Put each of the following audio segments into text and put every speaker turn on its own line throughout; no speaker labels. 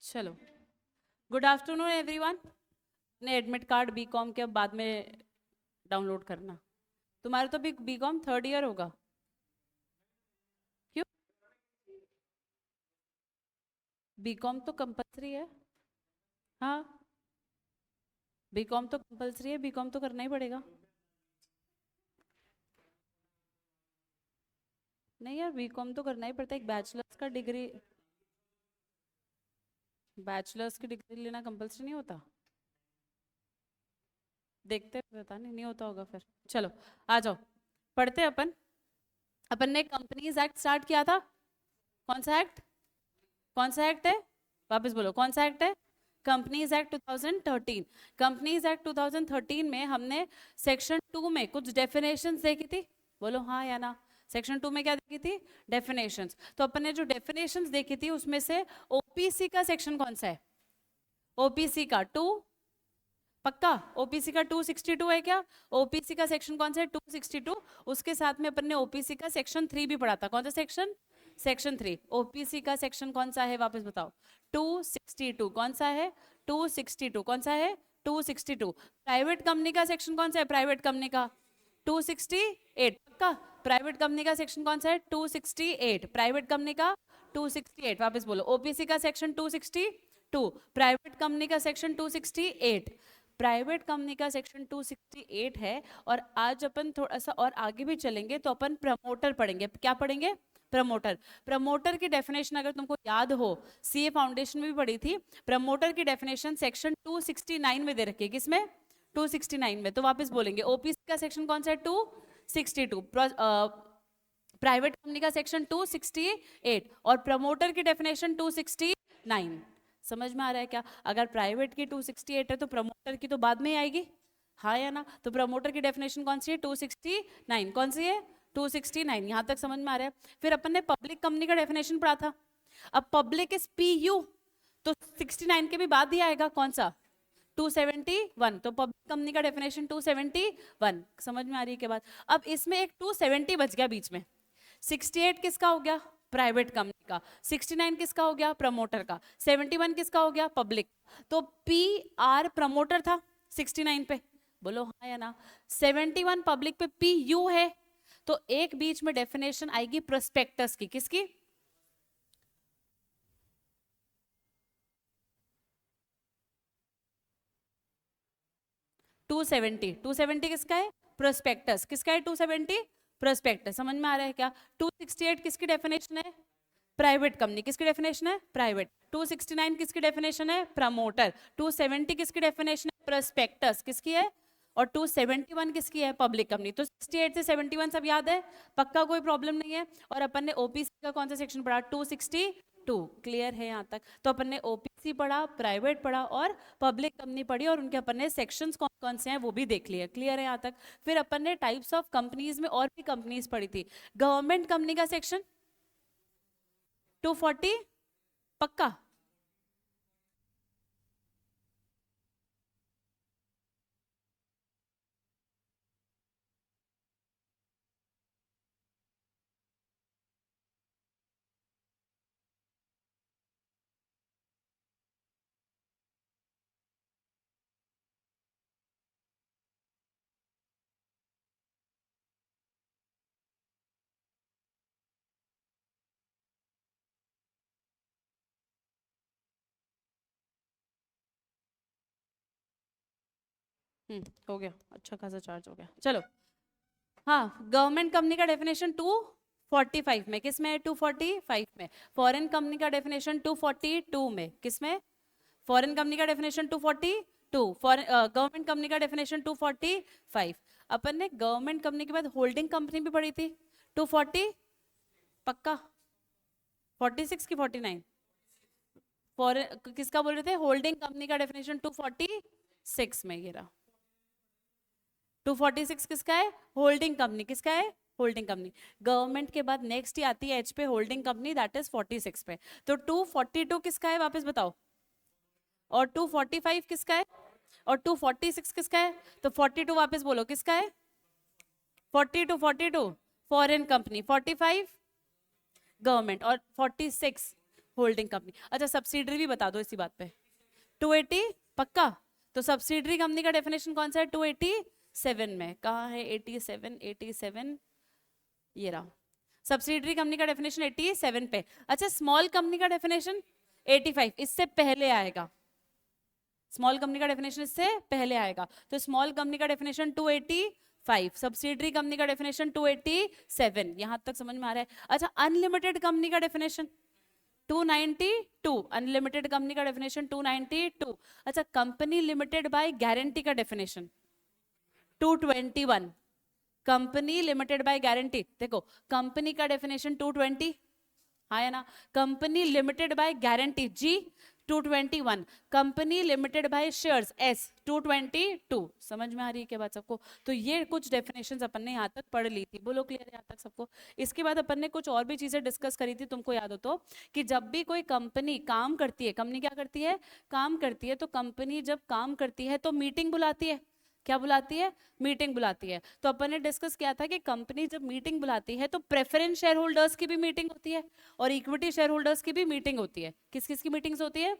चलो, good afternoon everyone. अपने admit card BCom के अब बाद में डाउनलोड करना। तुम्हारा तो भी बीकॉम थर्ड ईयर होगा। क्यों? बीकॉम तो कंपलसरी है। हाँ, बीकॉम तो कंपलसरी है, बीकॉम तो करना ही पड़ेगा। नहीं यार, बीकॉम तो करना ही पड़ता है। एक बैचलर्स की डिग्री लेना कंपलसरी नहीं होता। देखते हैं, पता नहीं होता होगा फिर। चलो, आ जाओ, पढ़ते हैं अपन। अपन ने कंपनीज एक्ट स्टार्ट किया था। कौन सा एक्ट? कौन सा एक्ट है? वापस बोलो, कौन सा एक्ट है? Companies act 2013। कंपनीज एक्ट 2013 में हमने सेक्शन 2 में कुछ डेफिनेशंस देखी थी। बोलो हाँ या ना। सेक्शन 2 में क्या देखी थी? डेफिनेशंस। तो अपन ने जो डेफिनेशंस देखी थी उसमें से ओपीसी का सेक्शन कौन सा है? ओपीसी का 2। पक्का? ओपीसी का 262 है क्या? ओपीसी का सेक्शन कौन सा है? 262। उसके साथ में अपन ने ओपीसी का सेक्शन 3 भी पढ़ा था। कौन सा सेक्शन? सेक्शन 3। ओपीसी का सेक्शन कौन सा है वापस बताओ? 262। कौन सा है? 262। कौन सा है? 262। प्राइवेट कंपनी का सेक्शन कौन सा है? प्राइवेट कंपनी का 268। पक्का? प्राइवेट कंपनी का सेक्शन कौन सा है? 268। प्राइवेट कंपनी का 268। वापस बोलो, ओपीसी का सेक्शन 262, प्राइवेट कंपनी का सेक्शन 268। प्राइवेट कंपनी का सेक्शन 268 है। और आज अपन थोड़ा सा और आगे भी चलेंगे तो अपन प्रमोटर पढ़ेंगे। क्या पढ़ेंगे? प्रमोटर। प्रमोटर की डेफिनेशन अगर तुमको याद हो, सीए फाउंडेशन में भी पढ़ी थी। प्रमोटर की डेफिनेशन सेक्शन 269 में दे रखी है। किसमें? 269 में। तो वापस बोलेंगे, ओपीसी का सेक्शन कौन सा है? 262। प्राइवेट कंपनी का सेक्शन 268 और प्रमोटर की डेफिनेशन 269। समझ में आ रहा है क्या? अगर प्राइवेट की 268 है तो प्रमोटर की तो बाद में ही आएगी। हाँ या ना? तो प्रमोटर की डेफिनेशन कौन सी है? 269। कौन सी है? 269। यहां तक समझ में आ रहा है? फिर अपन ने पब्लिक कंपनी का डेफिनेशन पढ़ा था। अब पब्लिक इज पीयू, तो 69 के भी बाद ही आएगा। कौन सा? 271। तो पब्लिक कंपनी का डेफिनेशन 271। समझ में आ रही है के बाद? अब इसमें एक 270 बच गया बीच में। 68 किसका हो गया? प्राइवेट कंपनी का। 69 किसका हो गया? प्रमोटर का। 71 किसका हो गया? पब्लिक। तो पी आर प्रमोटर था 69 पे। बोलो हाँ या ना। 71 पब्लिक पे पी यू है। तो एक बीच में डेफिनेशन आएगी प्रोस्पेक्टस की। किसकी? टू सेवेंटी किसका है? प्रोस्पेक्टस। किसका है 270? प्रोस्पेक्टस। समझ में आ रहा है क्या? 268 किसकी डेफिनेशन है? Private company. किसकी डेफिनेशन है? प्राइवेट। 269 किसकी डेफिनेशन है? प्रमोटर। 270 किसकी डेफिनेशन है? प्रोस्पेक्टस। किसकी है? और 271 किसकी है? Public company. तो 68 से 71 सब याद है? पक्का, कोई प्रॉब्लम नहीं है? और अपन ने ओपीसी का कौन सा सेक्शन पढ़ा? 262। क्लियर है यहाँ तक? तो अपन ने ओपीसी पढ़ा, प्राइवेट पढ़ा और पब्लिक कंपनी पढ़ी, और उनके अपन ने सेक्शंस कौन कौन से हैं वो भी देख लिया। क्लियर है यहाँ तक? फिर अपन ने टाइप्स ऑफ कंपनीज में और भी कंपनीज पढ़ी थी। गवर्नमेंट कंपनी का सेक्शन 240। पक्का? हो गया, अच्छा खासा चार्ज हो गया। चलो, हाँ, गवर्नमेंट कंपनी का डेफिनेशन 245 में। किस में? 245 में। फॉरेन कंपनी का डेफिनेशन 242 में। किस में? फॉरेन कंपनी का डेफिनेशन 242। फॉरेन गवर्नमेंट कंपनी का डेफिनेशन 245। अपन ने गवर्नमेंट कंपनी के बाद होल्डिंग कंपनी भी पढ़ी थी 240। पक्का? 46 की 49? फॉरेन किसका बोल रहे थे? होल्डिंग कंपनी का डेफिनेशन 246 में। ये रहा 246 किसका है? Holding company. किसका है? Holding company. गवर्नमेंट के बाद नेक्स्ट ही आती है एच पे होल्डिंग कंपनी, दैट इज 46 पे। तो 242 किसका है वापस बताओ? और 245 किसका है? और 246 किसका है? तो 42 वापस बोलो किसका है? 42 फॉरेन कंपनी, 45 गवर्नमेंट, और 46 होल्डिंग कंपनी। अच्छा सब्सिडरी भी बता दो इसी बात पे। 280 पक्का? तो सब्सिडरी कंपनी का डेफिनेशन कौन सा है? 287 में। कहाँ है 87? 87 ये रहा। सब्सिडरी कंपनी का डेफिनेशन 87 पे। अच्छा स्मॉल कंपनी का डेफिनेशन 85, इससे पहले आएगा। स्मॉल कंपनी का डेफिनेशन इससे पहले आएगा। तो स्मॉल कंपनी का डेफिनेशन 285, सब्सिडरी कंपनी का डेफिनेशन 287। यहां तक समझ में आ रहा है? अच्छा अनलिमिटेड कंपनी का डेफिनेशन 292, अनलिमिटेड कंपनी का डेफिनेशन 292। अच्छा कंपनी लिमिटेड बाय गारंटी का definition 221। Company limited by guarantee, देखो कंपनी का डेफिनेशन 220 हाँ है ना। कंपनी लिमिटेड बाय गारंटी जी 221, कंपनी लिमिटेड बाय शेयर्स एस 222। समझ में आ रही है क्या बात सबको? तो ये कुछ डेफिनेशंस अपन ने यहाँ तक पढ़ ली थी। बोलो क्लियर है यहाँ तक सबको? इसके बाद अपन ने कुछ और भी चीजें डिस्कस करी थी, तुमको याद हो तो, कि जब भी कोई कंपनी काम करती है, कंपनी क्या करती है? काम करती है। तो कंपनी जब काम करती है तो मीटिंग बुलाती है। क्या बुलाती है? मीटिंग बुलाती है। तो अपन ने डिस्कस किया था कि कंपनी जब मीटिंग बुलाती है तो प्रेफरेंस शेयर होल्डर्स की भी मीटिंग होती है और इक्विटी शेयर होल्डर्स की भी मीटिंग होती है। किस किस की मीटिंग्स होती है?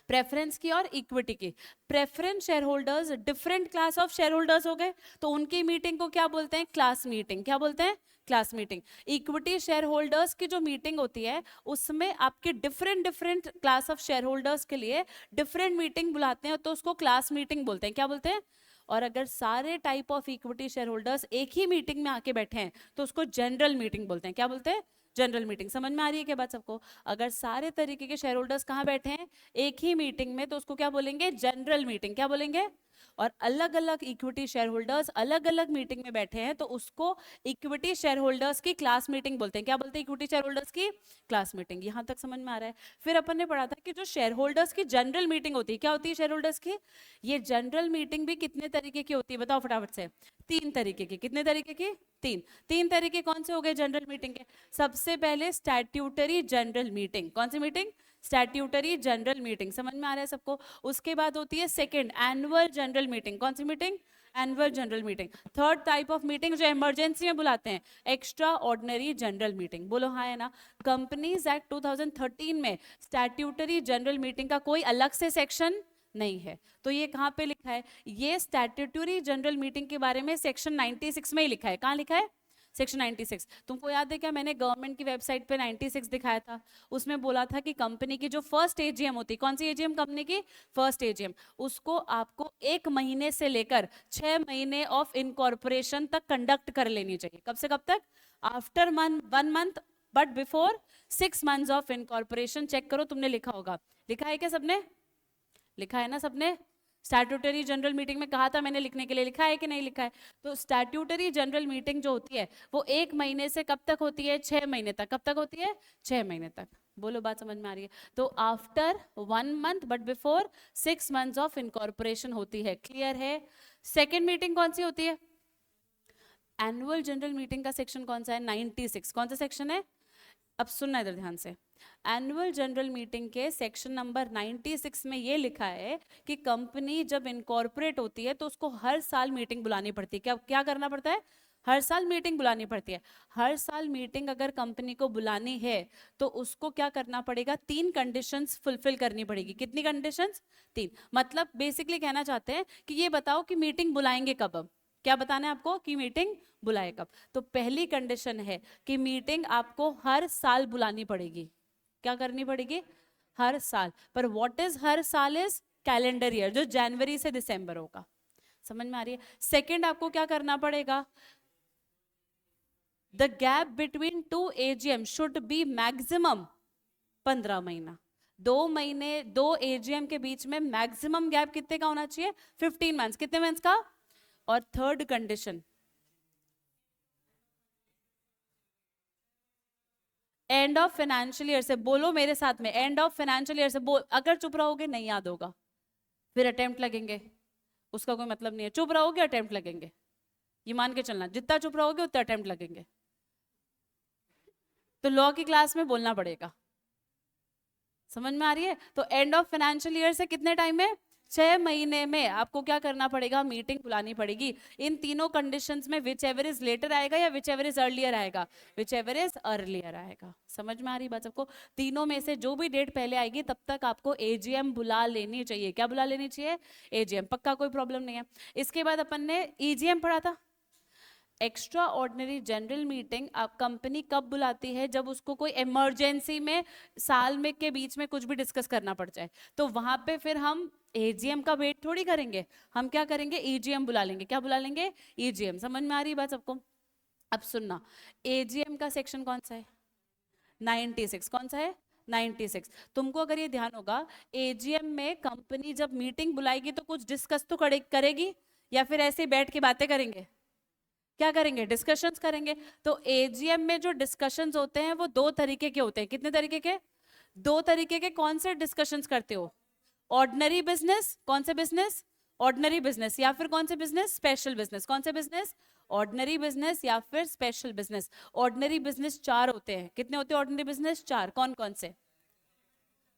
प्रेफरेंस की और इक्विटी की। Preference share holders different class of share holders हो गए, तो उनकी मीटिंग को क्या बोलते हैं? Class meeting. क्या बोलते हैं? Class meeting. Equity share holders की जो मीटिंग होती है उसमें आपके different different class of share holders के लिए डिफरेंट मीटिंग बुलाते हैं, तो उसको क्लास मीटिंग बोलते हैं। क्या बोलते हैं? और अगर सारे type of equity share holders एक ही मीटिंग में आके बैठे हैं तो उसको जनरल मीटिंग बोलते हैं। क्या बोलते हैं? General meeting. समझ में आ रही है क्या बात सबको? अगर सारे तरीके के शेयर होल्डर्स कहाँ बैठे हैं? एक ही मीटिंग में, तो उसको क्या बोलेंगे? General meeting. क्या बोलेंगे? और अलग अलग इक्विटी शेयर होल्डर्स अलग अलग मीटिंग में बैठे हैं तो उसको इक्विटी शेयर होल्डर्स की क्लास मीटिंग बोलते हैं। क्या बोलते हैं? इक्विटी शेयर होल्डर्स की क्लास मीटिंग। यहां तक समझ में आ रहा है? फिर अपन ने पढ़ा था कि जो शेयर होल्डर्स की जनरल मीटिंग होती है, क्या होती है शेयर होल्डर्स की? ये जनरल मीटिंग भी कितने तरीके की होती है बताओ फटाफट से? 3 तरीके की। कितने तरीके की? 3। 3 तरीके कौन से हो गए जनरल मीटिंग के? सबसे पहले स्टैट्यूटरी जनरल मीटिंग। कौन सी मीटिंग? Statutory general meeting. समझ में आ रहा है सबको? उसके बाद होती है सेकंड एनुअल जनरल मीटिंग। कौन सी meeting? Annual general meeting. Third type of meeting जो इमरजेंसी में बुलाते हैं, एक्स्ट्रा ऑर्डिनरी जनरल मीटिंग। बोलो हाँ है ना? कंपनीज एक्ट 2013 में स्टैट्यूटरी जनरल मीटिंग का कोई अलग से सेक्शन नहीं है। तो ये कहाँ पे लिखा है? ये स्टैट्यूटरी जनरल मीटिंग के बारे में सेक्शन 96 में ही लिखा है। कहाँ लिखा है? सेक्शन 96। तुमको याद है क्या? मैंने गवर्नमेंट की वेबसाइट पे 96 दिखाया था। उसमें बोला था कि कंपनी की जो फर्स्ट एजीएम होती है, कौन सी एजीएम? कंपनी की फर्स्ट एजीएम, उसको आपको 1 महीने से लेकर 6 महीने ऑफ इनकॉर्पोरेशन तक कंडक्ट कर लेनी चाहिए। कब से कब तक? After 1 month but before 6 months of incorporation. Check करो तुमने लिखा होगा। लिखा है क्या सबने? लिखा है ना सबने? स्टैट्यूटरी जनरल मीटिंग में कहा था मैंने लिखने के लिए, लिखा है कि नहीं लिखा है? तो स्टैट्यूटरी जनरल मीटिंग जो होती है वो 1 महीने से कब तक होती है? 6 महीने तक। कब तक होती है? 6 महीने तक। बोलो बात समझ में आ रही है? तो after 1 month but before 6 months of incorporation होती है। क्लियर है? सेकेंड मीटिंग कौन सी होती है? एनुअल जनरल मीटिंग का सेक्शन कौन सा है? 96। कौन सा सेक्शन है? अब सुनना इधर ध्यान से। एनुअल जनरल मीटिंग के सेक्शन नंबर 96 में ये लिखा है कि कंपनी जब इनकॉर्पोरेट होती है तो उसको हर साल मीटिंग बुलानी पड़ती है। क्या क्या करना पड़ता है? हर साल मीटिंग बुलानी पड़ती है। हर साल मीटिंग अगर कंपनी को बुलानी है तो उसको क्या करना पड़ेगा? 3 कंडीशंस फुलफिल करनी पड़ेगी। कितनी कंडीशंस? 3। मतलब बेसिकली कहना चाहते हैं कि ये बताओ कि मीटिंग बुलाएंगे कब। अब क्या बताना है आपको? कि मीटिंग बुलाए कब। तो पहली कंडीशन है कि मीटिंग आपको हर साल बुलानी पड़ेगी। क्या करनी पड़ेगी? हर साल। पर व्हाट इज हर साल? इज कैलेंडर ईयर, जो जनवरी से दिसंबर होगा। समझ में आ रही है? सेकंड आपको क्या करना पड़ेगा? The gap between 2 AGM should be maximum 15 महीना। 2 महीने 2 एजीएम के बीच में मैक्सिमम गैप कितने का होना चाहिए? 15 मंथ्स। कितने मंथ्स का? और third condition, end of financial year से। बोलो मेरे साथ में, एंड ऑफ फाइनेंशियल ईयर से। अगर चुप रहोगे नहीं याद होगा, फिर अटेम्प्ट लगेंगे, उसका कोई मतलब नहीं है। चुप रहोगे अटेम्प्ट लगेंगे, ये मान के चलना। जितना चुप रहोगे उतना अटेम्प्ट लगेंगे। तो लॉ की क्लास में बोलना पड़ेगा। समझ में आ रही है? तो एंड ऑफ फाइनेंशियल ईयर से कितने टाइम में? 6 महीने में आपको क्या करना पड़ेगा, मीटिंग बुलानी पड़ेगी। इन तीनों कंडीशंस में विच एवर इज लेटर आएगा या विच एवर इज अर्लियर आएगा, विच एवर इज अर्लियर आएगा। समझ में आ रही बात सबको? तीनों में से जो भी डेट पहले आएगी तब तक आपको एजीएम बुला लेनी चाहिए। क्या बुला लेनी चाहिए? एजीएम। पक्का, कोई प्रॉब्लम नहीं है। इसके बाद अपन ने ईजीएम पढ़ा था। एक्स्ट्रा ऑर्डिनरी जनरल मीटिंग आप कंपनी कब बुलाती है? जब उसको कोई इमरजेंसी में साल में के बीच में कुछ भी डिस्कस करना पड़ जाए, तो वहां पे फिर हम एजीएम का वेट थोड़ी करेंगे, हम क्या करेंगे, ईजीएम बुला लेंगे। क्या बुला लेंगे? ईजीएम। समझ में आ रही बात सबको? अब सुनना, एजीएम का सेक्शन कौन सा है? 96। कौन सा है? 96। तुमको अगर ये ध्यान होगा, एजीएम में कंपनी जब मीटिंग बुलाएगी तो कुछ डिस्कस तो करेगी, या फिर ऐसे बैठ के बातें करेंगे? क्या करेंगे? डिस्कशंस करेंगे। तो एजीएम में जो डिस्कशंस होते हैं वो 2 तरीके के होते हैं। कितने तरीके के? 2 तरीके के। कौन से डिस्कशंस करते हो? Ordinary business. कौन से बिजनेस? Ordinary business. या फिर कौन से बिजनेस? Special business. कौन से बिजनेस? ऑर्डिनरी बिजनेस या फिर स्पेशल बिजनेस। ऑर्डिनरी बिजनेस 4 होते हैं। कितने होते हैं ऑर्डिनरी बिजनेस? 4। कौन कौन से?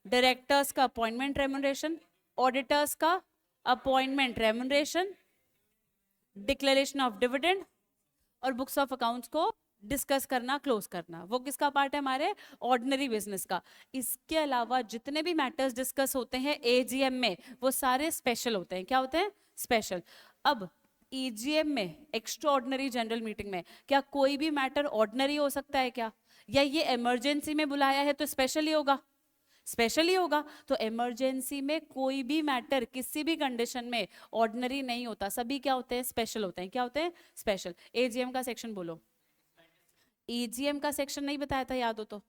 डायरेक्टर्स का अपॉइंटमेंट रेम्युनरेशन, ऑडिटर्स का appointment remuneration, declaration of dividend और बुक्स ऑफ अकाउंट्स को डिस्कस करना, क्लोज करना। वो किसका पार्ट है? हमारे ऑर्डिनरी बिजनेस का। इसके अलावा जितने भी मैटर्स डिस्कस होते हैं एजीएम में वो सारे स्पेशल होते हैं। क्या होते हैं? स्पेशल। अब ईजीएम में, एक्स्ट्रा ऑर्डिनरी जनरल मीटिंग में, क्या कोई भी मैटर ऑर्डिनरी हो सकता है क्या? या ये इमरजेंसी में बुलाया है तो स्पेशल ही होगा? स्पेशल ही होगा। तो इमरजेंसी में कोई भी मैटर किसी भी कंडीशन में ऑर्डिनरी नहीं होता, सभी क्या होते हैं? स्पेशल होते हैं। क्या होते हैं? स्पेशल। एजीएम का सेक्शन बोलो। ईजीएम का सेक्शन नहीं बताया था, याद हो तो?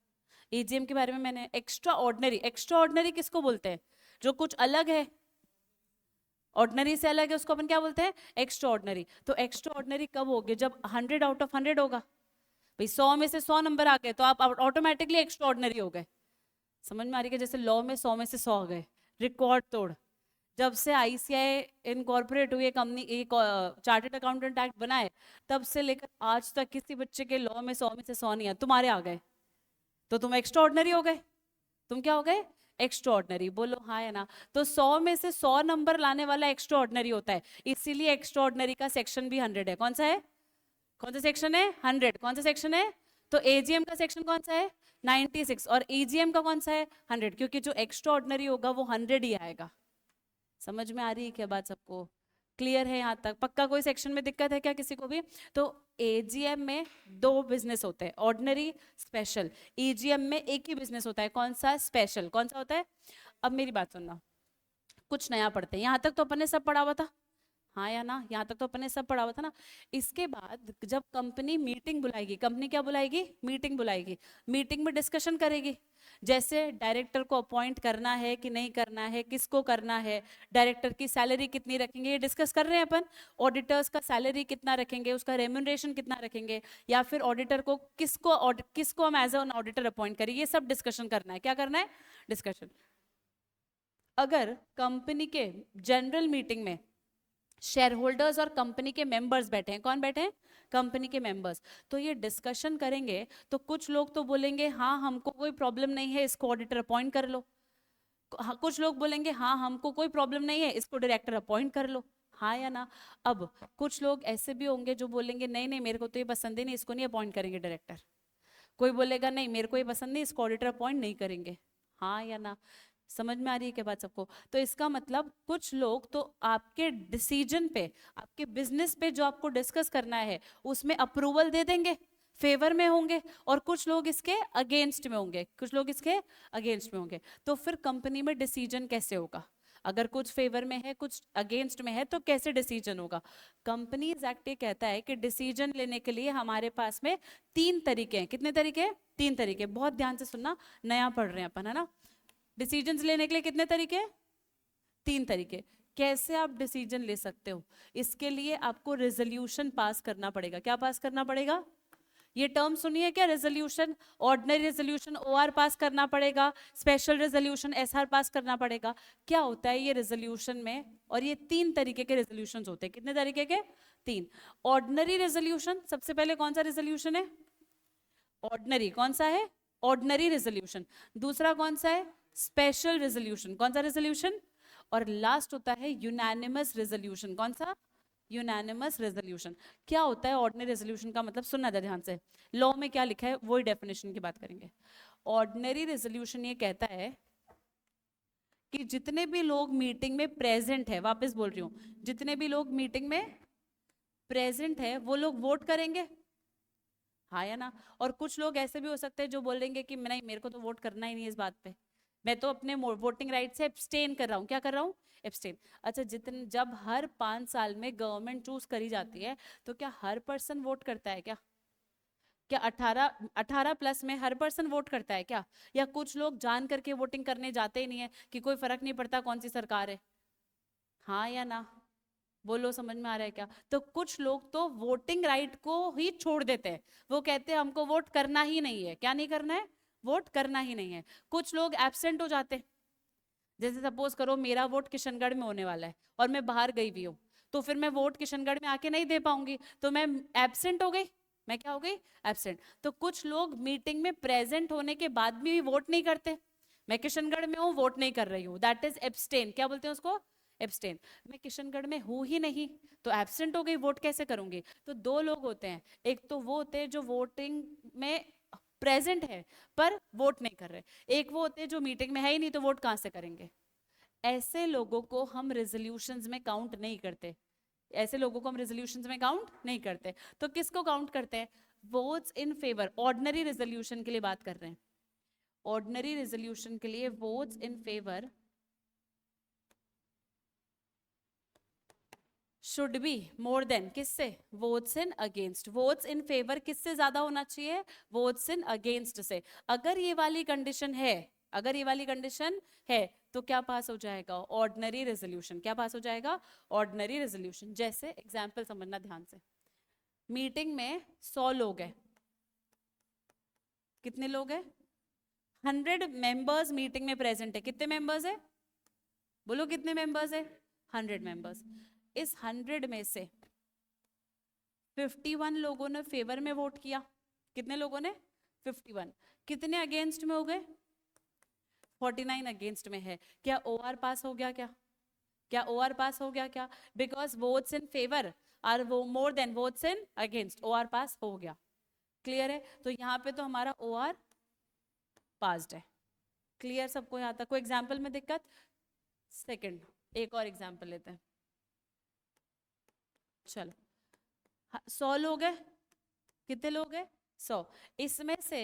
ईजीएम के बारे में मैंने एक्स्ट्रा ऑर्डिनरी। एक्स्ट्रा ऑर्डिनरी किसको बोलते हैं? जो कुछ अलग है, ऑर्डिनरी से अलग है, उसको अपन क्या बोलते हैं? Extra ordinary. तो एक्स्ट्रा ऑर्डिनरी कब होगी? जब 100 आउट ऑफ 100 होगा। भाई 100 में से 100 नंबर आ गए तो आप ऑटोमेटिकली एक्स्ट्रा ऑर्डिनरी हो गए। समझ में आ रही है? जैसे लॉ में 100 में से 100 आ गए, रिकॉर्ड तोड़। जब से आईसीआई इनकॉर्पोरेट हुई, कंपनी चार्टर्ड अकाउंटेंट एक्ट बनाए, तब से लेकर आज तक किसी बच्चे के लॉ में 100 में से 100 नहीं है, तुम्हारे आ गए तो तुम एक्स्ट्रा ऑर्डिनरी हो गए। तुम क्या हो गए? Extra ordinary. बोलो हाँ या ना? तो 100 में से 100 नंबर लाने वाला एक्स्ट्रा ऑर्डिनरी होता है, इसीलिए एक्स्ट्रा ऑर्डिनरी का सेक्शन भी 100 है। कौन सा है? कौन सा सेक्शन है? 100। कौन सा सेक्शन है? तो एजीएम का सेक्शन कौन सा है? 96। और ईजीएम का कौन सा है? 100। क्योंकि जो एक्स्ट्रा ऑर्डिनरी होगा वो 100 ही आएगा। समझ में आ रही है क्या बात सबको? क्लियर है यहाँ तक? पक्का? कोई सेक्शन में दिक्कत है क्या किसी को भी? तो एजीएम में 2 बिजनेस होते हैं, ऑर्डिनरी, स्पेशल। ईजीएम में एक ही बिजनेस होता है। कौन सा? स्पेशल। कौन सा होता है? अब मेरी बात सुनना, कुछ नया पढ़ते हैं। यहाँ तक तो अपन ने सब पढ़ा हुआ था, हाँ या ना? यहाँ तक तो अपन ने सब पढ़ा हुआ था ना? इसके बाद जब कंपनी मीटिंग बुलाएगी, कंपनी क्या बुलाएगी? मीटिंग बुलाएगी। मीटिंग में डिस्कशन करेगी, जैसे डायरेक्टर को अपॉइंट करना है कि नहीं करना है, किसको करना है, डायरेक्टर की सैलरी कितनी रखेंगे, ये डिस्कस कर रहे हैं अपन। ऑडिटर्स का सैलरी कितना रखेंगे, उसका रेम्यूनरेशन कितना रखेंगे, या फिर ऑडिटर को किसको हम एज एन ऑडिटर अपॉइंट करेंगे, ये सब डिस्कशन करना है। क्या करना है? डिस्कशन। अगर कंपनी के जनरल मीटिंग में शेयर होल्डर्स और कंपनी के मेंबर्स बैठे हैं, कौन बैठे हैं? कंपनी के मेंबर्स, तो ये डिस्कशन करेंगे। तो कुछ लोग तो बोलेंगे हाँ हमको कोई प्रॉब्लम नहीं है, इसको ऑडिटर अपॉइंट कर लो। हाँ, कुछ लोग बोलेंगे हाँ हमको कोई प्रॉब्लम नहीं है, इसको डायरेक्टर अपॉइंट कर लो। हाँ या ना? अब कुछ लोग ऐसे भी होंगे जो बोलेंगे नहीं नहीं मेरे को तो ये पसंद ही नहीं, इसको नहीं अपॉइंट करेंगे डायरेक्टर। कोई बोलेगा नहीं मेरे को ये पसंद नहीं, इसको ऑडिटर अपॉइंट नहीं करेंगे। हाँ या ना? समझ में आ रही है क्या बात सबको? तो इसका मतलब कुछ लोग तो आपके डिसीजन पे, आपके बिजनेस पे जो आपको डिस्कस करना है उसमें अप्रूवल दे देंगे, फेवर में होंगे, और कुछ लोग इसके अगेंस्ट में होंगे, कुछ लोग इसके अगेंस्ट में होंगे। तो फिर कंपनी में डिसीजन कैसे होगा? अगर कुछ फेवर में है कुछ अगेंस्ट में है तो कैसे डिसीजन होगा? कंपनीज एक्ट ये कहता है कि डिसीजन लेने के लिए हमारे पास में 3 तरीके हैं। कितने तरीके? 3 तरीके। बहुत ध्यान से सुनना, नया पढ़ रहे हैं अपन, है ना? डिसीजंस लेने के लिए कितने तरीके? 3 तरीके। कैसे आप डिसीजन ले सकते हो? इसके लिए आपको रेजोल्यूशन पास करना पड़ेगा। क्या पास करना पड़ेगा? ये टर्म सुनिए क्या? रेजोल्यूशन। ऑर्डिनरी रेजोल्यूशन ओआर पास करना पड़ेगा, स्पेशल रेजोल्यूशन एसआर पास करना पड़ेगा। क्या होता है ये रेजोल्यूशन में? और ये 3 तरीके के रेजोल्यूशन होते हैं। कितने तरीके के? 3। ऑर्डिनरी रेजोल्यूशन, सबसे पहले कौन सा रेजोल्यूशन है? ऑर्डिनरी। कौन सा है? Ordinary resolution. दूसरा कौन सा है? Special resolution. कौन सा रेजोल्यूशन? और लास्ट होता है यूनानिमस रेजोल्यूशन। कौन सा? Unanimous resolution. क्या होता है ऑर्डिनरी रेजोल्यूशन का मतलब? सुनना ध्यान से, लॉ में क्या लिखा है वही डेफिनेशन की बात करेंगे। ऑर्डिनरी रेजोल्यूशन ये कहता है कि जितने भी लोग मीटिंग में प्रेजेंट है, वापस बोल रही हूँ, जितने भी लोग मीटिंग में प्रेजेंट है वो लोग वोट करेंगे, हाँ या ना? और कुछ लोग ऐसे भी हो सकते हैं जो बोलेंगे कि नहीं, मेरे को तो वोट करना ही नहीं है इस बात पे, मैं तो अपने वोटिंग राइट से एब्सटेन कर रहा हूँ। क्या कर रहा हूँ? एब्सटेन। अच्छा, जितने जब हर 5 साल में गवर्नमेंट चूज करी जाती है तो क्या हर पर्सन वोट करता है क्या? क्या 18 प्लस में हर पर्सन वोट करता है क्या? या कुछ लोग जान करके वोटिंग करने जाते ही नहीं है कि कोई फर्क नहीं पड़ता कौन सी सरकार है? हाँ या ना? बोलो, समझ में आ रहा है क्या? तो कुछ लोग तो वोटिंग राइट को ही छोड़ देते हैं, वो कहते हैं हमको वोट करना ही नहीं है। क्या नहीं करना है? वोट करना ही नहीं है। कुछ लोग एब्सेंट हो जाते हैं, जैसे सपोज करो मेरा वोट किशनगढ़ में होने वाला है और मैं बाहर गई हुई हूँ, तो फिर मैं वोट किशनगढ़ में आके नहीं दे पाऊंगी, तो मैं एब्सेंट हो गई। मैं क्या हो गई? एब्सेंट। तो कुछ लोग मीटिंग में प्रेजेंट होने के बाद भी वोट नहीं करते। मैं किशनगढ़ में हूँ, वोट नहीं कर रही हूँ, दैट इज एब्सटेन। क्या बोलते हैं उसको? एब्सटेन। मैं किशनगढ़ में हूँ ही नहीं तो एब्सेंट हो गई, वोट कैसे करूंगी? तो दो लोग होते हैं, एक तो वो होते हैं जो वोटिंग में प्रेजेंट है पर वोट नहीं कर रहे, एक वो होते हैं जो मीटिंग में है ही नहीं तो वोट कहां से करेंगे। ऐसे लोगों को हम रेजोल्यूशंस में काउंट नहीं करते। ऐसे लोगों को हम रेजोल्यूशंस में काउंट नहीं करते। तो किसको काउंट करते हैं? Votes in favour. Ordinary resolution के लिए बात कर रहे हैं। ऑर्डिनरी रेजोल्यूशन के लिए votes in favour should be more than किससे? Votes in against. Votes in favour किससे ज्यादा होना चाहिए? वोट्स इन अगेंस्ट से। अगर ये वाली कंडीशन है, अगर ये वाली कंडीशन है तो क्या पास हो जाएगा? Ordinary resolution. क्या पास हो जाएगा? Ordinary resolution. जैसे एग्जांपल समझना ध्यान से, मीटिंग में 100 लोग हैं। कितने लोग हैं? 100 मेंबर्स मीटिंग में प्रेजेंट है। कितने मेंबर्स है? बोलो कितने मेंबर्स है? 100 मेंबर्स। इस 100 में से 51 लोगों ने फेवर में वोट किया। कितने लोगों ने? 51। कितने अगेंस्ट में हो गए? 49 अगेंस्ट में है। क्या ओआर पास हो गया? क्या क्या ओआर पास हो गया? क्या? Because votes in favour are वो more than votes in against, OR pass हो गया। क्लियर है? तो यहाँ पे तो हमारा ओआर पास्ड है। क्लियर सबको यहाँ तक? कोई एग्जाम्पल में दिक्कत? सेकंड, एक और एग्जाम्पल लेते हैं। चलो, 100 लोग हैं। कितने लोग हैं? 100। इसमें से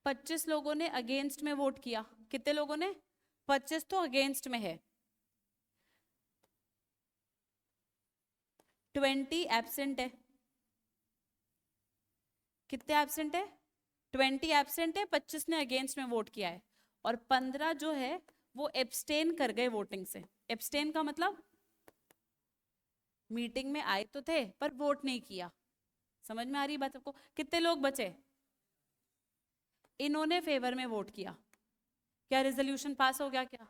25 लोगों ने अगेंस्ट में वोट किया। कितने लोगों ने? 25 तो अगेंस्ट में है। 20 एब्सेंट है। कितने एब्सेंट है? 20 एब्सेंट है, 25 ने अगेंस्ट में वोट किया है, और 15 जो है वो एब्सटेन कर गए वोटिंग से। एब्सटेन का मतलब मीटिंग में आए तो थे पर वोट नहीं किया। समझ में आ रही बात सबको? कितने लोग बचे? इन्होंने फेवर में वोट किया। क्या रेजोल्यूशन पास हो गया? क्या?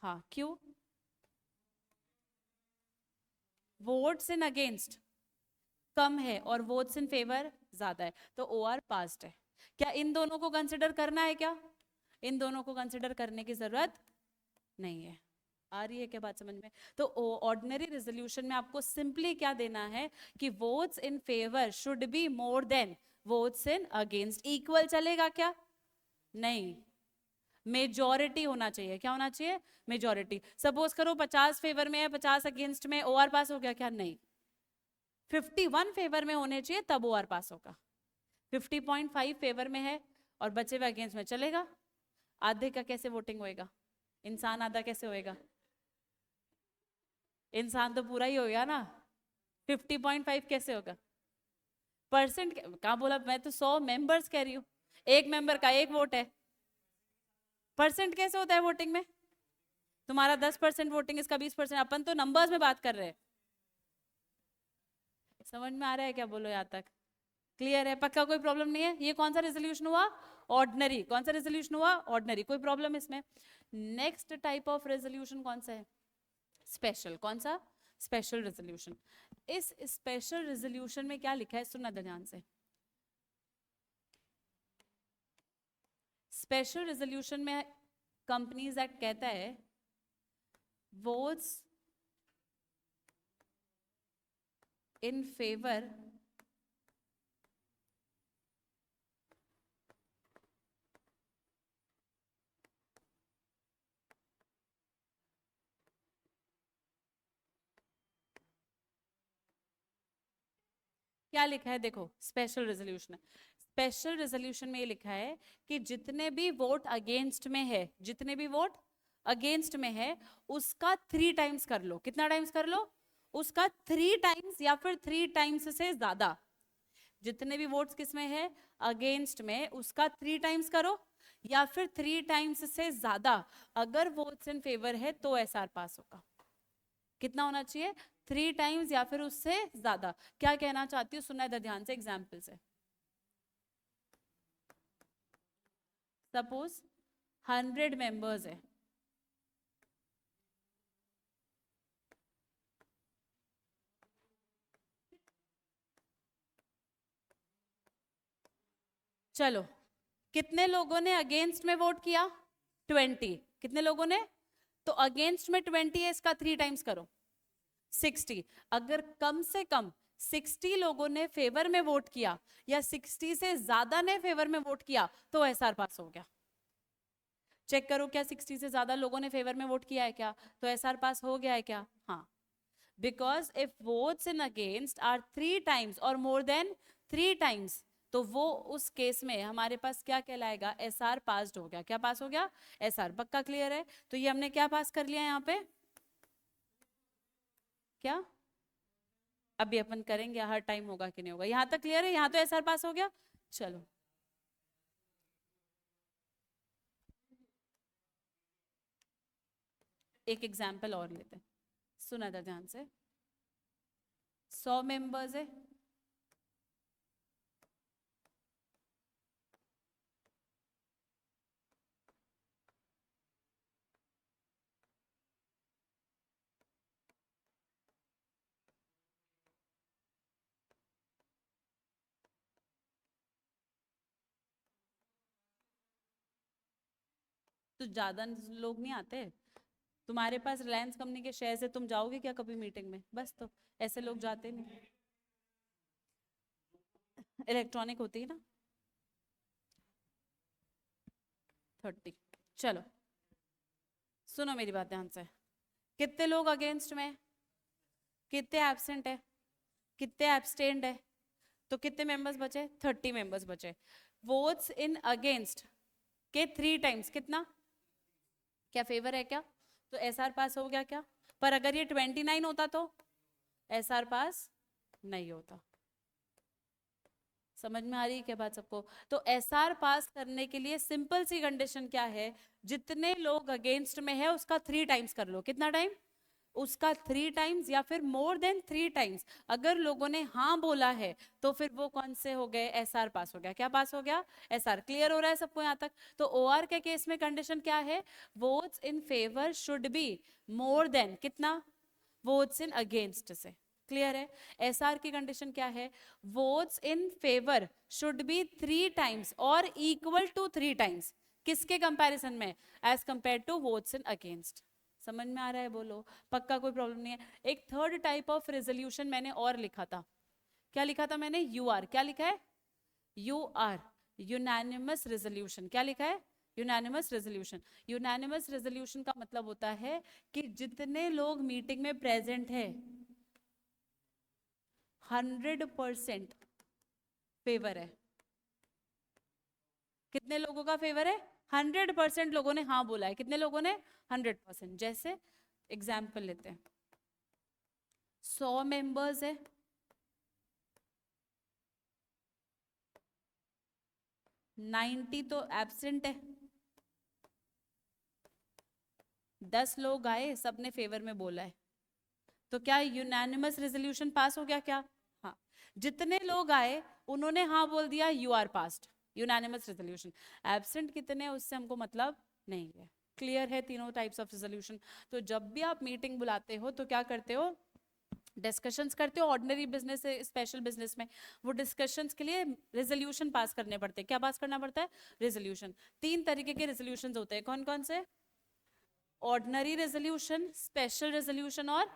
हाँ। क्यों? वोट्स इन अगेंस्ट कम है और वोट्स इन फेवर ज्यादा है, तो ओआर पास्ड है। क्या इन दोनों को कंसिडर करना है? क्या इन दोनों को कंसिडर करने की जरूरत नहीं है? आ रही है क्या बात समझ में? तो ऑर्डिनरी रेजोल्यूशन में आपको सिंपली क्या देना है कि votes in favour should be more than votes in against. Equal चलेगा क्या? नहीं, मेजॉरिटी होना चाहिए। क्या होना चाहिए? मेजॉरिटी। सपोज करो 50 फेवर में है, 50 अगेंस्ट में, ओआर पास हो गया क्या? नहीं, 51 फेवर में होने चाहिए तब ओआर पास होगा। 50.5 फेवर में है और बचे हुए अगेंस्ट में, चलेगा? आधे का कैसे वोटिंग होएगा? इंसान आधा कैसे होएगा? इंसान तो पूरा ही होगा ना। 50.5 कैसे होगा? परसेंट कहाँ बोला? मैं तो 100 मेंबर्स कह रही हूँ, एक मेंबर का एक वोट है। परसेंट कैसे होता है वोटिंग में? तुम्हारा 10% वोटिंग, इसका 20%। अपन तो नंबर्स में बात कर रहे हैं। समझ में आ रहा है क्या? बोलो यहाँ तक क्लियर है? पक्का? कोई प्रॉब्लम नहीं है? ये कौन सा रेजोल्यूशन हुआ? ऑर्डिनरी। कौन सा रेजोल्यूशन हुआ? ऑर्डिनरी। कोई प्रॉब्लम इसमें? नेक्स्ट टाइप ऑफ रेजोल्यूशन कौन सा है? स्पेशल। कौन सा? Special resolution. इस स्पेशल रेजोल्यूशन में क्या लिखा है? सुनना ध्यान से। स्पेशल रेजोल्यूशन में कंपनीज एक्ट कहता है वोट्स इन फेवर क्या लिखा है, देखो स्पेशल रेजोल्यूशन है, स्पेशल रेजोल्यूशन में ये लिखा है कि जितने भी वोट अगेंस्ट में है, जितने भी वोट अगेंस्ट में है उसका 3 टाइम्स कर लो। कितना टाइम्स कर लो? उसका 3 टाइम्स या फिर 3 टाइम्स से ज्यादा। जितने भी वोट्स किस में है? अगेंस्ट में, उसका 3 टाइम्स करो या फिर 3 टाइम्स से ज्यादा। अगर वोट्स इन फेवर है तो एसआर पास होगा। कितना होना चाहिए? 3 टाइम्स या फिर उससे ज्यादा। क्या कहना चाहती हूँ सुनना इधर ध्यान से, एग्जाम्पल से। सपोज 100 मेंबर्स है, चलो कितने लोगों ने अगेंस्ट में वोट किया? 20। कितने लोगों ने? तो अगेंस्ट में 20 है, इसका 3 टाइम्स करो, 60। अगर कम से कम 60 लोगों ने फेवर में वोट किया या 60 से ज्यादा ने फेवर में वोट किया तो एसआर पास हो गया। चेक करो क्या 60 से ज्यादा लोगों ने फेवर में वोट किया है क्या? तो एसआर पास हो गया है क्या? हाँ, because if votes in against are 3 times और मोर देन 3 टाइम्स, तो वो उस केस में हमारे पास क्या कहलाएगा? एसआर पास्ड हो गया। क्या पास हो गया? एसआर। पक्का क्लियर है? तो ये हमने क्या पास कर लिया यहाँ पे? क्या अभी अपन करेंगे, हर टाइम होगा कि नहीं होगा। यहां तक क्लियर है? यहां तो एसआर पास हो गया। चलो एक एग्जाम्पल और लेते हैं, सुना था ध्यान से। 100 मेंबर्स है, तो ज्यादा लोग नहीं आते। तुम्हारे पास रिलायंस कंपनी के शेयर है, तुम जाओगे क्या कभी मीटिंग में? बस, तो ऐसे लोग जाते नहीं। इलेक्ट्रॉनिक होती है ना। 30। चलो सुनो मेरी बात ध्यान से। कितने लोग अगेंस्ट में है? कितने एब्सेंट है? कितने एब्सटेन्ड है? तो कितने मेंबर्स बचे? 30 मेंबर्स बचे। वोट्स इन अगेंस्ट के 3 टाइम्स कितना? क्या फेवर है क्या? तो एसआर पास हो गया क्या? पर अगर ये 29 होता तो एसआर पास नहीं होता। समझ में आ रही है क्या बात सबको? तो एसआर पास करने के लिए सिंपल सी कंडीशन क्या है? जितने लोग अगेंस्ट में है उसका 3 टाइम्स कर लो। कितना टाइम? उसका 3 टाइम्स या फिर मोर देन 3 टाइम्स। अगर लोगों ने हाँ बोला है तो फिर वो कौन से हो गए? एसआर पास हो गया। क्या पास हो गया? एसआर। क्लियर हो रहा है सबको यहाँ तक? तो ओआर के केस में कंडीशन क्या है? Votes in favour should be more than कितना? वोट्स इन अगेंस्ट से। क्लियर है? एसआर की कंडीशन क्या है? Votes in favour should be 3 times और इक्वल टू 3 टाइम्स। किसके कंपैरिजन में? As compare to votes in against. समझ में आ रहा है? बोलो। पक्का, कोई प्रॉब्लम नहीं है। एक थर्ड टाइप ऑफ रेजोल्यूशन मैंने और लिखा था। क्या लिखा था मैंने? यूआर। क्या लिखा है? UR, unanimous resolution. क्या लिखा है? Unanimous resolution. यूनानिमस रेजोल्यूशन का मतलब होता है कि जितने लोग मीटिंग में प्रेजेंट है 100% फेवर है। कितने लोगों का फेवर है? 100% लोगों ने हाँ बोला है। कितने लोगों ने? 100%। जैसे एग्जाम्पल लेते हैं, 100 मेंबर्स है, 90 तो एब्सेंट है, 10 लोग आए, सबने फेवर में बोला है, तो क्या यूनानिमस रेजोल्यूशन पास हो गया क्या? हाँ। जितने लोग आए उन्होंने हाँ बोल दिया, U R passed, unanimous resolution. Absent कितने उससे हमको मतलब नहीं है। क्लियर है तीनों टाइप्स ऑफ रेजोल्यूशन? तो जब भी आप मीटिंग बुलाते हो तो क्या करते हो? डिस्कशंस करते हो ऑर्डिनरी बिजनेस से स्पेशल बिजनेस में, वो डिस्कशंस के लिए रेजोल्यूशन पास करने पड़ते हैं। क्या पास करना पड़ता है? रेजोल्यूशन। 3 तरीके के रेजोल्यूशन होते हैं, कौन कौन से? ऑर्डिनरी रेजोल्यूशन, स्पेशल रेजोल्यूशन और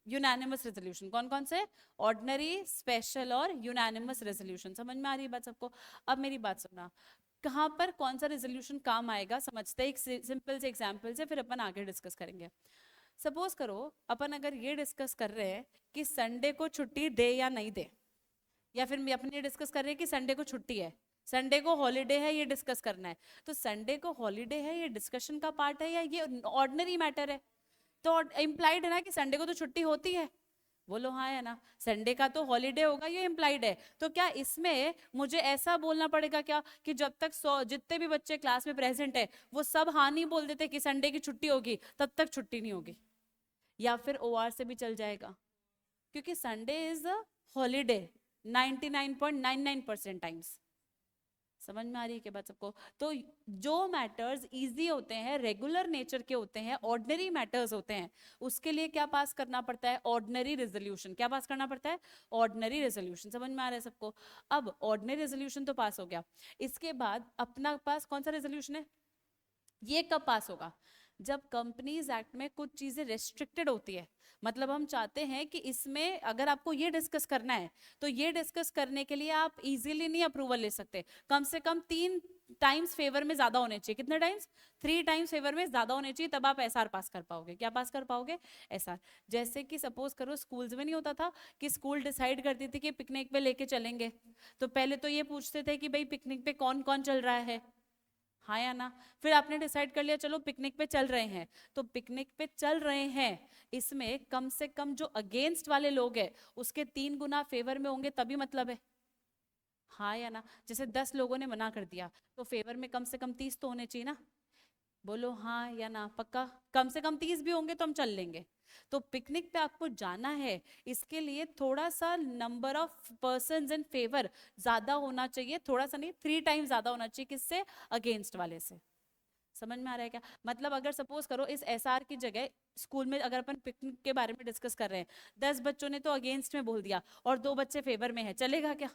यूनानिमस रेजोल्यूशन। कौन कौन से? ऑर्डिनरी, स्पेशल और यूनानिमस रेजोल्यूशन। समझ में आ रही है बात सबको? अब मेरी बात सुनना, कहाँ पर कौन सा रेजोल्यूशन काम आएगा समझते हैं। एक सिंपल से एग्जाम्पल से फिर अपन आगे डिस्कस करेंगे। सपोज करो अपन अगर ये डिस्कस कर रहे हैं कि संडे को छुट्टी दे या नहीं दे, या फिर अपन ये डिस्कस कर रहे हैं कि संडे को छुट्टी है, संडे को हॉलीडे है, ये डिस्कस करना है। तो संडे को हॉलीडे है, ये डिस्कशन का पार्ट है या ये ऑर्डिनरी मैटर है? तो इम्प्लाइड है ना कि संडे को तो छुट्टी होती है। बोलो हाँ है ना, संडे का तो हॉलीडे होगा, ये इम्प्लाइड है। तो क्या इसमें मुझे ऐसा बोलना पड़ेगा क्या कि जब तक जितने भी बच्चे क्लास में प्रेजेंट है वो सब हाँ नहीं बोल देते कि संडे की छुट्टी होगी, तब तक छुट्टी नहीं होगी? या फिर ओआर से भी चल जाएगा, क्योंकि Sunday is a holiday 99.99% times. समझ में आ रही है क्या बात सबको? तो जो मैटर्स इजी होते हैं, रेगुलर नेचर के होते हैं, ऑर्डिनरी मैटर्स होते हैं, उसके लिए क्या पास करना पड़ता है? Ordinary resolution. क्या पास करना पड़ता है? Ordinary resolution. समझ में आ रहा है सबको? अब ऑर्डिनरी रेजोल्यूशन तो पास हो गया, इसके बाद अपना पास कौन सा रेजोल्यूशन है? ये कब पास होगा? जब कंपनीज एक्ट में कुछ चीजें रेस्ट्रिक्टेड होती है, मतलब हम चाहते हैं कि इसमें अगर आपको ये डिस्कस करना है तो ये डिस्कस करने के लिए आप इजीली नहीं अप्रूवल ले सकते, कम से कम 3 टाइम्स फेवर में ज्यादा होने चाहिए। कितने टाइम्स? 3 टाइम्स फेवर में ज्यादा होने चाहिए, तब आप एसआर पास कर पाओगे। क्या पास कर पाओगे? एसआर। जैसे कि सपोज करो स्कूल्स में नहीं होता था कि स्कूल डिसाइड करती थी कि पिकनिक पे लेके चलेंगे, तो पहले तो ये पूछते थे कि भाई पिकनिक पे कौन कौन चल रहा है, हाँ या ना? फिर आपने डिसाइड कर लिया चलो पिकनिक पे चल रहे हैं, तो पिकनिक पे चल रहे हैं इसमें कम से कम जो अगेंस्ट वाले लोग हैं उसके 3 गुना फेवर में होंगे, तभी मतलब है, हाँ या ना? जैसे 10 लोगों ने मना कर दिया तो फेवर में कम से कम 30 तो होने चाहिए ना? बोलो हाँ या ना? पक्का कम से कम 30 भी होंगे तो हम चल लेंगे। तो पिकनिक पे आपको जाना है, इसके लिए थोड़ा सा number of persons in favour ज्यादा होना चाहिए, थोड़ा सा नहीं 3 टाइम्स ज्यादा होना चाहिए। किससे? अगेंस्ट वाले से। समझ में आ रहा है क्या? मतलब अगर सपोज करो इस एसआर की जगह स्कूल में अगर अपन पिकनिक के बारे में डिस्कस कर रहे हैं, 10 बच्चों ने तो अगेंस्ट में बोल दिया और 2 बच्चे फेवर में है, चलेगा क्या?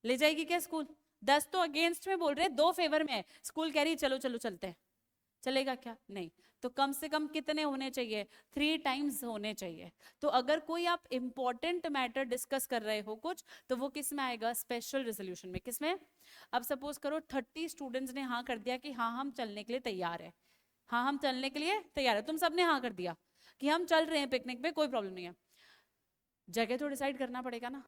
ले जाएगी क्या स्कूल? 10 तो अगेंस्ट में बोल रहे हैं, 2 फेवर में है, स्कूल कह रही है चलो चलो चलते हैं, चलेगा क्या? नहीं। तो कम से कम कितने होने चाहिए? 3 टाइम्स होने चाहिए। तो अगर कोई आप इंपॉर्टेंट मैटर डिस्कस कर रहे हो कुछ, तो वो किस में आएगा? स्पेशल रेजोल्यूशन में। किस में? अब सपोज करो 30 स्टूडेंट्स ने हाँ कर दिया कि हाँ हम चलने के लिए तैयार है, हाँ हम चलने के लिए तैयार है, तुम सबने हाँ कर दिया कि हम चल रहे हैं पिकनिक पे, कोई प्रॉब्लम नहीं है। जगह तो डिसाइड करना पड़ेगा ना,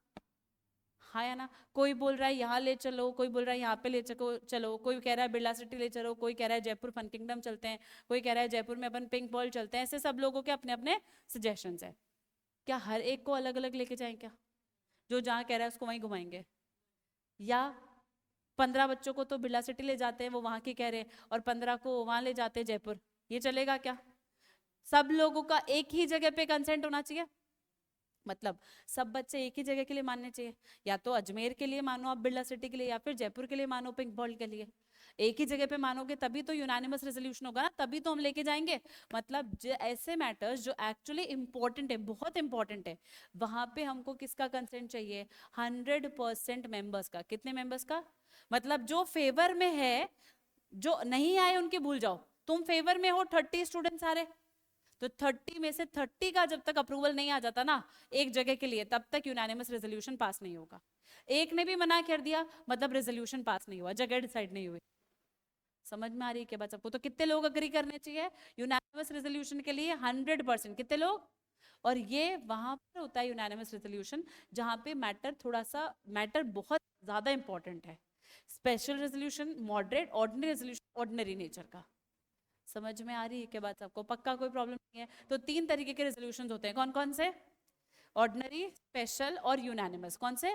हाँ या ना? कोई बोल रहा है यहाँ ले चलो, कोई बोल रहा है यहाँ पे ले चलो चलो, कोई कह रहा है बिरला सिटी ले चलो, कोई कह रहा है जयपुर फन किंगडम चलते हैं, कोई कह रहा है जयपुर में अपन पिंक बॉल चलते हैं। ऐसे सब लोगों के अपने अपने सजेशंस है। क्या हर एक को अलग अलग लेके जाएं क्या? जो जहाँ कह रहा है उसको वहीं घुमाएंगे? या 15 बच्चों को तो बिरला सिटी ले जाते हैं, वो वहां की कह रहे हैं, और 15 को वहां ले जाते हैं जयपुर, ये चलेगा क्या? सब लोगों का एक ही जगह पे कंसेंट होना चाहिए, मतलब सब बच्चे एक ही जगह के लिए मानने चाहिए। या तो अजमेर के लिए मानो आप बिरला सिटी के लिए, या फिर जयपुर के लिए मानो पिंक बॉल के लिए। एक ही जगह पे मानोगे तभी तो यूनानिमस रेजोल्यूशन होगा ना, तभी तो हम लेके जाएंगे। मतलब ऐसे मैटर्स जो एक्चुअली इंपॉर्टेंट है, बहुत इंपॉर्टेंट है, वहां पे हमको किसका कंसेंट चाहिए? 100% मेंबर्स का। कितने मेंबर्स का? मतलब जो फेवर में है, जो नहीं आए उनकी भूल जाओ, तुम फेवर में हो, 30 स्टूडेंट्स आ रहे, तो 30 में से 30 का जब तक अप्रूवल नहीं आ जाता ना एक जगह के लिए, तब तक यूनानिमस रेजोल्यूशन पास नहीं होगा। एक ने भी मना कर दिया मतलब रेजोल्यूशन पास नहीं हुआ, जगह डिसाइड नहीं हुई। समझ में आ रही है क्या बात सबको? तो कितने लोग अग्री करने चाहिए यूनानिमस रेजोल्यूशन के लिए? 100%। कितने लोग? और ये वहां पर होता है यूनानिमस रेजोल्यूशन जहां पे मैटर थोड़ा सा, मैटर बहुत ज्यादा इंपॉर्टेंट है। Special resolution moderate, ordinary resolution ordinary nature का। समझ में आ रही है क्या बात आपको? पक्का कोई प्रॉब्लम नहीं है? तो 3 तरीके के रेजोल्यूशंस होते हैं, कौन कौन से? ऑर्डिनरी, स्पेशल और यूनानिमस। कौन से?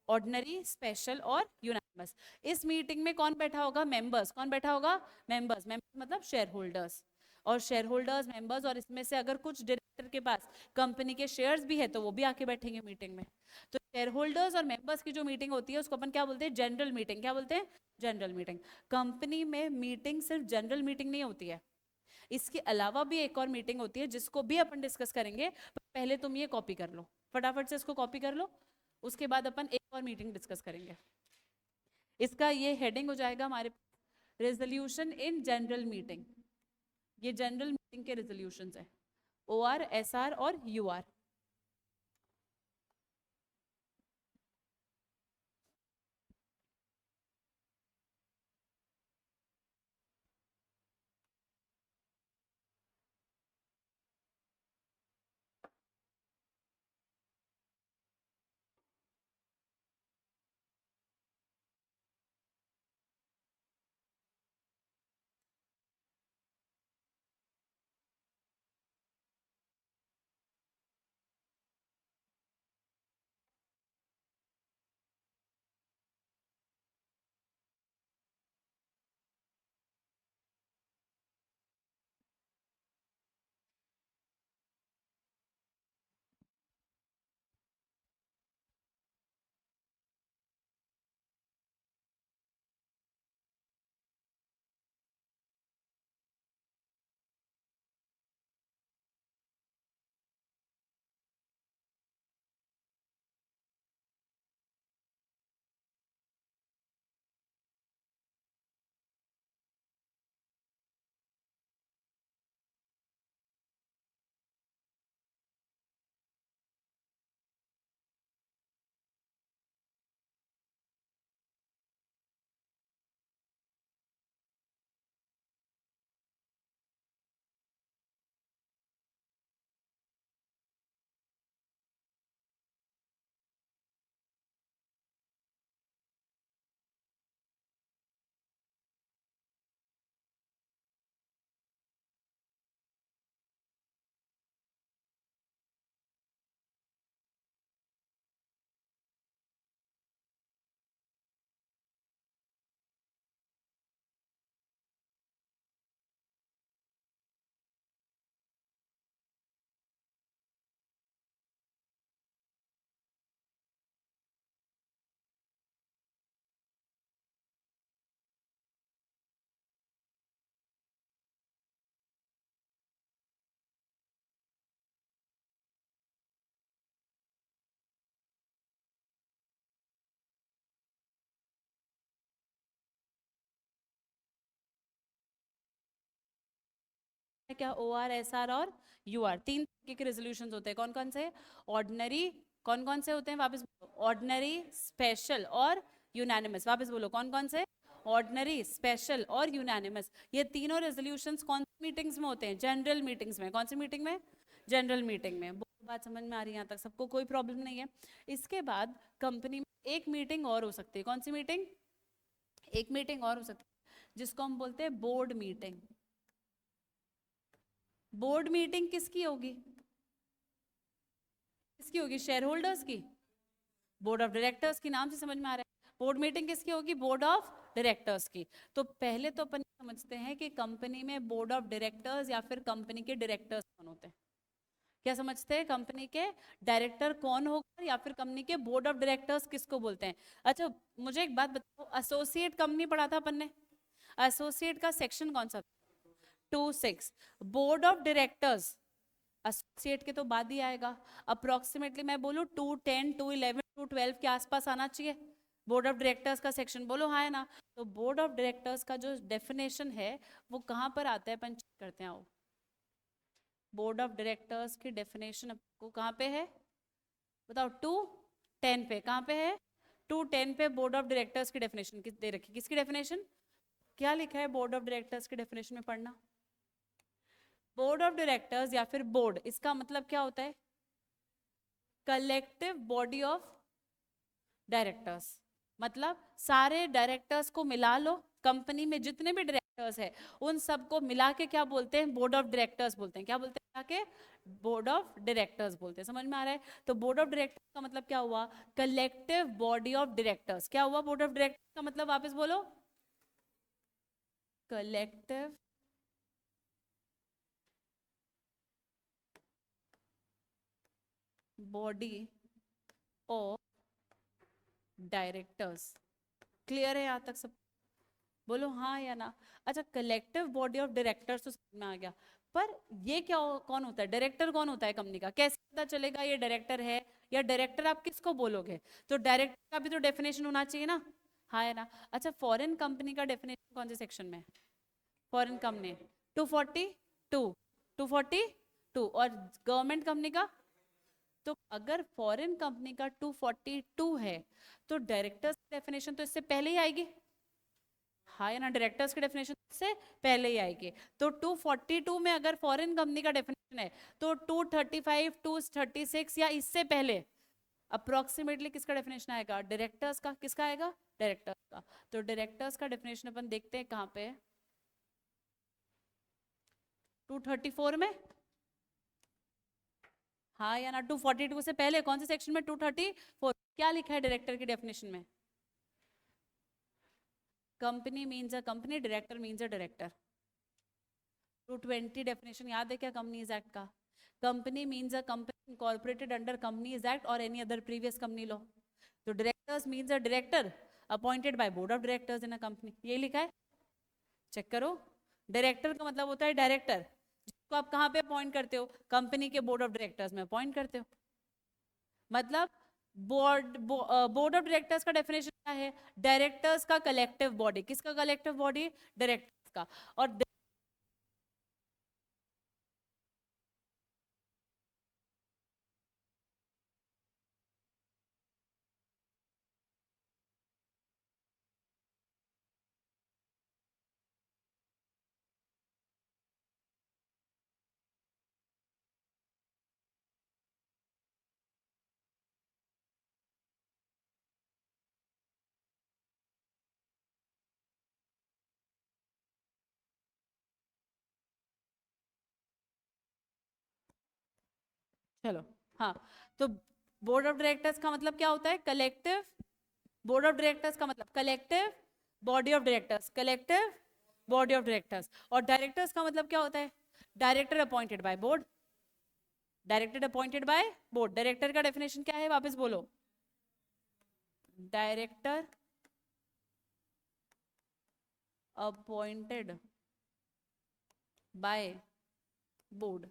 ऑर्डिनरी, स्पेशल और यूनानिमस। इस मीटिंग में कौन बैठा होगा? मेंबर्स। कौन बैठा होगा? मेंबर्स। मेंबर्स मतलब शेयर होल्डर्स, और शेयर होल्डर्स मेंबर्स, और इसमें से अगर कुछ डायरेक्टर के पास कंपनी के शेयर्स भी है तो वो भी आके बैठेंगे मीटिंग में। तो शेयर होल्डर्स और मेंबर्स की जो मीटिंग होती है उसको अपन क्या बोलते हैं? General meeting. क्या बोलते हैं? General meeting. कंपनी में मीटिंग सिर्फ जनरल मीटिंग नहीं होती है, इसके अलावा भी एक और मीटिंग होती है जिसको भी अपन डिस्कस करेंगे। पहले तुम ये कॉपी कर लो, फटाफट से इसको कॉपी कर लो, उसके बाद अपन एक और मीटिंग डिस्कस करेंगे। इसका ये हेडिंग हो जाएगा हमारे रेजोल्यूशन इन जनरल मीटिंग। ये जनरल मीटिंग के रेजोल्यूशंस है, OR, SR और UR। क्या OR, SR और UR, तीन तरीके के रेजोल्यूशंस होते हैं। कौन कौन से? ऑर्डिनरी, कौन कौन से होते हैं वापस बोलो? ऑर्डिनरी, स्पेशल और यूनानिमस। वापस बोलो कौन कौन से? ऑर्डिनरी, स्पेशल और यूनानिमस। ये तीनों रेजोल्यूशंस कौन सी मीटिंग्स में होते हैं? जनरल मीटिंग्स में। कौन सी मीटिंग में? जनरल मीटिंग में। बात समझ में आ रही है यहाँ तक सबको? कोई प्रॉब्लम नहीं है। इसके बाद कंपनी में एक मीटिंग और हो सकती है। कौन सी मीटिंग? एक मीटिंग और हो सकती है जिसको हम बोलते हैं बोर्ड मीटिंग। बोर्ड मीटिंग किसकी होगी? किसकी होगी? शेयर होल्डर्स की, बोर्ड ऑफ डायरेक्टर्स की। नाम से समझ में आ रहा है। बोर्ड मीटिंग किसकी होगी? बोर्ड ऑफ डायरेक्टर्स की। तो पहले तो अपन समझते हैं कि कंपनी में बोर्ड ऑफ डायरेक्टर्स या फिर कंपनी के डायरेक्टर्स कौन होते हैं। क्या समझते हैं? कंपनी के डायरेक्टर कौन होगा या फिर कंपनी के बोर्ड ऑफ डायरेक्टर्स किसको बोलते हैं? अच्छा मुझे एक बात बताओ, एसोसिएट कंपनी पढ़ा था अपन ने, एसोसिएट का सेक्शन कौन सा? 2(6). बोर्ड ऑफ डायरेक्टर्स एसोसिएट के तो बाद ही आएगा। अप्रोक्सीमेटली मैं बोलूँ 210, 211, 212 के आसपास आना चाहिए बोर्ड ऑफ डायरेक्टर्स का सेक्शन। बोलो हाँ है ना? तो बोर्ड ऑफ डायरेक्टर्स का जो डेफिनेशन है वो कहाँ पर आता है? अपन चेक करते हैं। आओ, बोर्ड ऑफ डायरेक्टर्स की डेफिनेशन आपको कहाँ पे है बताओ? 210 पे। कहाँ पे है? 210 पे बोर्ड ऑफ डायरेक्टर्स की डेफिनेशन किस दे रखी? किसकी डेफिनेशन? क्या लिखा है बोर्ड ऑफ डायरेक्टर्स की डेफिनेशन में? पढ़ना। बोर्ड ऑफ डायरेक्टर्स या फिर बोर्ड, इसका मतलब क्या होता है? Collective body of directors. मतलब सारे डायरेक्टर्स को मिला लो, कंपनी में जितने भी डायरेक्टर्स है उन सबको मिला के क्या बोलते हैं? बोर्ड ऑफ डायरेक्टर्स बोलते हैं। क्या बोलते हैं? क्या के? बोर्ड ऑफ डायरेक्टर्स बोलते हैं। समझ में आ रहा है? तो बोर्ड ऑफ डायरेक्टर्स का मतलब क्या हुआ? Collective body of directors. क्या हुआ बोर्ड ऑफ डायरेक्टर्स का मतलब? वापस बोलो, collective body of directors. Clear है यहाँ तक सब? बोलो हाँ या ना। अच्छा, कलेक्टिव बॉडी ऑफ डायरेक्टर्स तो समझ में आ गया, पर ये क्या कौन होता है, डायरेक्टर कौन होता है कंपनी का, कैसे पता चलेगा ये डायरेक्टर है, या डायरेक्टर आप किसको बोलोगे, तो डायरेक्टर का भी तो डेफिनेशन होना चाहिए ना, हाँ या ना। अच्छा, फॉरेन कंपनी का डेफिनेशन कौन से सेक्शन में, फॉरेन कंपनी 242, 242, और गवर्नमेंट कंपनी का, तो अगर फॉरेन कंपनी का 242 है तो डायरेक्टर्स डेफिनेशन तो इससे पहले ही आएगी, हाँ या ना, डायरेक्टर्स की डेफिनेशन से पहले ही आएगी। तो 242 में अगर फॉरेन कंपनी का डेफिनेशन है तो 235, 236 या इससे पहले अप्रोक्सीमेटली किसका डेफिनेशन आएगा, डायरेक्टर्स का, किसका आएगा, डायरेक्टर्स का। तो डायरेक्टर्स का डेफिनेशन अपन देखते हैं कहाँ पे है, 234 में, हाँ या ना, 242 से पहले कौन से सेक्शन में, 234, क्या लिखा है डायरेक्टर की डेफिनेशन में, company means a company, director means a director. 220 definition याद है क्या कंपनीज एक्ट का, company means a company incorporated under companies act और any other previous company law. तो directors means a director appointed by board of directors in a company, ये लिखा है, check करो। डायरेक्टर का मतलब होता है डायरेक्टर, जिसको आप कहाँ पे अपॉइंट करते हो, कंपनी के बोर्ड ऑफ डायरेक्टर्स में अपॉइंट करते हो। मतलब बोर्ड ऑफ डायरेक्टर्स का डेफिनेशन क्या है, डायरेक्टर्स का कलेक्टिव बॉडी, किसका कलेक्टिव बॉडी, डायरेक्टर्स का। और चलो, हाँ, तो बोर्ड ऑफ डायरेक्टर्स का मतलब क्या होता है, कलेक्टिव, बोर्ड ऑफ डायरेक्टर्स का मतलब collective body of directors, collective body of directors. और डायरेक्टर्स का मतलब क्या होता है, director appointed by board, director appointed by board. Director का डेफिनेशन क्या है, वापस बोलो, डायरेक्टर अपॉइंटेड बाय बोर्ड।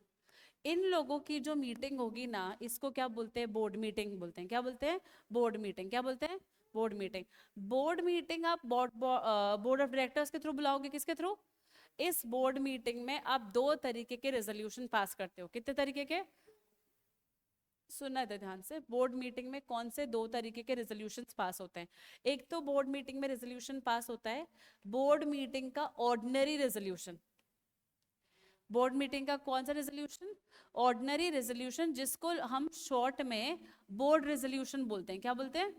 इन लोगों की जो मीटिंग होगी ना, इसको क्या बोलते हैं, बोर्ड मीटिंग बोलते हैं, क्या बोलते हैं, बोर्ड मीटिंग, क्या बोलते हैं, बोर्ड मीटिंग। बोर्ड मीटिंग आप बोर्ड ऑफ डायरेक्टर्स के थ्रू बुलाओगे, किसके थ्रू, इस बोर्ड मीटिंग में आप दो तरीके के रेजोल्यूशन पास करते हो, कितने तरीके के, सुनना है ध्यान से, बोर्ड मीटिंग में कौन से दो तरीके के रेजोल्यूशंस पास होते हैं। एक तो बोर्ड मीटिंग में रेजोल्यूशन पास होता है, बोर्ड मीटिंग का ऑर्डिनरी रेजोल्यूशन, बोर्ड मीटिंग का कौन सा रेजोल्यूशन, ऑर्डिनरी रेजोल्यूशन, जिसको हम शॉर्ट में बोर्ड रेजोल्यूशन बोलते हैं, क्या बोलते हैं।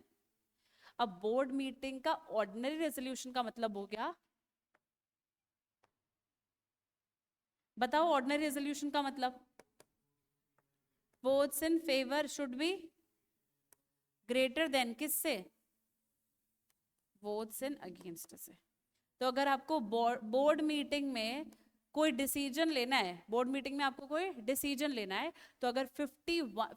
अब बोर्ड मीटिंग का ऑर्डिनरी रेजोल्यूशन का मतलब हो गया, बताओ ऑर्डिनरी रेजोल्यूशन का मतलब, votes in favour should be greater than किससे, वोट्स इन अगेंस्ट से। तो अगर आपको बोर्ड मीटिंग में कोई डिसीजन लेना है, बोर्ड मीटिंग में आपको कोई डिसीजन लेना है, तो अगर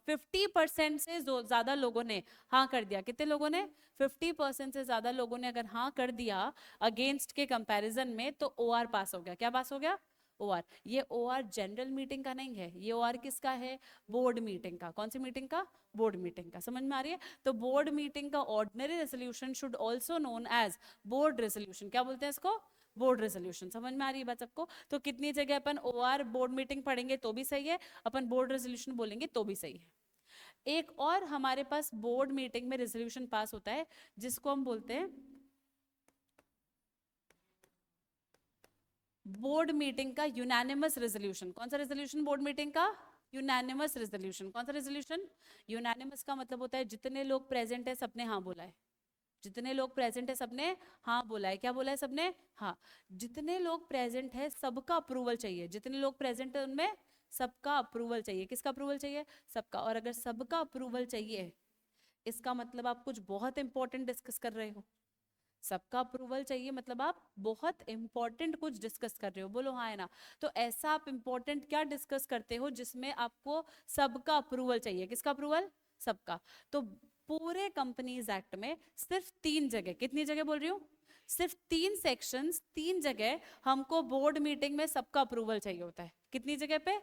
50% से ज्यादा लोगों ने हाँ कर दिया, कितने लोगों ने, 50% से ज्यादा लोगों ने अगर हाँ कर दिया अगेंस्ट के कंपैरिजन में, तो ओआर पास हो गया, क्या पास हो गया, ओआर। ये ओआर जनरल मीटिंग का नहीं है, ये ओआर किसका है, बोर्ड मीटिंग का। कौन सी मीटिंग का, बोर्ड मीटिंग का, समझ में आ रही है। तो बोर्ड मीटिंग का ordinary resolution should also known as board resolution, क्या बोलते हैं इसको, बोर्ड रेजोल्यूशन। समझ में आ रही है बात सबको। तो कितनी जगह अपन ओआर बोर्ड मीटिंग पढ़ेंगे तो भी सही है, अपन बोर्ड रेजोल्यूशन बोलेंगे तो भी सही है। एक और हमारे पास बोर्ड मीटिंग में रेजोल्यूशन पास होता है, जिसको हम बोलते हैं बोर्ड मीटिंग का यूनानिमस रेजोल्यूशन। कौन सा रेजोल्यूशन, बोर्ड मीटिंग का यूनानिमस रेजोल्यूशन। कौन सा रेजोल्यूशन, यूनानिमस का मतलब होता है जितने लोग प्रेजेंट है सबने हाँ बोला है, जितने लोग प्रेजेंट है सबने हाँ बोला है, क्या बोला है सबने, हाँ। जितने लोग प्रेजेंट है सबका अप्रूवल चाहिए, जितने लोग प्रेजेंट है उनमें सबका अप्रूवल चाहिए, किसका अप्रूवल चाहिए, सबका। और अगर सबका अप्रूवल चाहिए, इसका मतलब आप कुछ बहुत इंपॉर्टेंट डिस्कस कर रहे हो। सबका अप्रूवल चाहिए मतलब आप बहुत इंपॉर्टेंट कुछ डिस्कस कर रहे हो, बोलो हाँ है ना। तो ऐसा आप इंपॉर्टेंट क्या डिस्कस करते हो जिसमें आपको सबका अप्रूवल चाहिए, किसका अप्रूवल, सबका। तो पूरे कंपनीज एक्ट में सिर्फ 3 जगह, कितनी जगह बोल रही हूँ, सिर्फ 3 सेक्शंस, 3 जगह हमको बोर्ड मीटिंग में सबका अप्रूवल चाहिए होता है। कितनी जगह पे?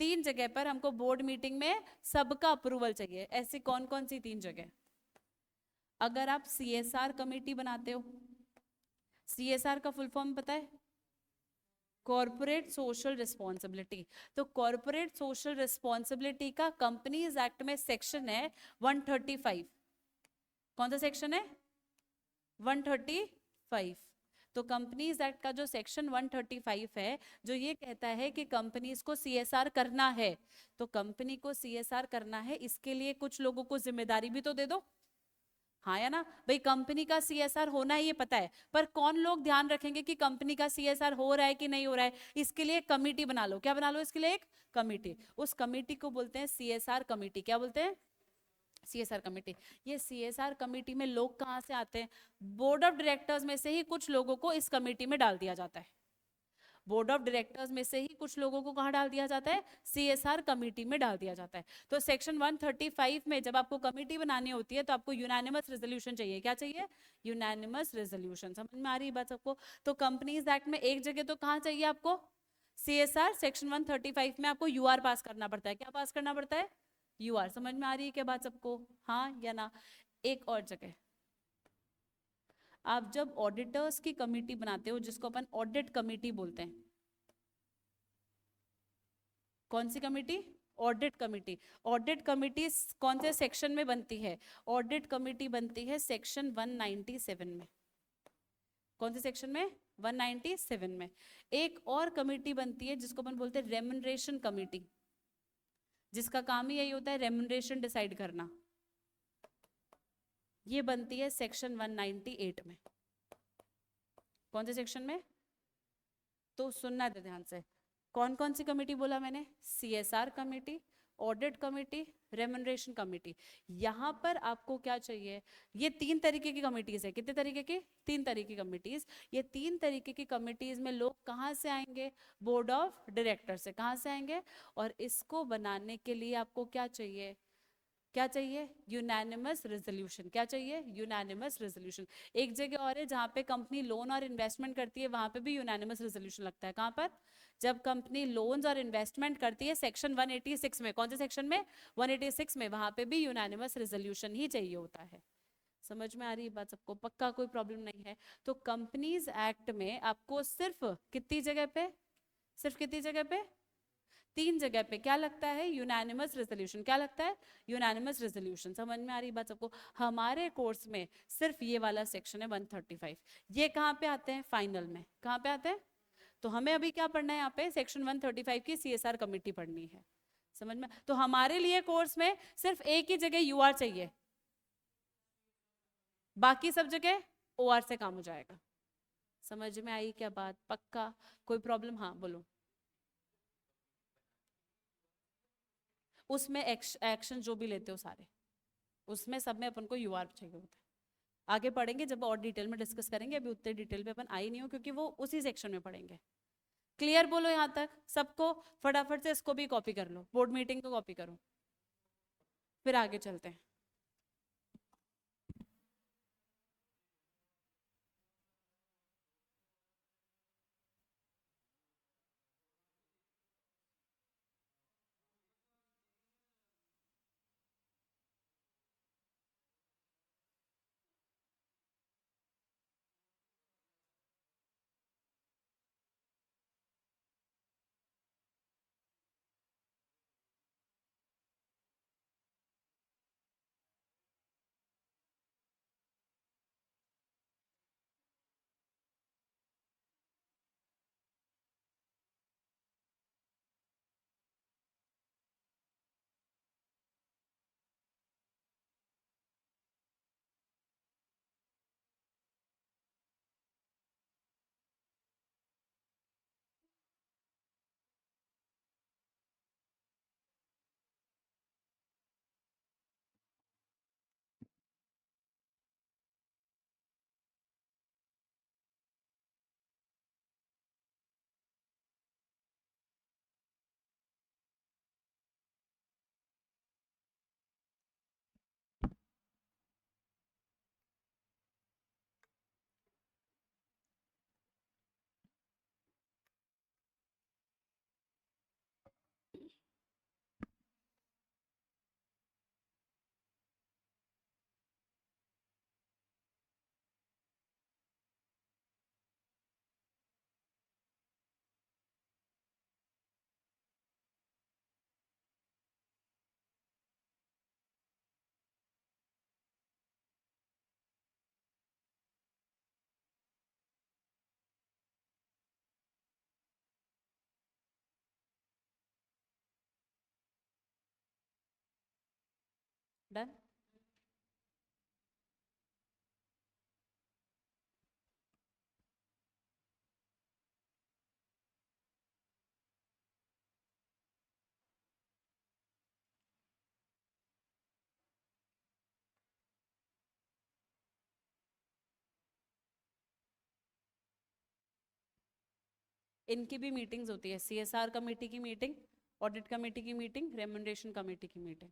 3 जगह पर हमको बोर्ड मीटिंग में सबका अप्रूवल चाहिए। ऐसी कौन कौन सी 3 जगह? अगर आप CSR कमेटी बनाते हो, CSR का फुल फॉर्म पता है? Corporate social responsibility. तो कॉर्पोरेट सोशल रिस्पॉन्सिबिलिटी का कंपनीज एक्ट में सेक्शन है 135। कौन सा सेक्शन है? 135। तो कंपनीज एक्ट का जो सेक्शन 135 है, जो ये कहता है कि कंपनीज को CSR करना है, तो कंपनी को CSR करना है, इसके लिए कुछ लोगों को जिम्मेदारी भी तो दे दो। हाँ या ना भाई? कंपनी का CSR होना है ये पता है, पर कौन लोग ध्यान रखेंगे कि कंपनी का CSR हो रहा है कि नहीं हो रहा है? इसके लिए कमेटी बना लो। क्या बना लो? इसके लिए एक कमेटी। उस कमेटी को बोलते हैं CSR कमेटी। क्या बोलते हैं? CSR committee. ये CSR कमेटी में लोग कहाँ से आते हैं? बोर्ड ऑफ डायरेक्टर्स में से ही कुछ लोगों को इस कमेटी में डाल दिया जाता है। बोर्ड ऑफ डायरेक्टर्स में से ही कुछ लोगों को कहाँ डाल दिया जाता है? CSR कमेटी में डाल दिया जाता है। तो सेक्शन 135 में जब आपको कमेटी बनानी होती है तो आपको यूनानिमस रेजोल्यूशन चाहिए। क्या चाहिए? Unanimous resolution. समझ में आ रही बात सबको? तो कंपनीज एक्ट में एक जगह तो कहाँ चाहिए आपको? CSR। सेक्शन 135 में आपको UR पास करना पड़ता है। क्या पास करना पड़ता है? UR। समझ में आ रही है क्या बात सबको? हाँ या ना? एक और जगह, आप जब ऑडिटर्स की कमेटी बनाते हो, जिसको अपन ऑडिट कमेटी बोलते हैं, कौन सी committee? Audit committee. Audit committee कौन से सेक्शन में बनती है? ऑडिट कमेटी बनती है सेक्शन 197 में। कौन से सेक्शन में? 197 में। एक और कमेटी बनती है जिसको अपन बोलते हैं रेम्युनरेशन कमेटी, जिसका काम ही यही होता है रेम्युनरेशन डिसाइड करना। ये बनती है सेक्शन 198 में। कौन से सेक्शन में? तो सुनना दे ध्यान से। कौन कौन सी कमेटी बोला मैंने? CSR committee, audit committee, remuneration committee. यहाँ पर आपको क्या चाहिए? ये 3 तरीके की कमिटीज है। कितने तरीके की? 3 तरीके की कमिटीज। ये 3 तरीके की कमिटीज में लोग कहाँ से आएंगे? बोर्ड ऑफ डायरेक्टर से। कहाँ से आएंगे? और इसको बनाने के लिए आपको क्या चाहिए? क्या चाहिए? Unanimous resolution. क्या चाहिए? Unanimous resolution. एक जगह और है जहां पे कंपनी लोन और इन्वेस्टमेंट करती है, वहां पे भी यूनानिमस रेजोल्यूशन लगता है। कहां पर? जब कंपनी लोन्स और इन्वेस्टमेंट करती है सेक्शन 186 में। कौन से सेक्शन में? 186 में। वहां पे भी यूनानिमस रेजोल्यूशन ही चाहिए होता है। समझ में आ रही है बात सबको? पक्का कोई प्रॉब्लम नहीं है? तो कंपनीज एक्ट में आपको सिर्फ कितनी जगह पे? सिर्फ कितनी जगह पे? 3 जगह पे क्या लगता है? Unanimous resolution. क्या लगता है? Unanimous resolution. समझ में आ रही बात सबको? हमारे कोर्स में सिर्फ ये वाला सेक्शन है 135। ये कहाँ पे आते हैं? फाइनल में। कहाँ पे आते हैं? तो हमें अभी क्या पढ़ना है? यहाँ पे सेक्शन 135 की CSR कमेटी पढ़नी है। समझ में? तो हमारे लिए कोर्स में सिर्फ एक ही जगह UR चाहिए, बाकी सब जगह OR से काम हो जाएगा। समझ में आई क्या बात? पक्का? कोई प्रॉब्लम? हाँ बोलो। उसमें एक्शन जो भी लेते हो सारे, उसमें सब में अपन को UR चाहिए होता है। आगे पढ़ेंगे जब और डिटेल में डिस्कस करेंगे, अभी उतने डिटेल पे अपन आई नहीं हो क्योंकि वो उसी सेक्शन में पढ़ेंगे। क्लियर बोलो यहाँ तक सबको? फटाफट से इसको भी कॉपी कर लो, बोर्ड मीटिंग को कॉपी करो, फिर आगे चलते हैं। डन। इनकी भी मीटिंग्स होती है, CSR कमेटी की मीटिंग, ऑडिट कमेटी की मीटिंग, रेम्युनरेशन कमेटी की मीटिंग।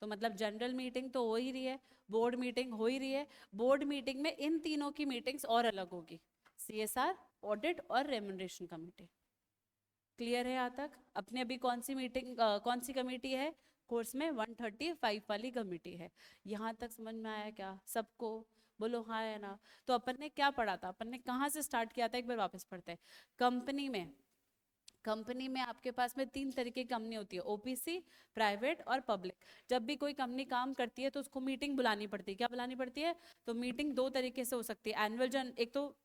तो मतलब जनरल मीटिंग तो हो ही रही है, बोर्ड मीटिंग हो ही रही है, बोर्ड मीटिंग में इन तीनों की मीटिंग्स और अलग होगी, CSR, ऑडिट और रेम्युनरेशन कमेटी। क्लियर है यहाँ तक? अपने अभी कौन सी मीटिंग कौन सी कमेटी है कोर्स में? 135 वाली कमेटी है। यहाँ तक समझ में आया क्या सबको? बोलो हाँ या ना। तो अपन ने क्या पढ़ा था, अपन ने कहाँ से स्टार्ट किया था, एक बार वापस पढ़ते हैं। कंपनी में आपके पास में 3 तरीके की कंपनी होती है, ओपीसी, प्राइवेट और पब्लिक। जब भी कोई कंपनी काम करती है तो उसको मीटिंग बुलानी पड़ती है। क्या बुलानी पड़ती है? तो मीटिंग 2 तरीके से हो सकती है, एक तो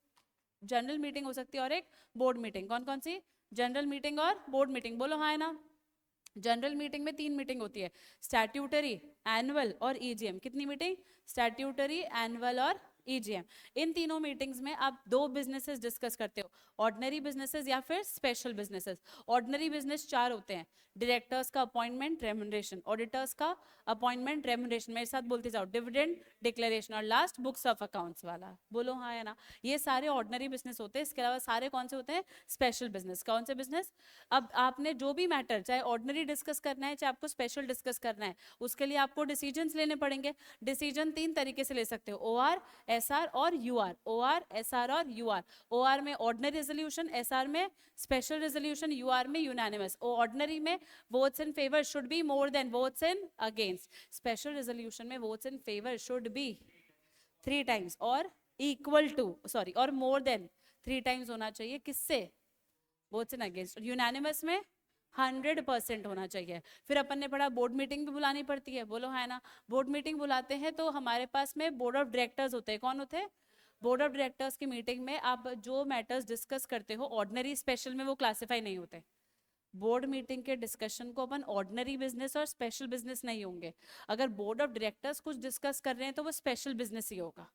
जनरल मीटिंग हो सकती है और एक बोर्ड मीटिंग। कौन कौन सी? जनरल मीटिंग और बोर्ड मीटिंग। बोलो हाँ है ना। जनरल मीटिंग में 3 मीटिंग होती है, स्टैट्यूटरी, एनुअल और ईजीएम। कितनी मीटिंग? स्टैट्यूटरी, एनुअल और ईजीएम। इन तीनों मीटिंग्स में आप 2 बिजनेसेस डिस्कस करते हो, ऑर्डिनरी बिजनेसेस या फिर स्पेशल बिजनेसेस। ऑर्डिनरी बिजनेस 4 होते हैं, डायरेक्टर्स का अपॉइंटमेंट, रेम्युनरेशन, ऑडिटर्स का अपॉइंटमेंट, रेम्युनरेशन, मेरे साथ बोलते जाओ, डिविडेंड डिक्लेरेशन और लास्ट बुक्स ऑफ अकाउंट्स वाला। बोलो हाँ या ना। ये सारे ऑर्डिनरी बिजनेस होते हैं। इसके अलावा सारे कौन से होते हैं? Special business. कौन से बिजनेस? अब आपने जो भी मैटर, चाहे ऑर्डिनरी डिस्कस करना है चाहे आपको स्पेशल डिस्कस करना है, उसके लिए आपको डिसीजंस लेने पड़ेंगे। डिसीजन 3 तरीके से ले सकते हो, OR, SR और UR। OR, SR और UR। OR में ऑर्डिनरी रेजोल्यूशन, SR में स्पेशल रेजोल्यूशन, UR में यूनानिमस। ऑर्डिनरी में votes in favour should be more than votes in against. Special resolution में votes in favour should be 3 times और equal to, sorry, और more then 3 times होना चाहिए। किससे? Votes in against. Unanimous में 100% होना चाहिए। फिर अपन ने पढ़ा बोर्ड मीटिंग भी बुलानी पड़ती है। बोलो है ना। बोर्ड मीटिंग बुलाते हैं तो हमारे पास में बोर्ड ऑफ डायरेक्टर्स होते हैं। कौन होते हैं? बोर्ड ऑफ डायरेक्टर्स की मीटिंग में आप जो मैटर्स डिस्कस करते हो, ऑर्डिनरी स्पेशल में वो क्लासिफाई नहीं होते। बोर्ड मीटिंग के डिस्कशन को अपन ऑर्डिनरी बिजनेस और स्पेशल बिजनेस नहीं होंगे। अगर बोर्ड ऑफ डायरेक्टर्स कुछ डिस्कस कर रहे हैं तो वो स्पेशल बिजनेस ही होगा।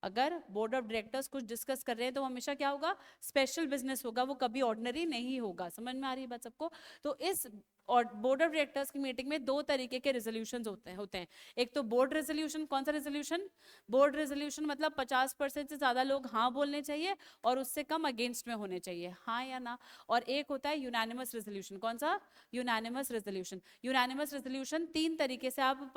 अगर बोर्ड ऑफ डायरेक्टर्स कुछ डिस्कस कर रहे हैं तो हमेशा क्या होगा? स्पेशल बिजनेस होगा, वो कभी ऑर्डिनरी नहीं होगा। समझ में आ रही है बात सबको? तो इस और बोर्ड ऑफ डायरेक्टर्स की मीटिंग में 2 तरीके के रेजोल्यूशंस होते हैं। एक तो बोर्ड रेजोल्यूशन। कौन सा रेजोल्यूशन? बोर्ड रेजोल्यूशन मतलब 50% से ज्यादा लोग हाँ बोलने चाहिए और उससे कम अगेंस्ट में होने चाहिए, हाँ या ना। और एक होता है यूनानिमस रेजोल्यूशन। कौन सा? Unanimous resolution. यूनानिमस रेजोल्यूशन 3 तरीके से आप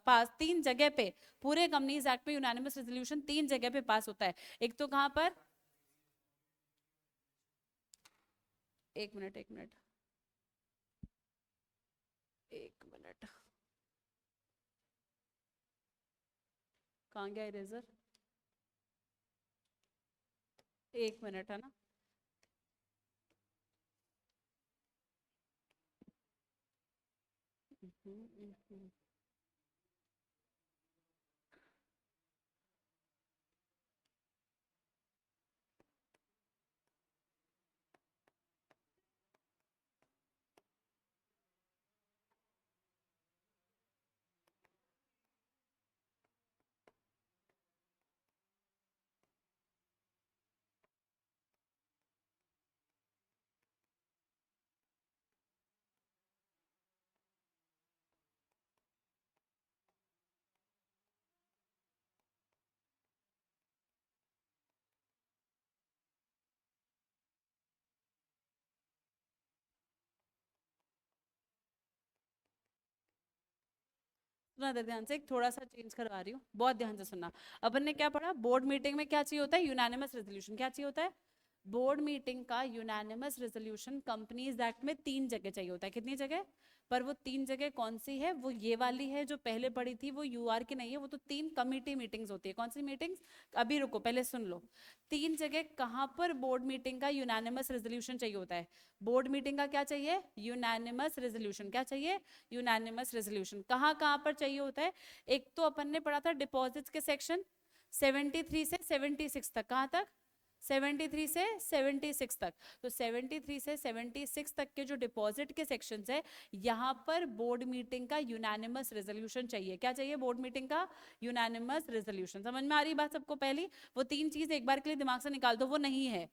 पास, 3 जगह पे पूरे कंपनीज एक्ट में यूनानिमस रेजोल्यूशन 3 जगह पे पास होता है। एक तो कहां पर, एक मिनट एक मिनट एक मिनट, कहाँ गया इरेजर? एक मिनट है ना। हम्म, हम्म। सुना दे ध्यान से, एक थोड़ा सा चेंज करवा रही हूँ, बहुत ध्यान से सुनना। अपन ने क्या पढ़ा? बोर्ड मीटिंग में क्या चाहिए होता है? Unanimous resolution. क्या चाहिए होता है? बोर्ड मीटिंग का यूनानिमस रेजोल्यूशन कंपनीज एक्ट में 3 जगह चाहिए होता है। कितनी जगह? पर वो 3 जगह कौन सी है? वो ये वाली है जो पहले पढ़ी थी, वो यूआर की नहीं है। वो तो 3 कमिटी मीटिंग्स होती है। कौन सी मीटिंग्स? अभी रुको, पहले सुन लो। 3 जगह कहाँ पर बोर्ड मीटिंग का यूनानिमस रेजोल्यूशन चाहिए होता है? बोर्ड मीटिंग का क्या चाहिए? Unanimous resolution. क्या चाहिए? Unanimous resolution. कहाँ कहाँ पर चाहिए होता है? एक तो अपन ने पढ़ा था डिपॉजिट्स के सेक्शन 73 से 76 तक। कहाँ तक? 73 से 76 तक। तो 73 से 76 तक के जो डिपॉजिट के सेक्शंस है, यहाँ पर बोर्ड मीटिंग का यूनानिमस रेजोल्यूशन चाहिए। क्या चाहिए? बोर्ड मीटिंग का यूनानिमस रेजोल्यूशन। समझ में आ रही बात सबको? पहली वो तीन चीज एक बार के लिए दिमाग से निकाल दो, वो नहीं है।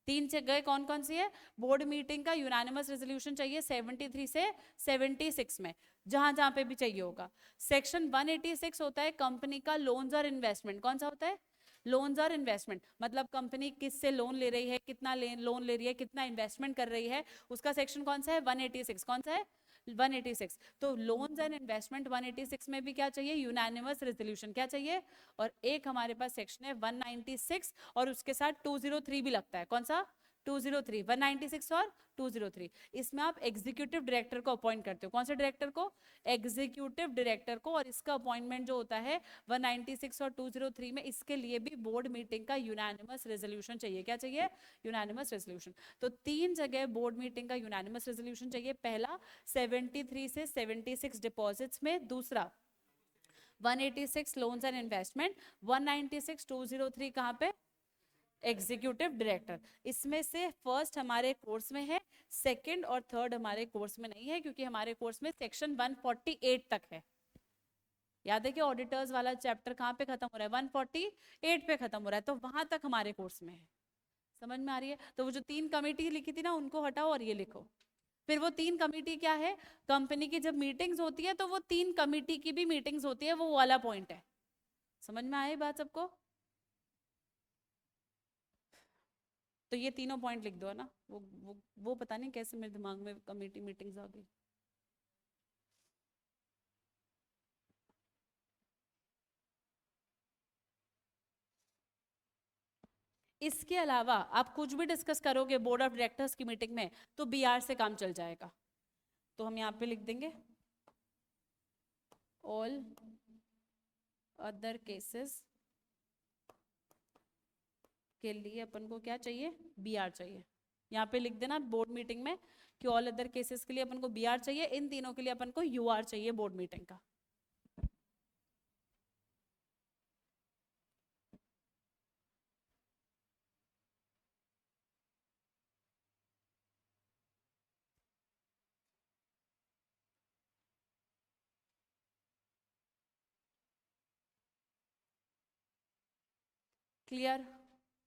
तीन जगह कौन कौन सी है? बोर्ड मीटिंग का यूनानिमस रेजोल्यूशन चाहिए 73 से 76 में, जहां जहां पे भी चाहिए होगा। सेक्शन 186 होता है कंपनी का लोन्स और इन्वेस्टमेंट। कौन सा होता है? लोन्स और इन्वेस्टमेंट। मतलब कंपनी किससे लोन ले रही है, कितना लोन ले रही है, कितना इन्वेस्टमेंट कर रही है, उसका सेक्शन कौन सा है? 186। कौन सा है? 186। तो लोन्स एंड इन्वेस्टमेंट 186 में भी क्या चाहिए? Unanimous resolution. क्या चाहिए? और एक हमारे पास सेक्शन है 196 और उसके साथ 203 भी लगता है। कौन सा? 203। 196 और 203। इसमें आप एग्जीक्यूटिव डायरेक्टर को अपॉइंट करते हो। कौन से डायरेक्टर को? एग्जीक्यूटिव डायरेक्टर को। और इसका अपॉइंटमेंट जो होता है 196 और 203 में, इसके लिए भी बोर्ड मीटिंग का यूनानिमस रेजोल्यूशन चाहिए। क्या चाहिए? Unanimous resolution. तो तीन जगह बोर्ड मीटिंग का यूनानिमस रेजोल्यूशन चाहिए। पहला 73 से 76 डिपॉजिट्स में, दूसरा 186 लोन्स एंड इन्वेस्टमेंट, 196 203 कहाँ पे? Executive director. इसमें से फर्स्ट हमारे कोर्स में है, सेकंड और थर्ड हमारे कोर्स में नहीं है, क्योंकि हमारे कोर्स में सेक्शन 148 तक है। याद है कि ऑडिटर्स वाला चैप्टर कहाँ पे खत्म हो रहा है? 148 पे खत्म हो रहा है, तो वहां तक हमारे कोर्स में है। समझ में आ रही है? तो वो जो तीन कमेटी लिखी थी ना, उनको हटाओ और ये लिखो। फिर वो तीन कमेटी क्या है? कंपनी की जब मीटिंग्स होती है तो वो तीन कमेटी की भी मीटिंग्स होती है, वो वाला पॉइंट है। समझ में आई बात सबको? तो ये तीनों पॉइंट लिख दो, है ना? वो पता नहीं कैसे मेरे दिमाग में कमेटी मीटिंग्स आ गई। इसके अलावा आप कुछ भी डिस्कस करोगे बोर्ड ऑफ डायरेक्टर्स की मीटिंग में, तो बीआर से काम चल जाएगा। तो हम यहाँ पे लिख देंगे ऑल अदर केसेस के लिए अपन को क्या चाहिए? बीआर चाहिए। यहाँ पे लिख देना बोर्ड मीटिंग में कि ऑल अदर केसेस के लिए अपन को बीआर चाहिए, इन तीनों के लिए अपन को यूआर चाहिए बोर्ड मीटिंग का। क्लियर?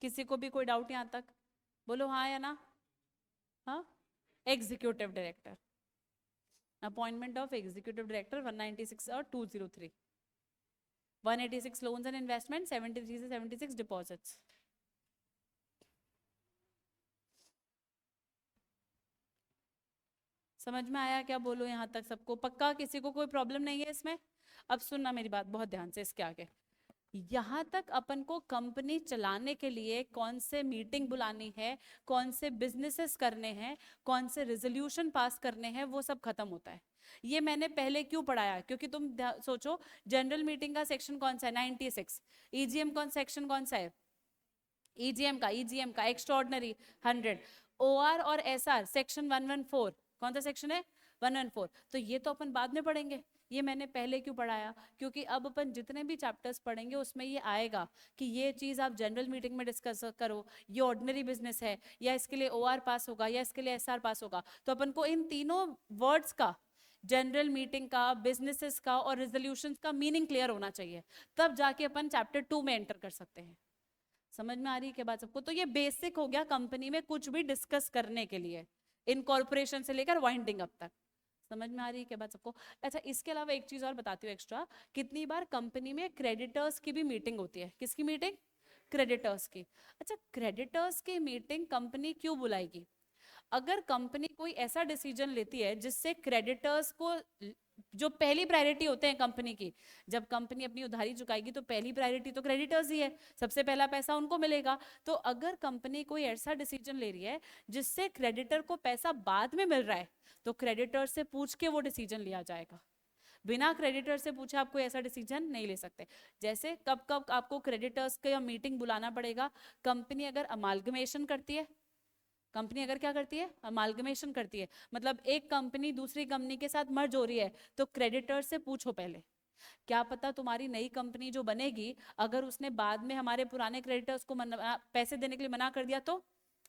किसी को भी कोई डाउट यहाँ तक? बोलो हाँ या ना। हाँ, executive director, appointment of executive director 196 और 203, 186 लोन्स एंड इन्वेस्टमेंट, 73 से 76 डिपॉजिट्स। समझ में आया क्या? बोलो यहाँ तक सबको पक्का? किसी को कोई प्रॉब्लम नहीं है इसमें? अब सुनना मेरी बात बहुत ध्यान से, इसके आगे यहाँ तक अपन को कंपनी चलाने के लिए कौन से मीटिंग बुलानी है, कौन से बिजनेसेस करने हैं, कौन से रेजोल्यूशन पास करने हैं, वो सब खत्म होता है। ये मैंने पहले क्यों पढ़ाया? क्योंकि तुम सोचो जनरल मीटिंग का सेक्शन कौन सा है? 96। ईजीएम कौन सेक्शन कौन सा है? ईजीएम का एक्स्ट्रॉर्डनरी 100। ओआर और एसआर सेक्शन 114। कौन सा सेक्शन है? 114। तो ये तो अपन बाद में पढ़ेंगे। ये मैंने पहले क्यों पढ़ाया? क्योंकि अब अपन जितने भी चैप्टर्स पढ़ेंगे उसमें ये आएगा कि ये चीज आप जनरल मीटिंग में डिस्कस करो, ये ऑर्डिनरी बिजनेस है, या इसके लिए ओआर पास होगा, या इसके लिए एसआर पास होगा। तो अपन को इन तीनों वर्ड्स का, जनरल मीटिंग का, बिजनेसेस का और रेजोल्यूशंस का मीनिंग क्लियर होना चाहिए, तब जाके अपन चैप्टर 2 में एंटर कर सकते हैं। समझ में आ रही है क्या बात सबको? तो ये बेसिक हो गया कंपनी में कुछ भी डिस्कस करने के लिए, इनकॉर्पोरेशन से लेकर वाइंडिंग अप तक। समझ में आ रही है क्या बात सबको? अच्छा, इसके अलावा एक चीज और बताती हूँ एक्स्ट्रा। कितनी बार कंपनी में क्रेडिटर्स की भी मीटिंग होती है? किसकी मीटिंग? क्रेडिटर्स की। अच्छा, क्रेडिटर्स की मीटिंग कंपनी क्यों बुलाएगी? अगर कंपनी कोई ऐसा डिसीजन लेती है जिससे क्रेडिटर्स को, जो पहली प्रायोरिटी होते हैं कंपनी की, जब कंपनी अपनी उधारी चुकाएगी तो पहली प्रायोरिटी तो क्रेडिटर्स ही है, सबसे पहला पैसा उनको मिलेगा। तो अगर कंपनी कोई ऐसा डिसीजन ले रही है जिससे क्रेडिटर को पैसा बाद में मिल रहा है, तो क्रेडिटर से पूछ के वो डिसीजन लिया जाएगा। बिना क्रेडिटर से पूछे आप कोई ऐसा डिसीजन नहीं ले सकते। जैसे कब कब आपको क्रेडिटर्स का मीटिंग बुलाना पड़ेगा? कंपनी अगर अमालगमेशन करती है, कंपनी अगर क्या करती है? अमालगमेशन करती है, मतलब एक कंपनी दूसरी कंपनी के साथ मर्ज हो रही है, तो क्रेडिटर से पूछो पहले क्या पता तुम्हारी नई कंपनी जो बनेगी, अगर उसने बाद में हमारे पुराने क्रेडिटर्स को पैसे देने के लिए मना कर दिया तो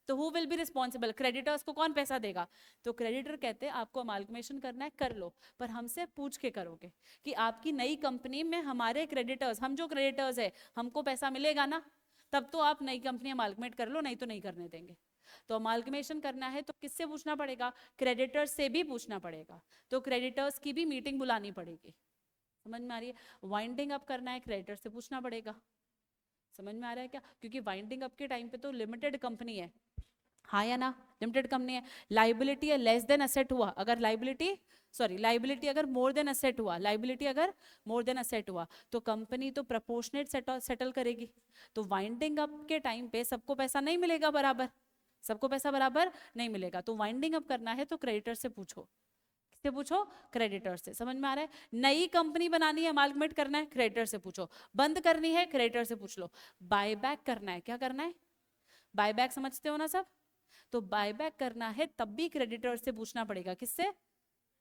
who will be responsible? Creditors को कौन पैसा देगा? तो क्रेडिटर कहते हैं आपको अमाल्गमेशन करना है कर लो, पर हमसे पूछ के करोगे कि आपकी नई कंपनी में हमारे क्रेडिटर्स, हम जो क्रेडिटर्स है हमको पैसा मिलेगा ना, तब तो आप नई कंपनी अमाल्गमेट कर लो, नहीं तो नहीं करने देंगे। तो अमाल्गमेशन करना है तो किससे पूछना पड़ेगा? क्रेडिटर्स से भी पूछना पड़ेगा। तो क्रेडिटर्स की भी मीटिंग बुलानी पड़ेगी। समझ में आ रही है? वाइंडिंग अप करना है क्रेडिटर से पूछना पड़ेगा। समझ में आ रहा है क्या? क्योंकि वाइंडिंग अप के टाइम पे तो लिमिटेड कंपनी है, हाँ या ना? लिमिटेड कंपनी है। लाइबिलिटी है लेस देन असेट हुआ, अगर लाइबिलिटी अगर मोर देन असेट हुआ, लाइबिलिटी अगर मोर देन असेट हुआ तो कंपनी तो प्रोपोर्शनेट सेटल करेगी। तो वाइंडिंग अप के टाइम पे सबको पैसा नहीं मिलेगा बराबर, सबको पैसा बराबर नहीं मिलेगा। तो वाइंडिंग अप करना है तो क्रेडिटर से पूछो। किससे पूछो? क्रेडिटर से। समझ में आ रहा है? नई कंपनी बनानी है, अमाल्गमेट करना है, क्रेडिटर से पूछो। बंद करनी है, क्रेडिटर से पूछ लो। बायबैक करना है, क्या करना है? बायबैक समझते हो ना सब? तो बायबैक करना है तब भी क्रेडिटर से पूछना पड़ेगा। किससे?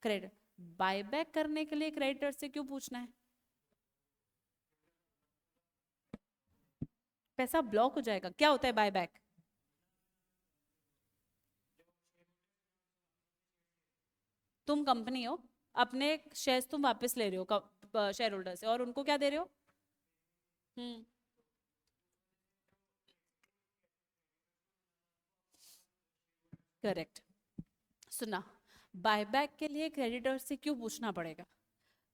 क्रेडिट। बायबैक करने के लिए क्रेडिटर से क्यों पूछना है? पैसा ब्लॉक हो जाएगा। क्या होता है बायबैक? तुम कंपनी हो, अपने शेयर्स तुम वापस ले रहे हो शेयर होल्डर से, और उनको क्या दे रहे हो? हम्म, करेक्ट। सुना, बायबैक के लिए क्रेडिटर से क्यों पूछना पड़ेगा?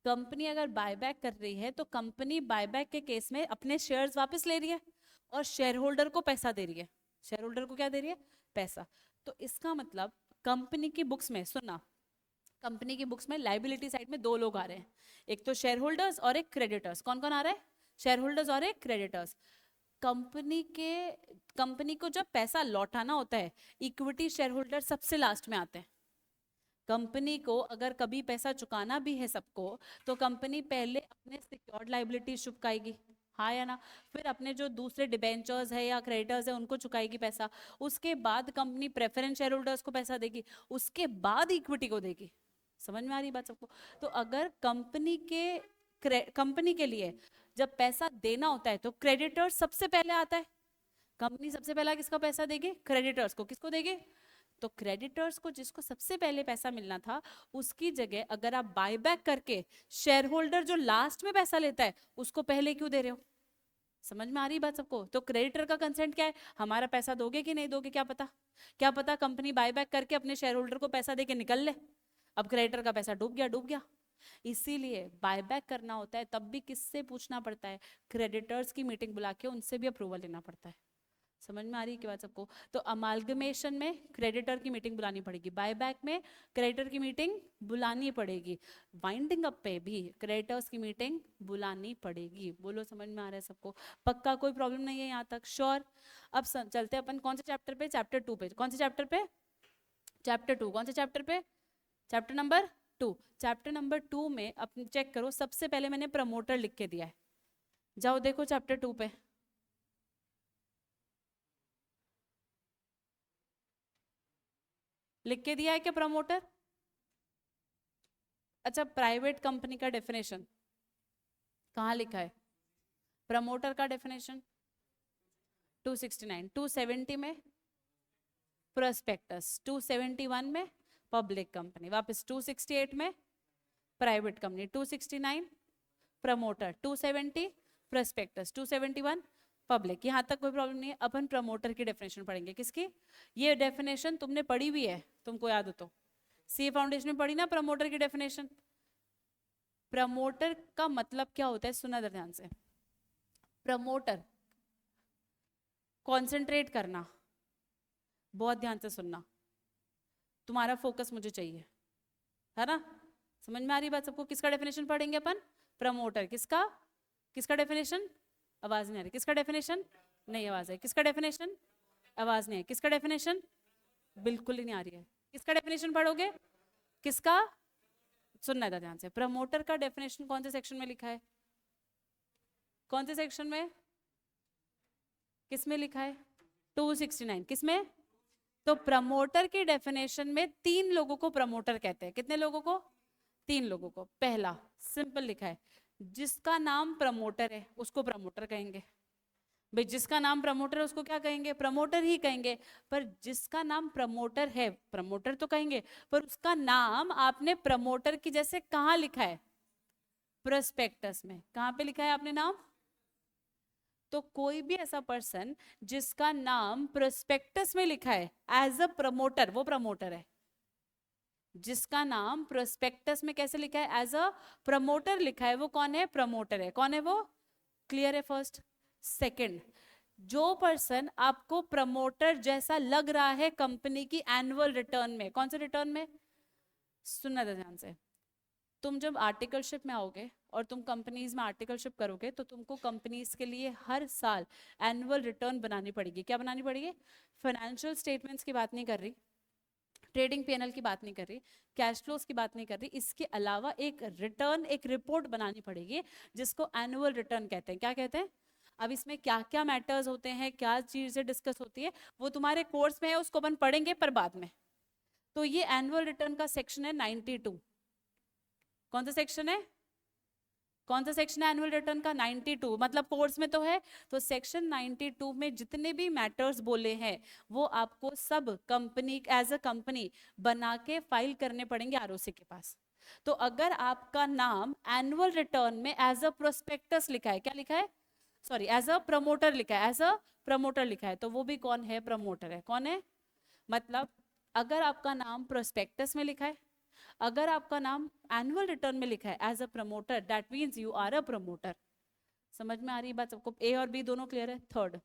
कंपनी अगर बायबैक कर रही है तो कंपनी बायबैक के केस में अपने शेयर्स वापस ले रही है और शेयर होल्डर को पैसा दे रही है। शेयर होल्डर को क्या दे रही है? पैसा। तो इसका मतलब कंपनी की बुक्स में, सुनना, कंपनी की बुक्स में लाइबिलिटी साइड में दो लोग आ रहे हैं, एक तो शेयर होल्डर्स और एक क्रेडिटर्स। कौन कौन आ रहा है? शेयर होल्डर्स और एक क्रेडिटर्स। कंपनी को जब पैसा लौटाना होता है, इक्विटी शेयर होल्डर सबसे लास्ट में आते हैं। कंपनी को अगर कभी पैसा चुकाना भी है सबको, तो कंपनी पहले अपने सिक्योर्ड लाइबिलिटी चुकाएगी, हाँ या ना? फिर अपने जो दूसरे डिबेंचर्स है या क्रेडिटर्स है उनको चुकाएगी पैसा। उसके बाद कंपनी प्रेफरेंस शेयर होल्डर्स को पैसा देगी, उसके बाद इक्विटी को देगी। समझ में आ रही बात सबको? तो अगर कंपनी के लिए जब पैसा देना होता है तो क्रेडिटर्स सबसे पहले आता है। कंपनी सबसे पहला किसका पैसा देगी? क्रेडिटर्स को। किसको देगी? तो क्रेडिटर्स को, जिसको सबसे पहले पैसा मिलना था, उसकी जगह अगर आप बायबैक करके शेयर होल्डर जो लास्ट में पैसा लेता है उसको पहले क्यों दे रहे हो? समझ में आ रही बात सबको? तो क्रेडिटर का कंसेंट क्या है? हमारा पैसा दोगे कि नहीं दोगे? क्या पता कंपनी बायबैक करके अपने शेयर होल्डर को पैसा देके निकल ले, अब क्रेडिटर का पैसा डूब गया। इसीलिए बायबैक करना होता है तब भी किससे पूछना पड़ता है? क्रेडिटर्स की मीटिंग बुला के उनसे भी अप्रूवल लेना पड़ता है। समझ में आ रही है क्या बात सबको? तो अमाल्गमेशन में क्रेडिटर की मीटिंग बुलानी पड़ेगी, बायबैक में क्रेडिटर की मीटिंग बुलानी पड़ेगी, वाइंडिंग अप पे भी क्रेडिटर्स की मीटिंग बुलानी पड़ेगी। बोलो समझ में आ रहा है सबको? पक्का? कोई प्रॉब्लम नहीं है यहाँ तक? श्योर? अब चलते अपन कौन से चैप्टर पे? चैप्टर 2 पे। कौन से चैप्टर पे? चैप्टर 2। कौन से चैप्टर पे? Chapter number 2। चैप्टर नंबर 2 में अब चेक करो, सबसे पहले मैंने प्रमोटर लिख के दिया है, जाओ देखो चैप्टर 2 पे। लिख के दिया है क्या प्रमोटर? अच्छा, प्राइवेट कंपनी का डेफिनेशन कहाँ लिखा है? प्रमोटर का डेफिनेशन 269, 270 में प्रोस्पेक्टस, 271 में पब्लिक कंपनी, वापस 268 में private company, 269 promoter, 270 prospectus, 271 public. यहाँ तक कोई प्रॉब्लम नहीं है। अपन प्रमोटर की डेफिनेशन पढ़ेंगे। किसकी? ये डेफिनेशन तुमने पढ़ी भी है, तुमको याद हो तो, सी फाउंडेशन में पढ़ी ना प्रमोटर की डेफिनेशन। प्रमोटर का मतलब क्या होता है? सुना जरा ध्यान से। प्रमोटर, कॉन्सेंट्रेट करना, बहुत ध्यान से सुनना, तुम्हारा फोकस मुझे चाहिए, है ना? समझ में आ रही बात सबको? किसका डेफिनेशन पढ़ेंगे अपन? प्रमोटर। किसका? किसका डेफिनेशन? आवाज नहीं आ रही। किसका डेफिनेशन? नहीं आवाज है। किसका डेफिनेशन? आवाज नहीं है। किसका डेफिनेशन? बिल्कुल ही नहीं आ रही है। किसका डेफिनेशन पढ़ोगे? किसका? सुनना था ध्यान से। प्रमोटर का डेफिनेशन कौन से सेक्शन में लिखा है? कौन से सेक्शन में? किस में लिखा है? 269। किस में? तो प्रमोटर की डेफिनेशन में 3 लोगों को प्रमोटर कहते हैं। कितने लोगों को? 3 लोगों को। पहला, सिंपल लिखा है, जिसका नाम प्रमोटर है उसको प्रमोटर कहेंगे भाई, जिसका नाम प्रमोटर है उसको क्या कहेंगे, प्रमोटर ही कहेंगे। पर जिसका नाम प्रमोटर है, प्रमोटर तो कहेंगे, पर उसका नाम आपने प्रमोटर की जैसे कहाँ लिखा है, प्रोस्पेक्टस में। कहाँ पे लिखा है आपने नाम? तो कोई भी ऐसा पर्सन जिसका नाम प्रोस्पेक्टस में लिखा है एज अ प्रमोटर, वो प्रमोटर है। जिसका नाम प्रोस्पेक्टस में कैसे लिखा है, एज अ प्रमोटर लिखा है, वो कौन है, प्रमोटर है। कौन है वो? क्लियर है फर्स्ट। सेकंड, जो पर्सन आपको प्रमोटर जैसा लग रहा है कंपनी की एनुअल रिटर्न में, कौन से रिटर्न में, सुनना था ध्यान से, तुम जब आर्टिकलशिप में आओगे और तुम कंपनीज में आर्टिकलशिप करोगे तो तुमको कंपनीज के लिए हर साल एनुअल रिटर्न बनानी पड़ेगी। क्या बनानी पड़ेगी? फाइनेंशियल स्टेटमेंट्स की बात नहीं कर रही, ट्रेडिंग पीएनएल की बात नहीं कर रही, कैश फ्लोज की बात नहीं कर रही, इसके अलावा एक रिटर्न, एक रिपोर्ट बनानी पड़ेगी जिसको एनुअल रिटर्न कहते हैं। क्या कहते हैं? अब इसमें क्या क्या मैटर्स होते हैं, क्या चीजें डिस्कस होती है, वो तुम्हारे कोर्स में है, उसको अपन पढ़ेंगे पर बाद में। तो ये एनुअल रिटर्न का सेक्शन है 92। कौन सा सेक्शन है? कौन सा सेक्शन है एनुअल रिटर्न का? 92। मतलब कोर्स में तो है। तो सेक्शन 92 में जितने भी मैटर्स बोले हैं वो आपको सब कंपनी एज अ कंपनी बना के फाइल करने पड़ेंगे आरओसी के पास। तो अगर आपका नाम एनुअल रिटर्न में एज अ प्रोस्पेक्टस लिखा है, क्या लिखा है, सॉरी एज अ प्रमोटर लिखा है, एज अ प्रमोटर लिखा है, तो वो भी कौन है, प्रमोटर है। कौन है? मतलब अगर आपका नाम प्रोस्पेक्टस में लिखा है, अगर आपका नाम एनुअल रिटर्न में लिखा है as a promoter, that means you are a promoter. समझ में आ रही बात सबको? ए और बी दोनों क्लियर है? Third,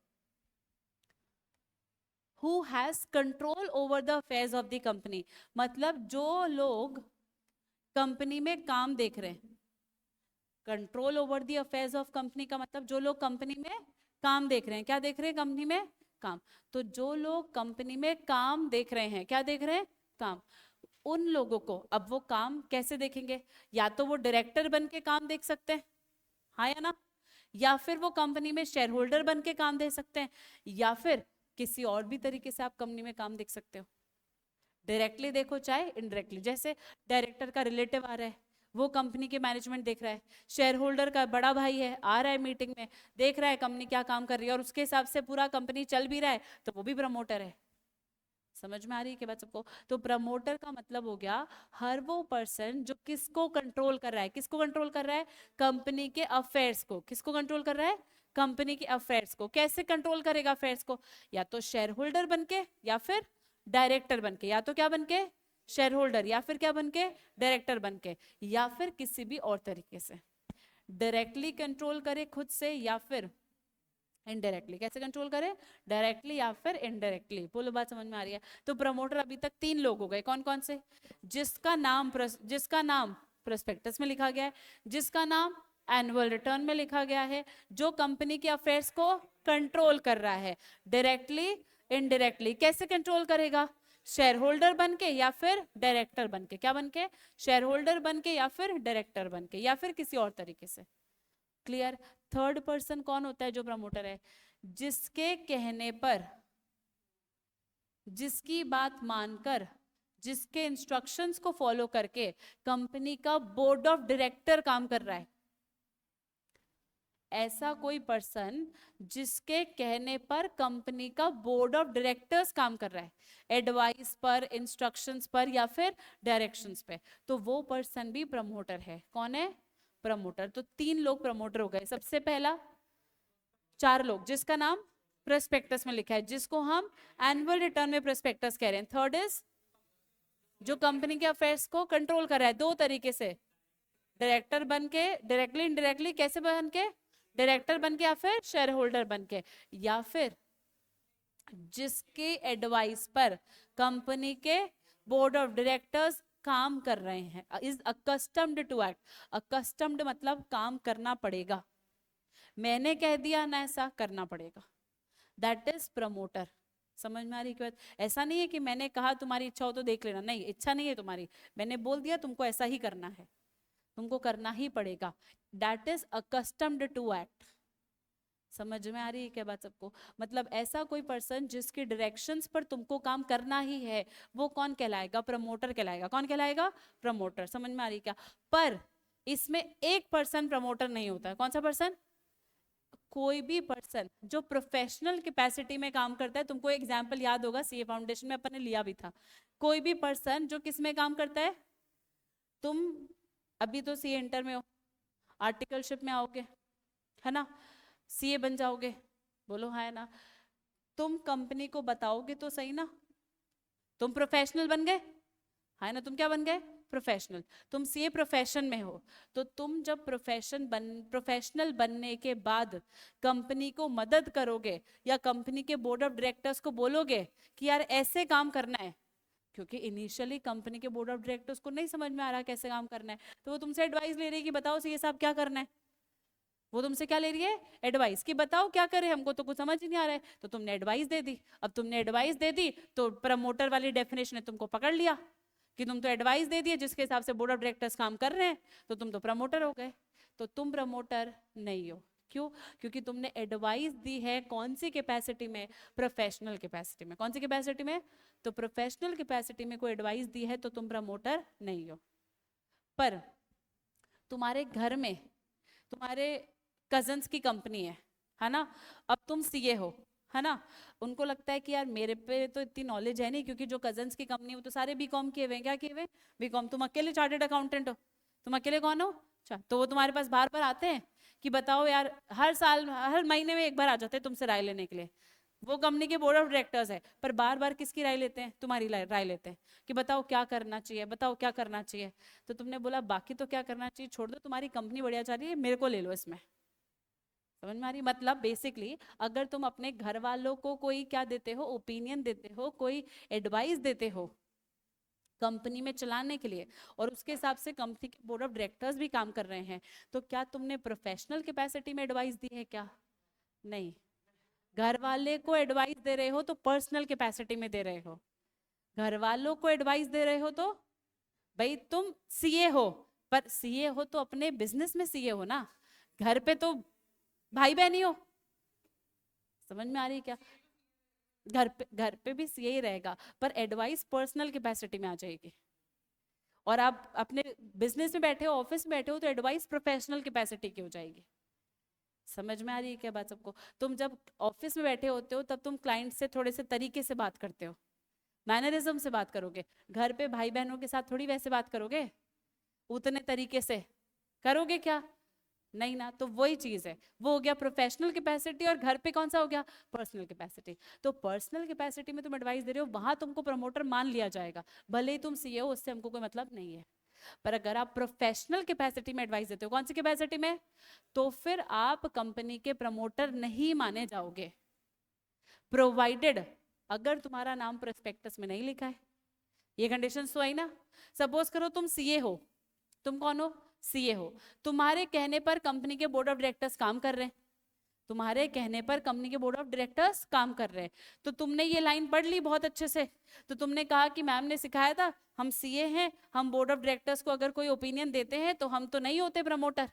who has control over the affairs of the company. मतलब जो लोग कंपनी में काम देख रहे हैं, control over the affairs of company का मतलब जो लोग कंपनी में काम देख रहे हैं। क्या देख रहे हैं? कंपनी में काम। तो जो लोग कंपनी में काम देख रहे हैं, क्या देख रहे हैं? काम। उन लोगों को अब वो काम कैसे देखेंगे? या तो वो डायरेक्टर बन के काम देख सकते हैं, हाँ या ना, या फिर वो कंपनी में शेयर होल्डर बन के काम दे सकते हैं, या फिर किसी और भी तरीके से आप कंपनी में काम देख सकते हो। डायरेक्टली देखो चाहे इनडायरेक्टली, जैसे डायरेक्टर का रिलेटिव आ रहा है, वो कंपनी के मैनेजमेंट देख रहा है, शेयर होल्डर का बड़ा भाई है, आ रहा है मीटिंग में, देख रहा है कंपनी क्या काम कर रही है और उसके हिसाब से पूरा कंपनी चल भी रहा है, तो वो भी प्रमोटर है। समझ में आ रही है कि बात सबको? तो प्रमोटर का मतलब हो गया हर वो पर्सन जो किसको कंट्रोल कर रहा है, किसको कंट्रोल कर रहा है, कंपनी के अफेयर्स को। किसको कंट्रोल कर रहा है? कंपनी के अफेयर्स को। कैसे कंट्रोल करेगा अफेयर्स को? या तो शेयर होल्डर बन के, या फिर डायरेक्टर बन के। या तो क्या बन के? शेयर होल्डर, या फिर क्या बन के? डायरेक्टर बन के, या फिर किसी भी और तरीके से डायरेक्टली कंट्रोल करे खुद से, या फिर इनडायरेक्टली। कैसे कंट्रोल करे? डायरेक्टली या फिर इनडायरेक्टली। बोलो बात समझ में आ रही है? तो प्रमोटर अभी तक 3 लोग हो गए। कौन कौन से? जिसका नाम प्रोस्पेक्टस में लिखा गया है, जिसका नाम एनुअल रिटर्न में लिखा गया है, जो कंपनी के अफेयर्स को कंट्रोल कर रहा है डायरेक्टली इनडायरेक्टली। कैसे कंट्रोल करेगा? शेयर होल्डर बन के, या फिर डायरेक्टर बन के। क्या बन के? शेयर होल्डर बन के, या फिर डायरेक्टर बन के, या फिर किसी और तरीके से। क्लियर? थर्ड पर्सन कौन होता है जो प्रमोटर है? जिसके कहने पर, जिसकी बात मानकर, जिसके इंस्ट्रक्शंस को फॉलो करके कंपनी का बोर्ड ऑफ डायरेक्टर काम कर रहा है। ऐसा कोई पर्सन जिसके कहने पर कंपनी का बोर्ड ऑफ डायरेक्टर्स काम कर रहा है, एडवाइस पर, इंस्ट्रक्शंस पर, या फिर डायरेक्शंस पे, तो वो पर्सन भी प्रमोटर है। कौन है? प्रमोटर। तो 3 लोग प्रमोटर हो गए। सबसे पहला, 4 लोग जिसका नाम प्रोस्पेक्टस में लिखा है, जिसको हम एनुअल रिटर्न में प्रोस्पेक्टस कह रहे हैं। थर्ड इज जो कंपनी के अफेयर्स को कंट्रोल कर रहा है 2 तरीके से, डायरेक्टर बन के, डायरेक्टली इनडायरेक्टली। कैसे बन के? डायरेक्टर बन के, या फिर शेयर होल्डर बन के, या फिर जिसके एडवाइस पर कंपनी के बोर्ड ऑफ डायरेक्टर्स काम कर रहे हैं, is accustomed to act. Accustomed मतलब काम करना पड़ेगा, मैंने कह दिया ना, ऐसा करना पड़ेगा। That is promoter. समझ में आ रही बात? ऐसा नहीं है कि मैंने कहा तुम्हारी इच्छा हो तो देख लेना, नहीं, इच्छा नहीं है तुम्हारी, मैंने बोल दिया तुमको ऐसा ही करना है, तुमको करना ही पड़ेगा। That is accustomed to act. समझ में आ रही है क्या बात सबको? मतलब ऐसा कोई पर्सन जिसके डायरेक्शंस पर तुमको काम करना ही है, वो कौन कहलाएगा? प्रमोटर कहलाएगा। कौन कहलाएगा? प्रमोटर। समझ में आ रही क्या? पर इसमें एक पर्सन प्रमोटर नहीं होता है। कौन सा पर्सन? कोई भी पर्सन जो प्रोफेशनल कैपेसिटी में काम करता है। तुमको एग्जांपल याद होगा, सीए फाउंडेशन में अपन ने लिया भी था। कोई भी पर्सन जो किस में काम करता है, तुम अभी तो सीए इंटर में हो, आर्टिकलशिप में आओगे, है ना, सीए बन जाओगे, बोलो हाँ है ना, तुम कंपनी को बताओगे तो सही ना, तुम प्रोफेशनल बन गए, है ना, तुम क्या बन गए? प्रोफेशनल। तुम सीए प्रोफेशन में हो, तो तुम जब प्रोफेशनल बनने के बाद कंपनी को मदद करोगे या कंपनी के बोर्ड ऑफ डायरेक्टर्स को बोलोगे कि यार ऐसे काम करना है, क्योंकि इनिशियली कंपनी के बोर्ड ऑफ डायरेक्टर्स को नहीं समझ में आ रहा कैसे काम करना है, तो वो तुमसे एडवाइस ले रही है कि बताओ सीए साहब क्या करना है। वो तुमसे क्या ले रही है? एडवाइस, कि बताओ क्या करें, हमको तो कुछ समझ ही नहीं आ रहा है। तो तुमने एडवाइस दे दी। अब तुमने एडवाइस दे दी तो प्रमोटर वाली डेफिनेशन ने तुमको पकड़ लिया कि तुम तो एडवाइस दे दिए जिसके हिसाब से बोर्ड ऑफ डायरेक्टर्स काम कर रहे हैं, तो तुम तो प्रमोटर हो गए। तो तुम प्रमोटर नहीं हो। क्यों? क्योंकि तुमने एडवाइस दी है कौन सी कैपेसिटी में? प्रोफेशनल कैपेसिटी में। कौन सी कैपेसिटी में? तो प्रोफेशनल कैपेसिटी में कोई एडवाइस दी है तो तुम प्रमोटर नहीं हो। पर तुम्हारे घर में तुम्हारे कजन्स की कंपनी है ना, अब तुम सीए हो, है ना, उनको लगता है कि यार मेरे पे तो इतनी नॉलेज है नहीं, क्योंकि जो कजन्स की कंपनी वो तो सारे बीकॉम किए हुए हैं। क्या किए हुए? बीकॉम। तुम अकेले चार्टर्ड अकाउंटेंट हो, तुम अकेले कौन हो? अच्छा, तो वो तुम्हारे पास बार बार आते हैं कि बताओ यार, हर साल हर महीने में एक बार आ जाते हैं तुमसे राय लेने के लिए। वो कंपनी के बोर्ड ऑफ डायरेक्टर्स है, पर बार बार किसकी राय लेते हैं? तुम्हारी राय लेते हैं कि बताओ क्या करना चाहिए, बताओ क्या करना चाहिए। तो तुमने बोला बाकी तो क्या करना चाहिए छोड़ दो, तुम्हारी कंपनी बढ़िया चल रही है, मेरे को ले लो इसमें। समझ में आ रही? मतलब बेसिकली अगर तुम अपने घर वालों को कोई क्या देते हो, ओपिनियन देते हो, कोई एडवाइस देते हो कंपनी में चलाने के लिए, और उसके हिसाब से कंपनी के बोर्ड ऑफ डायरेक्टर्स भी काम कर रहे हैं, तो क्या तुमने प्रोफेशनल कैपेसिटी में एडवाइस दी है? क्या नहीं। घर वाले को एडवाइस दे रहे हो तो पर्सनल कैपेसिटी में दे रहे हो। घर वालों को एडवाइस दे रहे हो तो भाई तुम सीए हो, पर सीए हो तो अपने बिजनेस में सीए हो ना, घर पे तो भाई बहन ही हो। समझ में आ रही है क्या? घर पे भी सीए ही रहेगा, पर एडवाइस पर्सनल कैपेसिटी में आ जाएगी। और आप अपने बिजनेस में बैठे हो, ऑफिस में बैठे हो, तो एडवाइस प्रोफेशनल कैपेसिटी की हो जाएगी। समझ में आ रही है क्या बात सबको? तुम जब ऑफिस में बैठे होते हो तब तुम क्लाइंट से थोड़े से तरीके से बात करते हो, मैनरिज्म से बात करोगे। घर पे भाई बहनों के साथ थोड़ी वैसे बात करोगे, उतने तरीके से करोगे क्या? नहीं ना। तो वही चीज है, वो हो गया प्रोफेशनल कैपेसिटी, और घर पे कौन सा हो गया? Personal capacity. तो पर्सनल कैपेसिटी में तुम एडवाइस दे रहे हो, वहां तुमको प्रमोटर मान लिया जाएगा, भले ही तुम सीए हो, उससे हमको कोई मतलब नहीं है। पर अगर आप प्रोफेशनल कैपेसिटी में एडवाइस देते हो, कौन सी कैपेसिटी में, तो फिर आप कंपनी के प्रमोटर नहीं माने जाओगे, प्रोवाइडेड अगर तुम्हारा नाम प्रोस्पेक्टस में नहीं लिखा है। ये कंडीशन तो आई ना। सपोज करो तुम सीए हो, तुम कौन हो? सीए हो। तुम्हारे कहने पर कंपनी के बोर्ड ऑफ डायरेक्टर्स काम कर रहे हैं, तुम्हारे कहने पर कंपनी के बोर्ड ऑफ डायरेक्टर्स काम कर रहे हैं, तो तुमने ये लाइन पढ़ ली बहुत अच्छे से, तो तुमने कहा कि मैम ने सिखाया था, हम सीए हैं, हम बोर्ड ऑफ डायरेक्टर्स को अगर कोई ओपिनियन देते हैं तो हम तो नहीं होते प्रमोटर।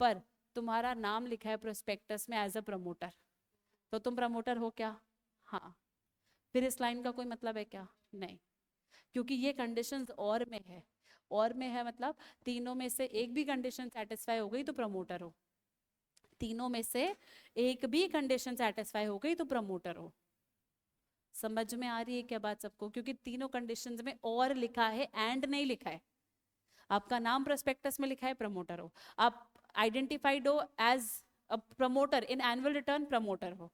पर तुम्हारा नाम लिखा है प्रोस्पेक्टस में एज अ प्रमोटर, तो तुम प्रमोटर हो क्या? हाँ। फिर इस लाइन का कोई मतलब है क्या? नहीं, क्योंकि ये कंडीशंस और में है। और में है मतलब तीनों में से एक भी कंडीशन सेटिस्फाई हो गई तो प्रमोटर हो, तीनों में से एक भी कंडीशन सेटिस्फाई हो गई तो प्रमोटर हो। समझ में आ रही है क्या बात सबको? क्योंकि तीनों कंडीशंस में और लिखा है, एंड नहीं लिखा है। आपका नाम प्रोस्पेक्टस में लिखा है, प्रमोटर हो। आप आइडेंटिफाइड हो as a promoter in annual return, promoter हो।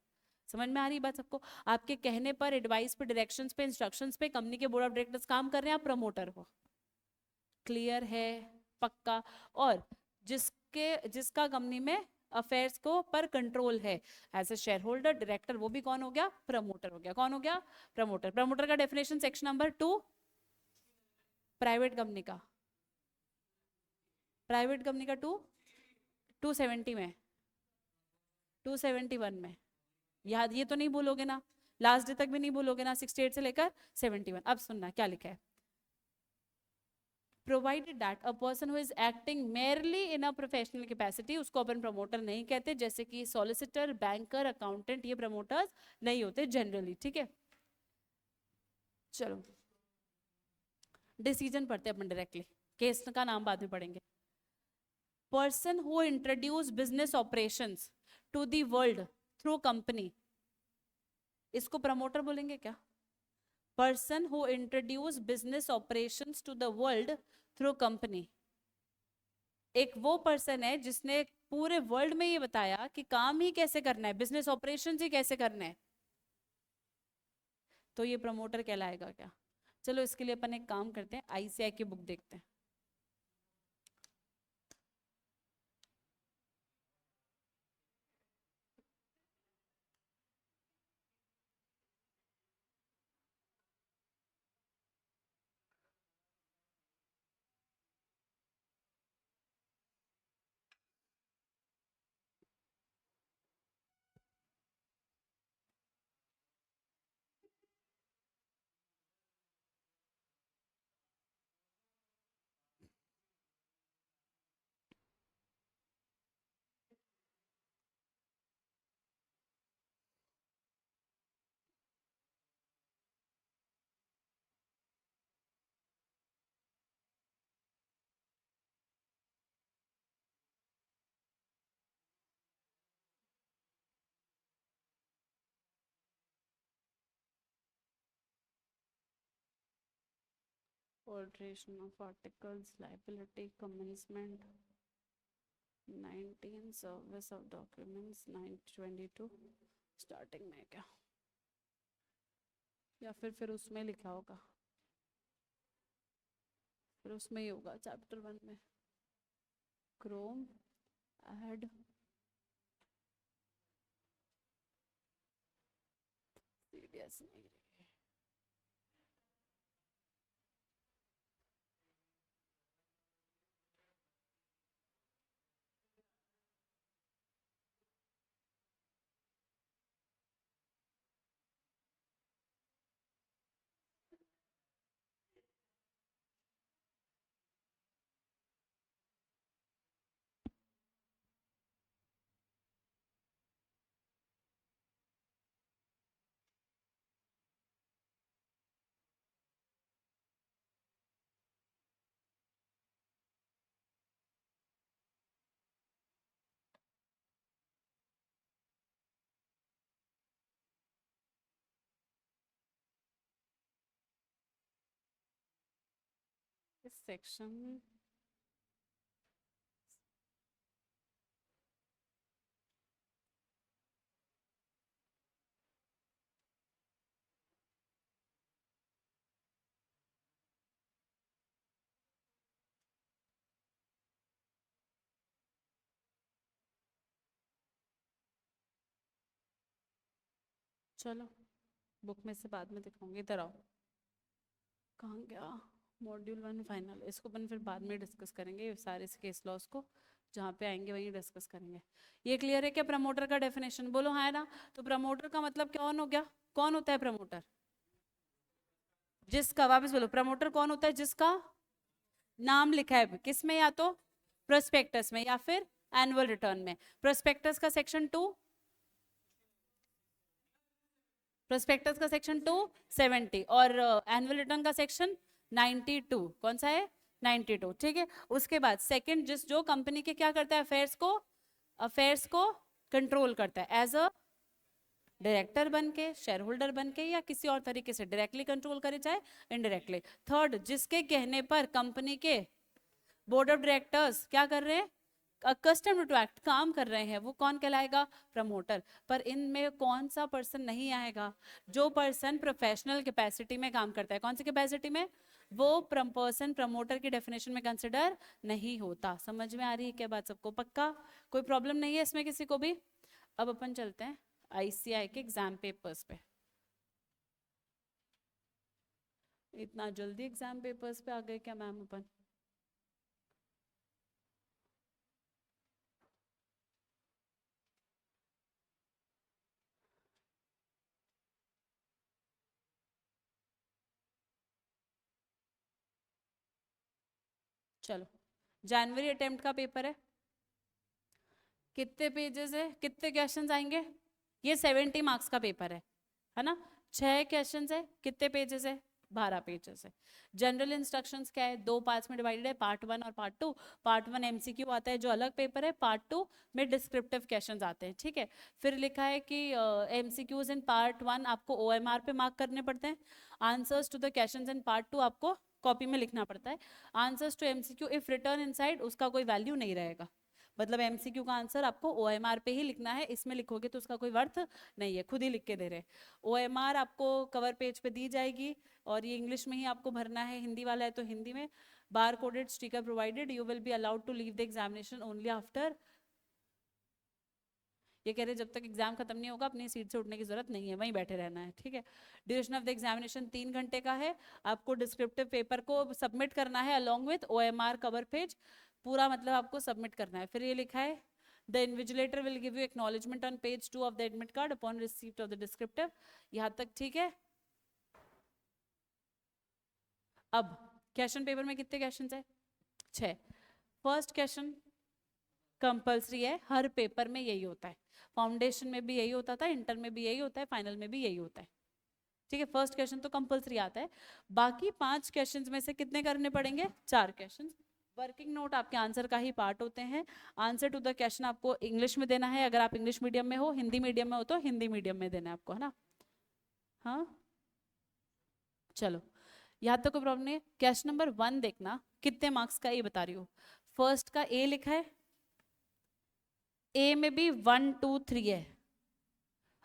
समझ में आ रही बात सबको? आपके कहने पर, एडवाइस पे, डायरेक्शंस पे, इंस्ट्रक्शंस पे कंपनी के बोर्ड ऑफ डायरेक्टर्स काम कर रहे हैं, आप प्रमोटर हो। क्लियर है? पक्का? और जिसका कंपनी में अफेयर्स को पर कंट्रोल है as a shareholder, director, वो भी कौन हो गया? प्रमोटर हो गया। कौन हो गया? प्रमोटर। प्रमोटर का definition section number 2 private company का, प्राइवेट कंपनी का 270 में, 271 में। याद ये तो नहीं भूलोगे ना, लास्ट डे तक भी नहीं भूलोगे ना, 68 से लेकर 71। अब सुनना क्या लिखा है। Provided that a person who is acting merely in a professional capacity, उसको अपन प्रमोटर नहीं कहते, जैसे कि सॉलिसिटर, बैंकर, अकाउंटेंट, ये प्रमोटर्स नहीं होते जनरली। ठीक है, चलो डिसीजन पढ़ते हैं अपन डायरेक्टली, केस का नाम बाद में पढ़ेंगे। Person who introduce business operations to the world through company, इसको प्रमोटर बोलेंगे क्या? Person who introduce business operations to the world through company, एक वो पर्सन है जिसने पूरे वर्ल्ड में ये बताया कि काम ही कैसे करना है, बिजनेस ऑपरेशंस ही कैसे करना है, तो ये प्रमोटर कहलाएगा क्या? चलो इसके लिए अपन एक काम करते हैं, आईसीआई की बुक देखते हैं। Alteration of articles, liability, commencement, 19 service of documents, 922 starting में क्या, या फिर उसमें लिखा होगा, फिर उसमें ही होगा चैप्टर 1 में, क्रोम ऐड सीडीएस नहीं। इस सेक्शन चलो बुक में से बाद में दिखाऊंगी, इधर आओ, कहाँ गया मॉड्यूल 1 फाइनल, इसको अपन फिर बाद में डिस्कस करेंगे, सारे केस लॉस को जहाँ पे आएंगे वहीं डिस्कस करेंगे। ये क्लियर है क्या प्रमोटर का डेफिनेशन? बोलो हाँ है ना। तो प्रमोटर का मतलब कौन हो गया, कौन होता है प्रमोटर? जिसका, वापस बोलो, प्रमोटर कौन होता है? जिसका नाम लिखा है किस में, या तो प्रोस्पेक्टस में या फिर एनुअल रिटर्न में। प्रोस्पेक्टस का सेक्शन 2, प्रोस्पेक्टस का सेक्शन 270 और एनुअल रिटर्न का सेक्शन 92। कौन सा है? 92। ठीक है, उसके बाद सेकंड, जो कंपनी के क्या करता है, अफेयर्स को कंट्रोल करता है एज अ डायरेक्टर बन के, शेयर होल्डर बन के, या किसी और तरीके से, डायरेक्टली कंट्रोल करे चाहे इनडायरेक्टली। थर्ड, जिसके कहने पर कंपनी के बोर्ड ऑफ डायरेक्टर्स क्या कर रहे हैं, कस्टम टू एक्ट, काम कर रहे हैं, वो कौन कहलाएगा? प्रमोटर। पर इनमें कौन सा पर्सन नहीं आएगा? जो पर्सन प्रोफेशनल कैपेसिटी में काम करता है। कौन सी कैपेसिटी में? वो पर्सन प्रमोटर की डेफिनेशन में कंसिडर नहीं होता। समझ में आ रही है क्या बात सबको? पक्का? कोई प्रॉब्लम नहीं है इसमें किसी को भी? अब अपन चलते हैं आईसीआई के एग्जाम पेपर्स पे। इतना जल्दी एग्जाम पेपर्स पे आ गए क्या मैम अपन? चलो, जनवरी अटेम्प्ट का पेपर है, कितने पेजेस है, कितने क्वेश्चंस आएंगे? ये 70 मार्क्स का पेपर है ना? 6 क्वेश्चंस है, कितने पेजेस है? 12 पेजेस है। जनरल इंस्ट्रक्शंस क्या है, 2 पार्ट्स में डिवाइडेड है, पार्ट 1 और पार्ट 2। पार्ट 1 एमसीक्यू आता है जो अलग पेपर है, पार्ट 2 में डिस्क्रिप्टिव क्वेश्चंस आते हैं, ठीक है। फिर लिखा है कि एमसीक्यूज इन पार्ट 1 आपको ओएमआर पे मार्क करने पड़ते हैं। Answers to the questions in part 2 आपको कॉपी में लिखना पड़ता है। Answers to MCQ if return inside, उसका कोई वैल्यू नहीं रहेगा। मतलब एमसीक्यू का आंसर आपको ओएमआर पे ही लिखना है, इसमें लिखोगे तो उसका कोई अर्थ नहीं है, खुद ही लिख के दे रहे। ओएमआर आपको कवर पेज पे दी जाएगी और ये इंग्लिश में ही आपको भरना है, हिंदी वाला है तो हिंदी में। Bar coded sticker provided, you will be allowed to leave the examination only after, ये कह रहे जब तक एग्जाम खत्म नहीं होगा अपनी सीट से उठने की जरूरत नहीं है, वहीं बैठे रहना है, ठीक है। ड्यूरेशन ऑफ द एग्जामिनेशन 3 घंटे का है। आपको डिस्क्रिप्टिव पेपर को सबमिट करना है along with OMR cover page, पूरा मतलब आपको सबमिट करना है। फिर ये लिखा है the invigilator will give you acknowledgement on page 2 of the admit card upon receipt of the descriptive. यहाँ तक ठीक है। अब क्वेश्चन पेपर में कितने क्वेश्चन है, 6। फर्स्ट क्वेश्चन कंपल्सरी है, हर पेपर में यही होता है, फाउंडेशन में भी यही होता था, इंटर में भी यही होता है, फाइनल में भी यही होता है, ठीक है। फर्स्ट क्वेश्चन तो कंपल्सरी आता है। बाकी 5 क्वेश्चंस में से कितने करने पड़ेंगे, 4 क्वेश्चंस। वर्किंग नोट आपके आंसर का ही पार्ट होते हैं। आंसर टू द क्वेश्चन आपको इंग्लिश में देना है, अगर आप इंग्लिश मीडियम में हो, हिंदी मीडियम में हो तो हिंदी मीडियम में देना है आपको, है ना। हाँ चलो, यहाँ तक कोई प्रॉब्लम नहीं है। क्वेश्चन नंबर 1 देखना कितने मार्क्स का, ये बता रही हूँ। फर्स्ट का ए लिखा है, ए में भी 1 2 3 है।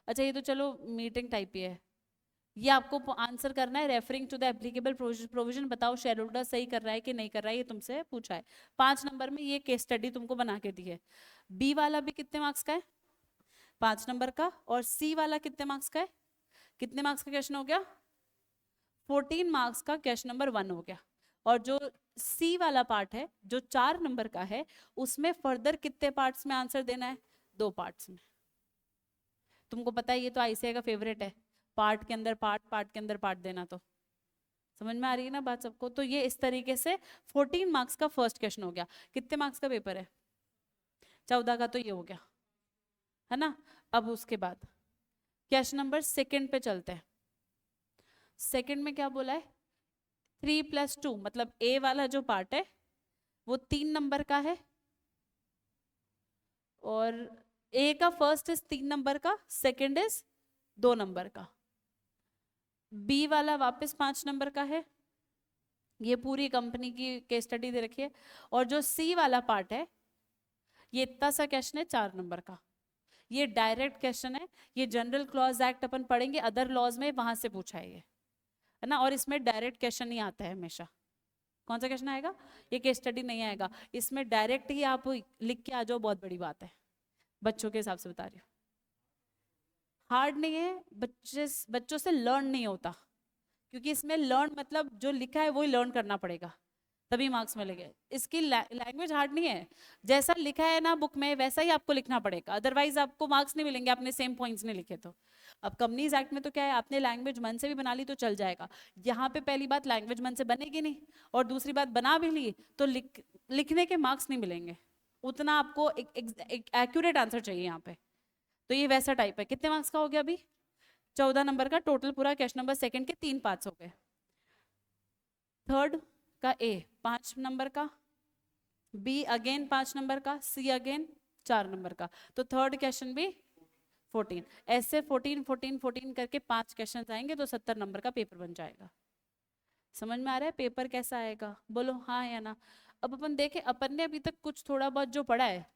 अच्छा ये तो चलो मीटिंग टाइप ही है, ये आपको आंसर करना है referring to the applicable provision. बताओ शेयर होल्डर सही कर रहा है कि नहीं कर रहा है, ये तुमसे पूछा है। 5 नंबर में ये केस स्टडी तुमको बना के दी है। बी वाला भी कितने मार्क्स का है, 5 नंबर का। और सी वाला कितने मार्क्स का है, कितने मार्क्स का क्वेश्चन हो गया, 14 मार्क्स का क्वेश्चन नंबर 1 हो गया। और जो सी वाला पार्ट है जो 4 नंबर का है, उसमें फर्दर कितने पार्ट्स में आंसर देना है, 2 पार्ट्स में। तुमको पता है ये तो आईसीआई का फेवरेट है, पार्ट के अंदर पार्ट, पार्ट के अंदर पार्ट देना। तो समझ में आ रही है ना बात सबको। तो ये इस तरीके से 14 मार्क्स का फर्स्ट क्वेश्चन हो गया। कितने मार्क्स का पेपर है, 14 का, तो ये हो गया, है ना। अब उसके बाद क्वेश्चन नंबर सेकंड पे चलते हैं। सेकंड में क्या बोला है, 3 + 2, मतलब ए वाला जो पार्ट है वो 3 नंबर का है, और ए का फर्स्ट इज 3 नंबर का, सेकंड इज 2 नंबर का। बी वाला वापस 5 नंबर का है, ये पूरी कंपनी की केस स्टडी दे रखी है। और जो सी वाला पार्ट है ये इतना सा क्वेश्चन है 4 नंबर का, ये डायरेक्ट क्वेश्चन है। ये जनरल क्लॉज एक्ट अपन पढ़ेंगे, अदर लॉज में वहां से पूछा है ये, है ना। और इसमें डायरेक्ट क्वेश्चन नहीं आता है हमेशा। कौन सा क्वेश्चन आएगा, ये केस स्टडी नहीं आएगा, इसमें डायरेक्ट ही आप लिख के आ जाओ, बहुत बड़ी बात है, बच्चों के हिसाब से बता रही हूँ। हार्ड नहीं है, बच्चों से लर्न नहीं होता, क्योंकि इसमें लर्न मतलब जो लिखा है वही लर्न करना पड़ेगा, तभी मार्क्स मिलेंगे। इसकी लैंग्वेज हार्ड नहीं है, जैसा लिखा है ना बुक में वैसा ही आपको लिखना पड़ेगा, अदरवाइज आपको मार्क्स नहीं मिलेंगे, आपने सेम पॉइंट्स नहीं लिखे तो। अब कंपनीज एक्ट में तो क्या है, आपने लैंग्वेज मन से भी बना ली तो चल जाएगा। यहाँ पे पहली बात लैंग्वेज मन से बनेगी नहीं, और दूसरी बात बना भी ली तो लिखने के मार्क्स नहीं मिलेंगे उतना, आपको एक एक्यूरेट आंसर चाहिए यहाँ पे। तो ये वैसा टाइप है। कितने मार्क्स का हो गया अभी, 14 नंबर का टोटल पूरा क्वेश्चन नंबर सेकंड के 3 पार्ट्स हो गए। थर्ड का ए 5 नंबर का, बी अगेन 5 नंबर का, सी अगेन 4 नंबर का, तो थर्ड क्वेश्चन भी 14। ऐसे 14 14 14 करके 5 क्वेश्चन आएंगे तो 70 नंबर का पेपर बन जाएगा। समझ में आ रहा है पेपर कैसा आएगा, बोलो हाँ या ना। अब अपन देखें, अपन ने अभी तक कुछ थोड़ा बहुत जो पढ़ा है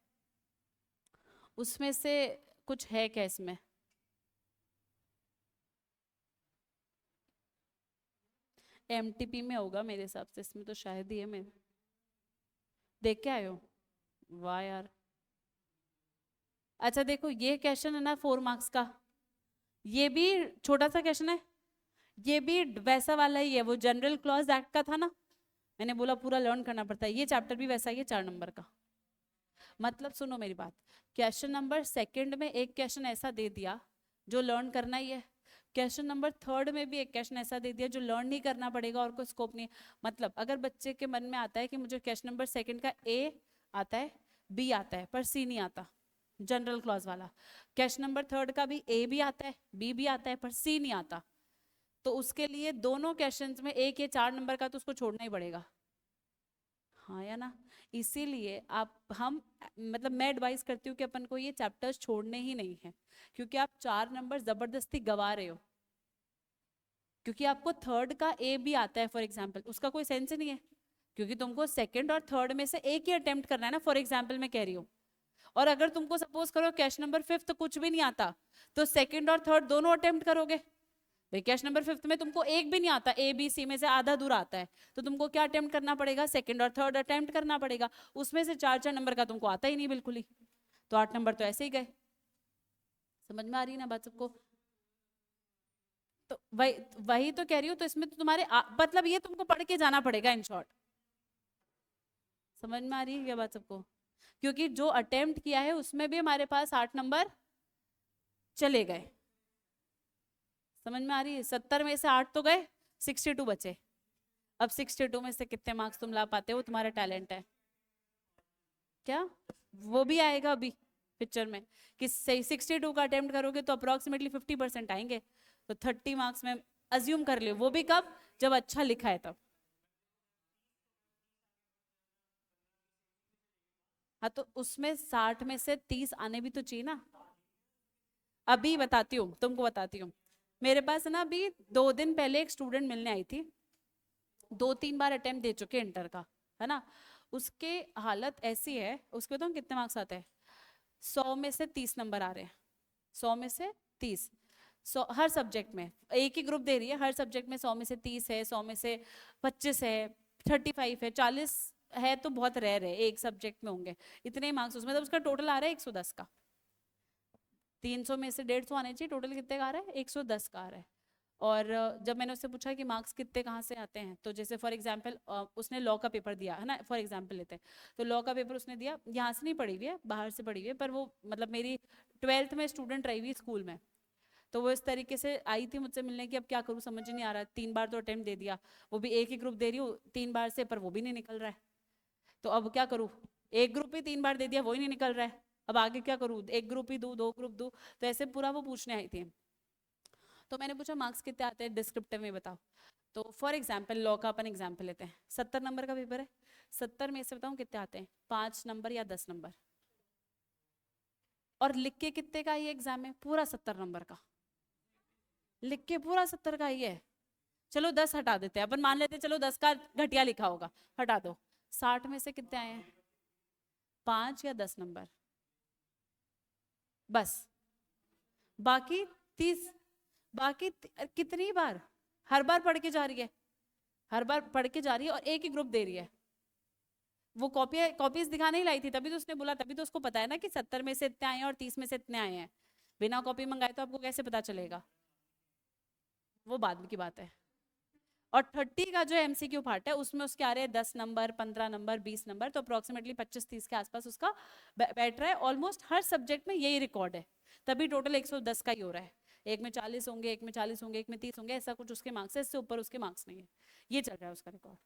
उसमें से कुछ है क्या इसमें, एमटीपी में होगा मेरे हिसाब से, इसमें तो शायद ही है। मैं देख के आए हो, वाह यार। अच्छा देखो ये क्वेश्चन है ना 4 मार्क्स का, ये भी छोटा सा क्वेश्चन है, ये भी वैसा वाला ही है, वो जनरल क्लॉज एक्ट का था ना, मैंने बोला पूरा लर्न करना पड़ता है, ये चैप्टर भी वैसा ही है 4 नंबर का। मतलब सुनो मेरी बात, क्वेश्चन नंबर सेकंड में एक क्वेश्चन ऐसा दे दिया जो लर्न करना ही है, क्वेश्चन नंबर थर्ड में भी एक क्वेश्चन ऐसा दे दिया जो लर्न नहीं करना पड़ेगा और कोई स्कोप नहीं। मतलब अगर बच्चे के मन में आता है कि मुझे क्वेश्चन नंबर सेकंड का ए आता है, बी आता है, पर सी नहीं आता, जनरल क्लॉज वाला, क्वेश्चन नंबर थर्ड का भी ए भी आता है, बी भी आता है, पर सी नहीं आता, तो उसके लिए दोनों क्वेश्चंस में एक या 4 नंबर का तो उसको छोड़ना ही पड़ेगा, हाँ या ना। इसीलिए आप हम मतलब मैं एडवाइस करती हूँ कि अपन को ये चैप्टर्स छोड़ने ही नहीं है, क्योंकि आप 4 नंबर जबरदस्ती गवा रहे हो। क्योंकि आपको थर्ड का ए भी आता है फॉर एग्जाम्पल, उसका कोई सेंस नहीं है, क्योंकि तुमको सेकंड और थर्ड में से एक ही अटेम्प्ट करना है ना, फॉर एग्जाम्पल मैं कह रही हूँ। और अगर तुमको सपोज करो क्वेश्चन नंबर 5 कुछ भी नहीं आता, तो सेकंड और थर्ड दोनों अटेम्प्ट करोगे। भाई क्वेश्चन नंबर 5 में तुमको एक भी नहीं आता, ए बी सी में से आधा दूर आता है, तो तुमको क्या अटेम्प्ट करना पड़ेगा, सेकंड और थर्ड अटेम्प्ट करना पड़ेगा। उसमें से 4 नंबर का तुमको आता ही नहीं बिल्कुल ही, तो 8 नंबर तो ऐसे ही गए। समझ में आ रही है ना बात सबको? तो वही वही तो कह रही हूँ, तो इसमें तो तुम्हारे मतलब ये तुमको पढ़ के जाना पड़ेगा इन शॉर्ट। समझ में आ रही है क्या बात सबको? क्योंकि जो अटेम्प्ट किया है उसमें भी हमारे पास 8 नंबर चले गए। समझ में आ रही है? 70 में से 8 तो गए, 62 बचे। अब 62 में से कितने मार्क्स तुम ला पाते हो, तुम्हारा टैलेंट है क्या, वो भी आएगा अभी पिक्चर में कि 62 का अटेम्प्ट करोगे तो अप्रोक्सीमेटली 50% आएंगे, तो 30 मार्क्स में अज्यूम कर लियो, वो भी कब, जब अच्छा लिखा है तब। हाँ तो उसमें 60 में से 30 आने भी तो चाहिए ना। अभी बताती हूँ तुमको, बताती हूँ। मेरे पास ना अभी 2 दिन पहले एक स्टूडेंट मिलने आई थी, 2-3 बार अटेम्प्ट दे चुके इंटर का, है ना। उसके हालत ऐसी है, उसके बताऊँ कितने मार्क्स आते हैं, 100 में से 30 नंबर आ रहे हैं, 100 में से 30। 100 हर सब्जेक्ट में, एक ही ग्रुप दे रही है, हर सब्जेक्ट में 100 में से 30 है, 100 में से 25 है, 35 है, 40 है तो बहुत रेयर है, एक सब्जेक्ट में होंगे इतने मार्क्स उसमें, तो उसका टोटल आ रहा है 110 का। 300 में से 150 आने चाहिए, टोटल कितने का आ रहा है, 110 का आ रहा है। और जब मैंने उससे पूछा कि मार्क्स कितने कहाँ से आते हैं, तो जैसे फॉर एग्जांपल उसने लॉ का पेपर दिया है ना, फॉर एग्जांपल लेते हैं, तो लॉ का पेपर उसने दिया, यहाँ से नहीं पढ़ी हुई है, बाहर से पढ़ी हुई है, पर वो मतलब मेरी 12th में स्टूडेंट रही हुई स्कूल में। तो वो इस तरीके से आई थी मुझसे मिलने की, अब क्या करूँ समझ नहीं आ रहा, 3 बार तो अटेम्प्ट दे दिया, वो भी एक ही ग्रुप दे रही हूँ 3 बार से, पर वो भी नहीं निकल रहा है, तो अब क्या करूँ, एक ग्रुप ही 3 बार दे दिया, वो ही नहीं निकल रहा है, अब आगे क्या करूँ, एक ग्रुप ही दूँ, 2 ग्रुप दूँ, तो ऐसे पूरा वो पूछने आई थी। तो मैंने पूछा मार्क्स कितने आते हैं डिस्क्रिप्टिव में बताओ। तो फॉर एग्जाम्पल लॉ का अपन एग्जाम्पल लेते हैं, 70 नंबर का पेपर है, 70 में से बताऊँ कितने आते हैं, 5 नंबर या 10 नंबर। और लिख के कितने का ये एग्जाम है, पूरा 70 नंबर का, लिख के पूरा 70 का ही है। चलो 10 हटा देते हैं अपन, मान लेते हैं चलो 10 का घटिया लिखा होगा, हटा दो। 60 में से कितने आए हैं, 5 या 10 नंबर बस। बाकी 30, कितनी बार, हर बार पढ़ के जा रही है, हर बार पढ़ के जा रही है और एक ही ग्रुप दे रही है। वो कॉपीज दिखाने ही लाई थी, तभी तो उसने बोला, तभी तो उसको पता है ना कि 70 में से इतने आए हैं और 30 में से इतने आए हैं। बिना कॉपी मंगाए तो आपको कैसे पता चलेगा, वो बाद की बात है। और 30 का जो एमसीक्यू पार्ट है उसमें उसके आ रहे हैं 10 नंबर, 15 नंबर, 20 नंबर, तो अप्रोक्सीमेटली 25-30 के आसपास उसका बैठ रहा है। ऑलमोस्ट हर सब्जेक्ट में यही रिकॉर्ड है, तभी टोटल 110 का ही हो रहा है। एक में 40 होंगे, एक में 40 होंगे, एक में 30 होंगे, ऐसा कुछ उसके मार्क्स है, इससे ऊपर उसके मार्क्स नहीं है, ये चल रहा है उसका रिकॉर्ड।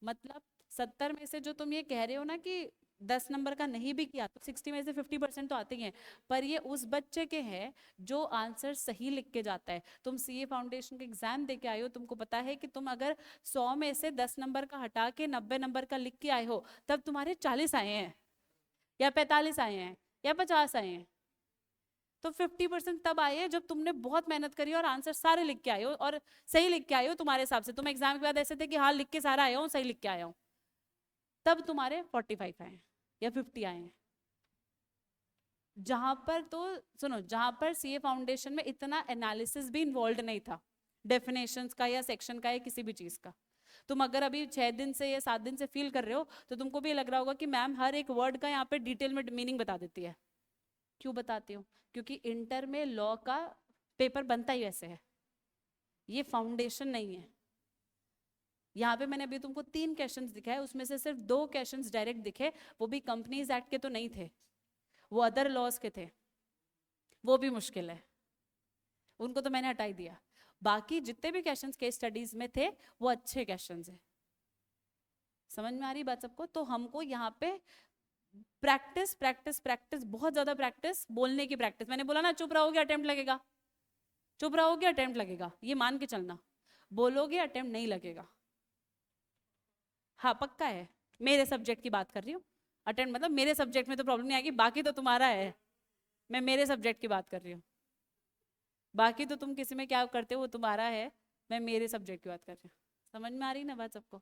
मतलब 70 में से जो तुम ये कह रहे हो ना कि 10 नंबर का नहीं भी किया तो 60 में से 50% तो आते ही हैं, पर ये उस बच्चे के हैं जो आंसर सही लिख के जाता है। तुम सीए फाउंडेशन का एग्जाम दे के आए हो, तुमको पता है कि तुम अगर 100 में से 10 नंबर का हटा के 90 नंबर का लिख के आए हो, तब तुम्हारे 40 आए हैं या 45 आए हैं या 50 आए हैं। तो 50% तब आए हैं जब तुमने बहुत मेहनत करी और आंसर सारे लिख के आए हो, और सही लिख के आए हो तुम्हारे हिसाब से, तुम एग्जाम के बाद ऐसे थे कि हाँ लिख के सारा आया हूँ, सही लिख के आया हूँ, तब तुम्हारे 45 आए हैं या 50 आए हैं। जहां पर तो सुनो, जहां पर सीए फाउंडेशन में इतना एनालिसिस भी इन्वॉल्व नहीं था, डेफिनेशंस का या सेक्शन का या किसी भी चीज का। तुम अगर अभी 6 दिन से या 7 दिन से फील कर रहे हो, तो तुमको भी लग रहा होगा कि मैम हर एक वर्ड का यहाँ पे डिटेल में मीनिंग बता देती है। क्यों बताती हूँ, क्योंकि इंटर में लॉ का पेपर बनता ही वैसे है, ये फाउंडेशन नहीं है। यहाँ पे मैंने अभी तुमको 3 क्वेश्चंस दिखाए, उसमें से सिर्फ 2 क्वेश्चंस डायरेक्ट दिखे, वो भी कंपनीज एक्ट के तो नहीं थे, वो अदर लॉज के थे, वो भी मुश्किल है, उनको तो मैंने हटा ही दिया। बाकी जितने भी क्वेश्चंस केस स्टडीज में थे वो अच्छे क्वेश्चंस हैं। समझ में आ रही बात सबको? तो हमको यहाँ पे प्रैक्टिस प्रैक्टिस प्रैक्टिस, बहुत ज्यादा प्रैक्टिस, बोलने की प्रैक्टिस, मैंने बोला ना चुप रहोगे अटेम्प्ट लगेगा, चुप रहोगे अटेम्प्ट लगेगा, ये मान के चलना, बोलोगे अटेम्प्ट नहीं लगेगा। हाँ पक्का है, मेरे सब्जेक्ट की बात कर रही हूँ, अटेम्प्ट मतलब मेरे सब्जेक्ट में तो प्रॉब्लम नहीं आएगी, बाकी तो तुम्हारा है, मैं मेरे सब्जेक्ट की बात कर रही हूँ, बाकी तो तुम किसी में क्या करते हो वो तुम्हारा है, मैं मेरे सब्जेक्ट की बात कर रही हूँ। समझ में आ रही ना बात सबको,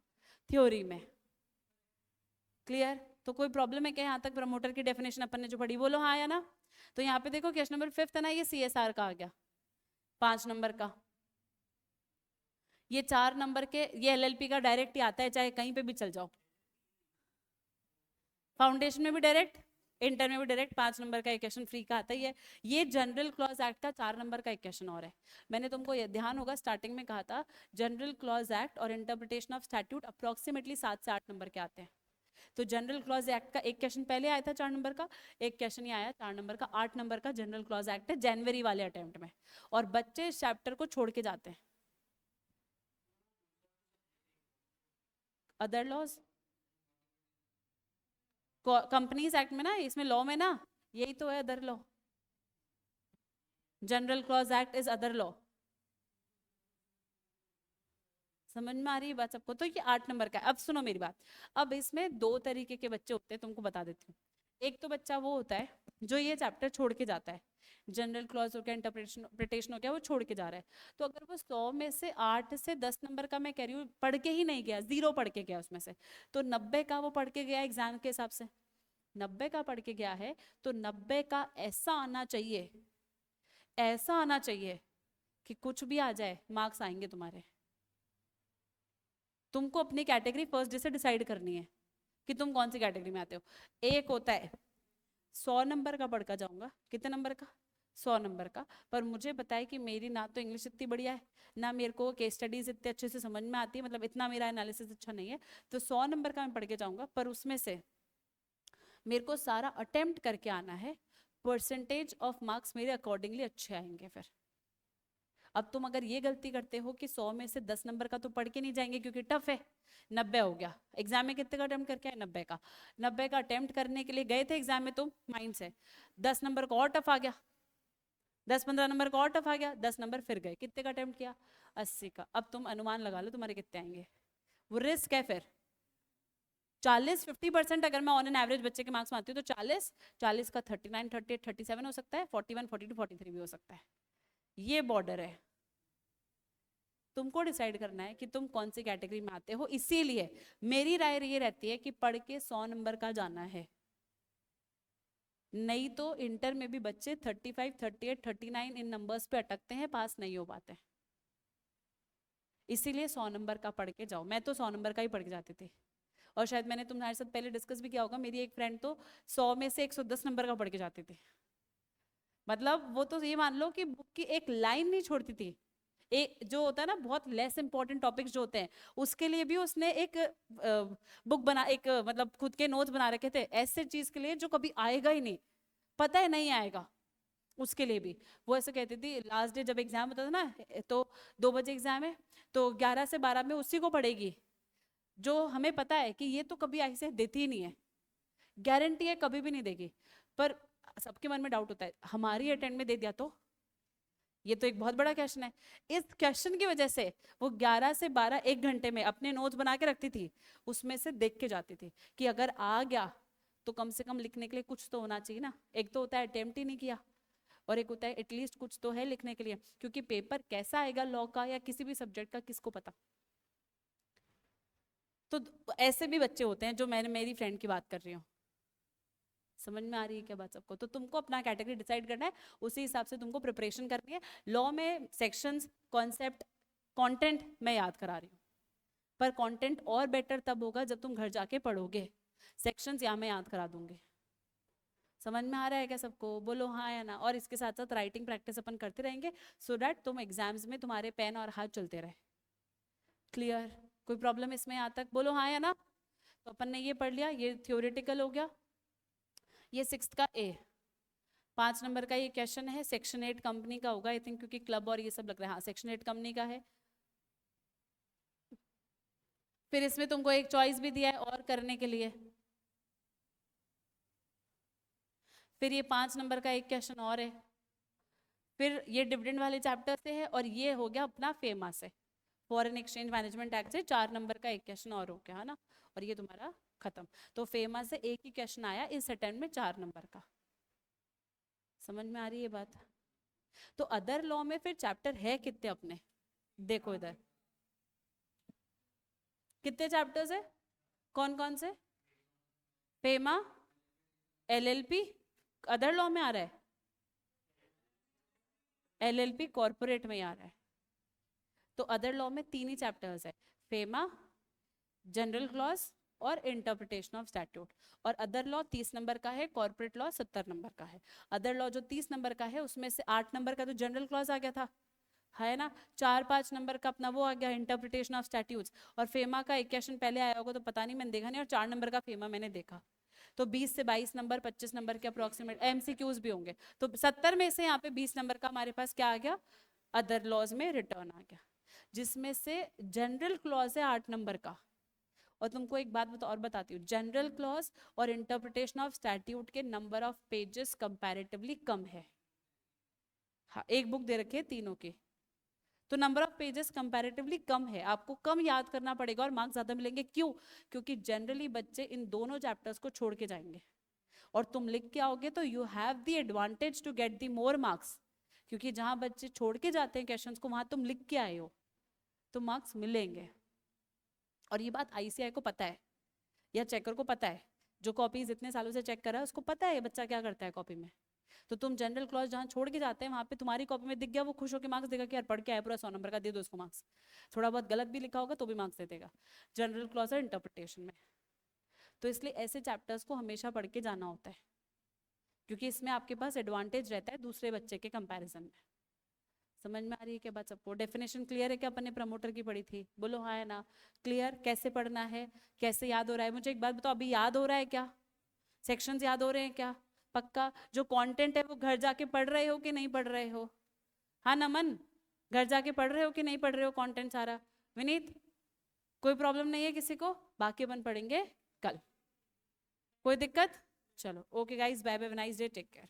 थ्योरी में क्लियर? तो कोई प्रॉब्लम है क्या यहाँ तक? प्रमोटर की डेफिनेशन अपन ने जो पढ़ी, बोलो हाँ या ना। तो यहाँ पे देखो क्वेश्चन नंबर 5 है ना, ये CSR का आ गया 5 नंबर का, ये 4 नंबर के, ये LLP का डायरेक्ट ही आता है, चाहे कहीं पे भी चल जाओ, फाउंडेशन में भी डायरेक्ट, इंटर में भी डायरेक्ट। 5 नंबर का एक क्वेश्चन फ्री का आता ही है। ये जनरल क्लॉज एक्ट का 4 नंबर का एक क्वेश्चन और है। मैंने तुमको ये ध्यान होगा स्टार्टिंग में कहा था, जनरल क्लॉज एक्ट और इंटरप्रिटेशन ऑफ स्टैट्यूट अप्रोक्सीमेटली 7 से 8 नंबर के आते हैं। तो जनरल क्लॉज एक्ट का एक क्वेश्चन पहले आया था 4 नंबर का, एक क्वेश्चन ये आया 4 नंबर का, 8 नंबर का जनरल क्लॉज एक्ट है जनवरी वाले अटेम्प्ट में, और बच्चे इस चैप्टर को छोड़ के जाते हैं। अदर लॉज कंपनीज एक्ट में ना, इसमें लॉ में ना, यही तो है other law, general clause act is other law. समझ में आ रही है बात सबको? तो ये 8 नंबर का है। अब सुनो मेरी बात, अब इसमें 2 तरीके के बच्चे होते हैं, तुमको बता देती हूँ। एक तो बच्चा वो होता है जो ये चैप्टर छोड़ के जाता है, जनरल क्लॉज हो गया, इंटरप्रिटेशन हो गया, वो छोड़ के जा रहा है। तो अगर वो 100 में से 8 से 10 नंबर का, मैं कह रही हूँ, पढ़ के ही नहीं गया, 0 पढ़ के गया उसमें से, तो 90 का वो पढ़ के गया एग्जाम के हिसाब से, 90 का पढ़ के गया है, तो 90 का ऐसा आना चाहिए, ऐसा आना चाहिए कि कुछ भी आ जाए मार्क्स आएंगे तुम्हारे। तुमको अपनी कैटेगरी फर्स्ट डे से डिसाइड करनी है कि तुम कौन सी कैटेगरी में आते हो। एक होता है 100 नंबर का पढ़ कर जाऊंगा, कितने नंबर का? 100 नंबर का, पर मुझे पता है कि मेरी ना तो इंग्लिश इतनी बढ़िया है, ना मेरे को केस स्टडीज इतने अच्छे से समझ में आती है, मतलब इतना मेरा एनालिसिस अच्छा नहीं है, तो 100 नंबर का मैं पढ़ के जाऊंगा, पर उसमें से मेरे को सारा अटेम्प्ट करके आना है, परसेंटेज ऑफ मार्क्स मेरे अकॉर्डिंगली अच्छे आएंगे। फिर अब तुम अगर ये गलती करते हो कि 100 में से 10 नंबर का तो पढ़ के नहीं जाएंगे क्योंकि टफ है, 90 हो गया, एग्जाम में कितने का अटेम्प्ट करके आए? 90 का। 90 का अटेम्प्ट करने के लिए गए थे एग्जाम में तुम माइंड से, 10 नंबर का और टफ आ गया, 10-15 नंबर का और टफ आ गया, 10 नंबर फिर गए, कितने का अटेम्प्ट किया? 80 का। अब तुम अनुमान लगा लो तुम्हारे कितने आएंगे, वो रिस्क है फिर। 40-50% अगर मैं ऑन एन एवरेज बच्चे के मार्क्स मानती हूँ तो 40 का 39, 38, 37 हो सकता है, 41, 42, 43 भी हो सकता है, ये बॉर्डर है। तुमको डिसाइड करना है कि तुम कौन सी कैटेगरी में आते हो। इसीलिए मेरी राय ये रहती है कि पढ़ के 100 नंबर का जाना है, नहीं तो इंटर में भी बच्चे 35, 38, 39 इन नंबर्स पे अटकते हैं, पास नहीं हो पाते। इसीलिए 100 नंबर का पढ़ के जाओ। मैं तो 100 नंबर का ही पढ़ के जाती थी, और शायद मैंने तुम्हारे साथ पहले डिस्कस भी किया होगा, मेरी एक फ्रेंड तो 100 में से 110 नंबर का पढ़ के जाती थी। मतलब वो तो ये मान लो कि बुक की एक लाइन नहीं छोड़ती थी। एक जो होता है ना बहुत लेस इंपॉर्टेंट टॉपिक्स जो होते हैं, उसके लिए भी उसने एक बुक बना, एक मतलब खुद के नोट्स बना रखे थे ऐसे चीज के लिए जो कभी आएगा ही नहीं, पता है नहीं आएगा, उसके लिए भी। वो ऐसे कहती थी, लास्ट डे जब एग्जाम होता था ना, तो 2 बजे एग्जाम है, तो 11 से 12 में उसी को पढ़ेगी जो हमें पता है कि ये तो कभी ऐसे देती ही नहीं है, गारंटी है कभी भी नहीं देगी। पर सबके मन में डाउट होता है, हमारी अटेंड में दे दिया तो? ये तो एक बहुत बड़ा क्वेश्चन है। इस क्वेश्चन की वजह से वो 11 से 12 1 घंटे में अपने नोट्स बना के रखती थी, उसमें से देख के जाती थी कि अगर आ गया तो कम से कम लिखने के लिए कुछ तो होना चाहिए ना। एक तो होता है अटेम्प्ट ही नहीं किया, और एक होता है एटलीस्ट कुछ तो है लिखने के लिए, क्योंकि पेपर कैसा आएगा लॉ का या किसी भी सब्जेक्ट का किसको पता। तो ऐसे भी बच्चे होते हैं, जो मैंने मेरी फ्रेंड की बात कर रही हूँ। समझ में आ रही है क्या बात सबको? तो तुमको अपना कैटेगरी डिसाइड करना है, उसी हिसाब से तुमको प्रिपरेशन करनी है। लॉ में सेक्शंस, कॉन्सेप्ट, कंटेंट मैं याद करा रही हूँ, पर कंटेंट और बेटर तब होगा जब तुम घर जाके पढ़ोगे। सेक्शंस यहाँ मैं याद करा दूंगी। समझ में आ रहा है क्या सबको? बोलो हाँ या ना। और इसके साथ साथ राइटिंग प्रैक्टिस अपन करते रहेंगे, सो दैट तुम एग्जाम्स में तुम्हारे पेन और हाथ चलते रहे। क्लियर? कोई प्रॉब्लम इसमें यहाँ तक? बोलो हाँ या ना। तो अपन ने ये पढ़ लिया, ये थियोरेटिकल हो गया। ये 6th का ए 5 नंबर का ये क्वेश्चन है, सेक्शन 8 कंपनी का होगा आई थिंक, क्योंकि क्लब और ये सब लग रहा है। हाँ, सेक्शन 8 कंपनी का है। फिर इसमें तुमको एक चॉइस भी दिया है और करने के लिए। फिर ये 5 नंबर का एक क्वेश्चन और है, फिर ये डिविडेंड वाले चैप्टर से है, और ये हो गया अपना फेमा से, फॉरेन एक्सचेंज मैनेजमेंट एक्ट से 4 नंबर का एक क्वेश्चन और हो गया है ना, और ये तुम्हारा खत्म। तो फेमा से एक ही क्वेश्चन आया इस अटेम्प्ट में 4 नंबर का। समझ में आ रही है बात? तो अदर लॉ में फिर चैप्टर है कितने अपने, देखो इधर कितने चैप्टर्स है, कौन कौन से? फेमा, एलएलपी, अदर लॉ में आ रहा है, एलएलपी कॉर्पोरेट में आ रहा है। तो अदर लॉ में 3 ही चैप्टर्स है, फेमा, जनरल क्लॉज और इंटरप्रिटेशन ऑफ स्टैट्यूट। और अदर लॉ 30 नंबर का है, कॉर्पोरेट लॉ 70 नंबर का है। अदर लॉ जो 30 नंबर का है उसमें से 8 नंबर का तो जनरल क्लॉज आ गया था, है ना, 4-5 नंबर का अपना वो आ गया इंटरप्रिटेशन ऑफ स्टैट्यूट्स। और फेमा का एक क्वेश्चन पहले आया होगा तो पता नहीं, मैंने देखा नहीं, और 4 नंबर का फेमा मैंने देखा। तो 20 से 22 नंबर, 25 नंबर के अप्रोक्सीमेट एमसीक्यूज भी होंगे। तो 70 में से यहाँ पे 20 नंबर का हमारे पास क्या आ गया, अदर लॉज में रिटर्न आ गया, जिसमें से जनरल क्लॉज है 8 नंबर का। और तुमको एक बात और बताती हूँ, जनरल क्लॉज और इंटरप्रिटेशन ऑफ स्टैट्यूट के नंबर ऑफ पेजेस कंपैरेटिवली कम है। हाँ, एक बुक दे रखी है तीनों की, तो नंबर ऑफ पेजेस कंपैरेटिवली कम है, आपको कम याद करना पड़ेगा और मार्क्स ज्यादा मिलेंगे। क्यों? क्योंकि जनरली बच्चे इन दोनों चैप्टर्स को छोड़ के जाएंगे, और तुम लिख के आओगे तो you have the advantage to get the more marks, क्योंकि जहां बच्चे छोड़ के जाते हैं क्वेश्चंस को वहां तुम लिख के आए हो तो मार्क्स मिलेंगे। और ये बात आईसीआई को पता है, या चेकर को पता है, जो कॉपीज इतने सालों से चेक कर रहा है उसको पता है ये बच्चा क्या करता है कॉपी में। तो तुम जनरल क्लॉज जहाँ छोड़ के जाते हैं वहां पे तुम्हारी कॉपी में दिख गया, वो खुश होकर मार्क्स देगा कि यार पढ़ के आया पूरा 100 नंबर का, दे दो उसको मार्क्स। थोड़ा बहुत गलत भी लिखा होगा तो भी मार्क्स दे देगा जनरल क्लॉज और इंटरप्रिटेशन में। तो इसलिए ऐसे चैप्टर्स को हमेशा पढ़ के जाना होता है, क्योंकि इसमें आपके पास एडवांटेज रहता है दूसरे बच्चे के कंपैरिजन में। समझ में आ रही है क्या बात सबको? डेफिनेशन क्लियर है क्या? अपन ने प्रमोटर की पढ़ी थी, बोलो हाँ है ना? क्लियर? कैसे पढ़ना है, कैसे याद हो रहा है? मुझे एक बात बताओ, अभी याद हो रहा है क्या? सेक्शंस याद हो रहे हैं क्या? पक्का? जो कंटेंट है वो घर जाके पढ़ रहे हो कि नहीं पढ़ रहे हो? हाँ नमन, घर जाके पढ़ रहे हो कि नहीं पढ़ रहे हो कंटेंट सारा? विनीत, कोई प्रॉब्लम नहीं है किसी को? बाकी अपन पढ़ेंगे कल, कोई दिक्कत? चलो okay guys, bye bye, nice day, take care.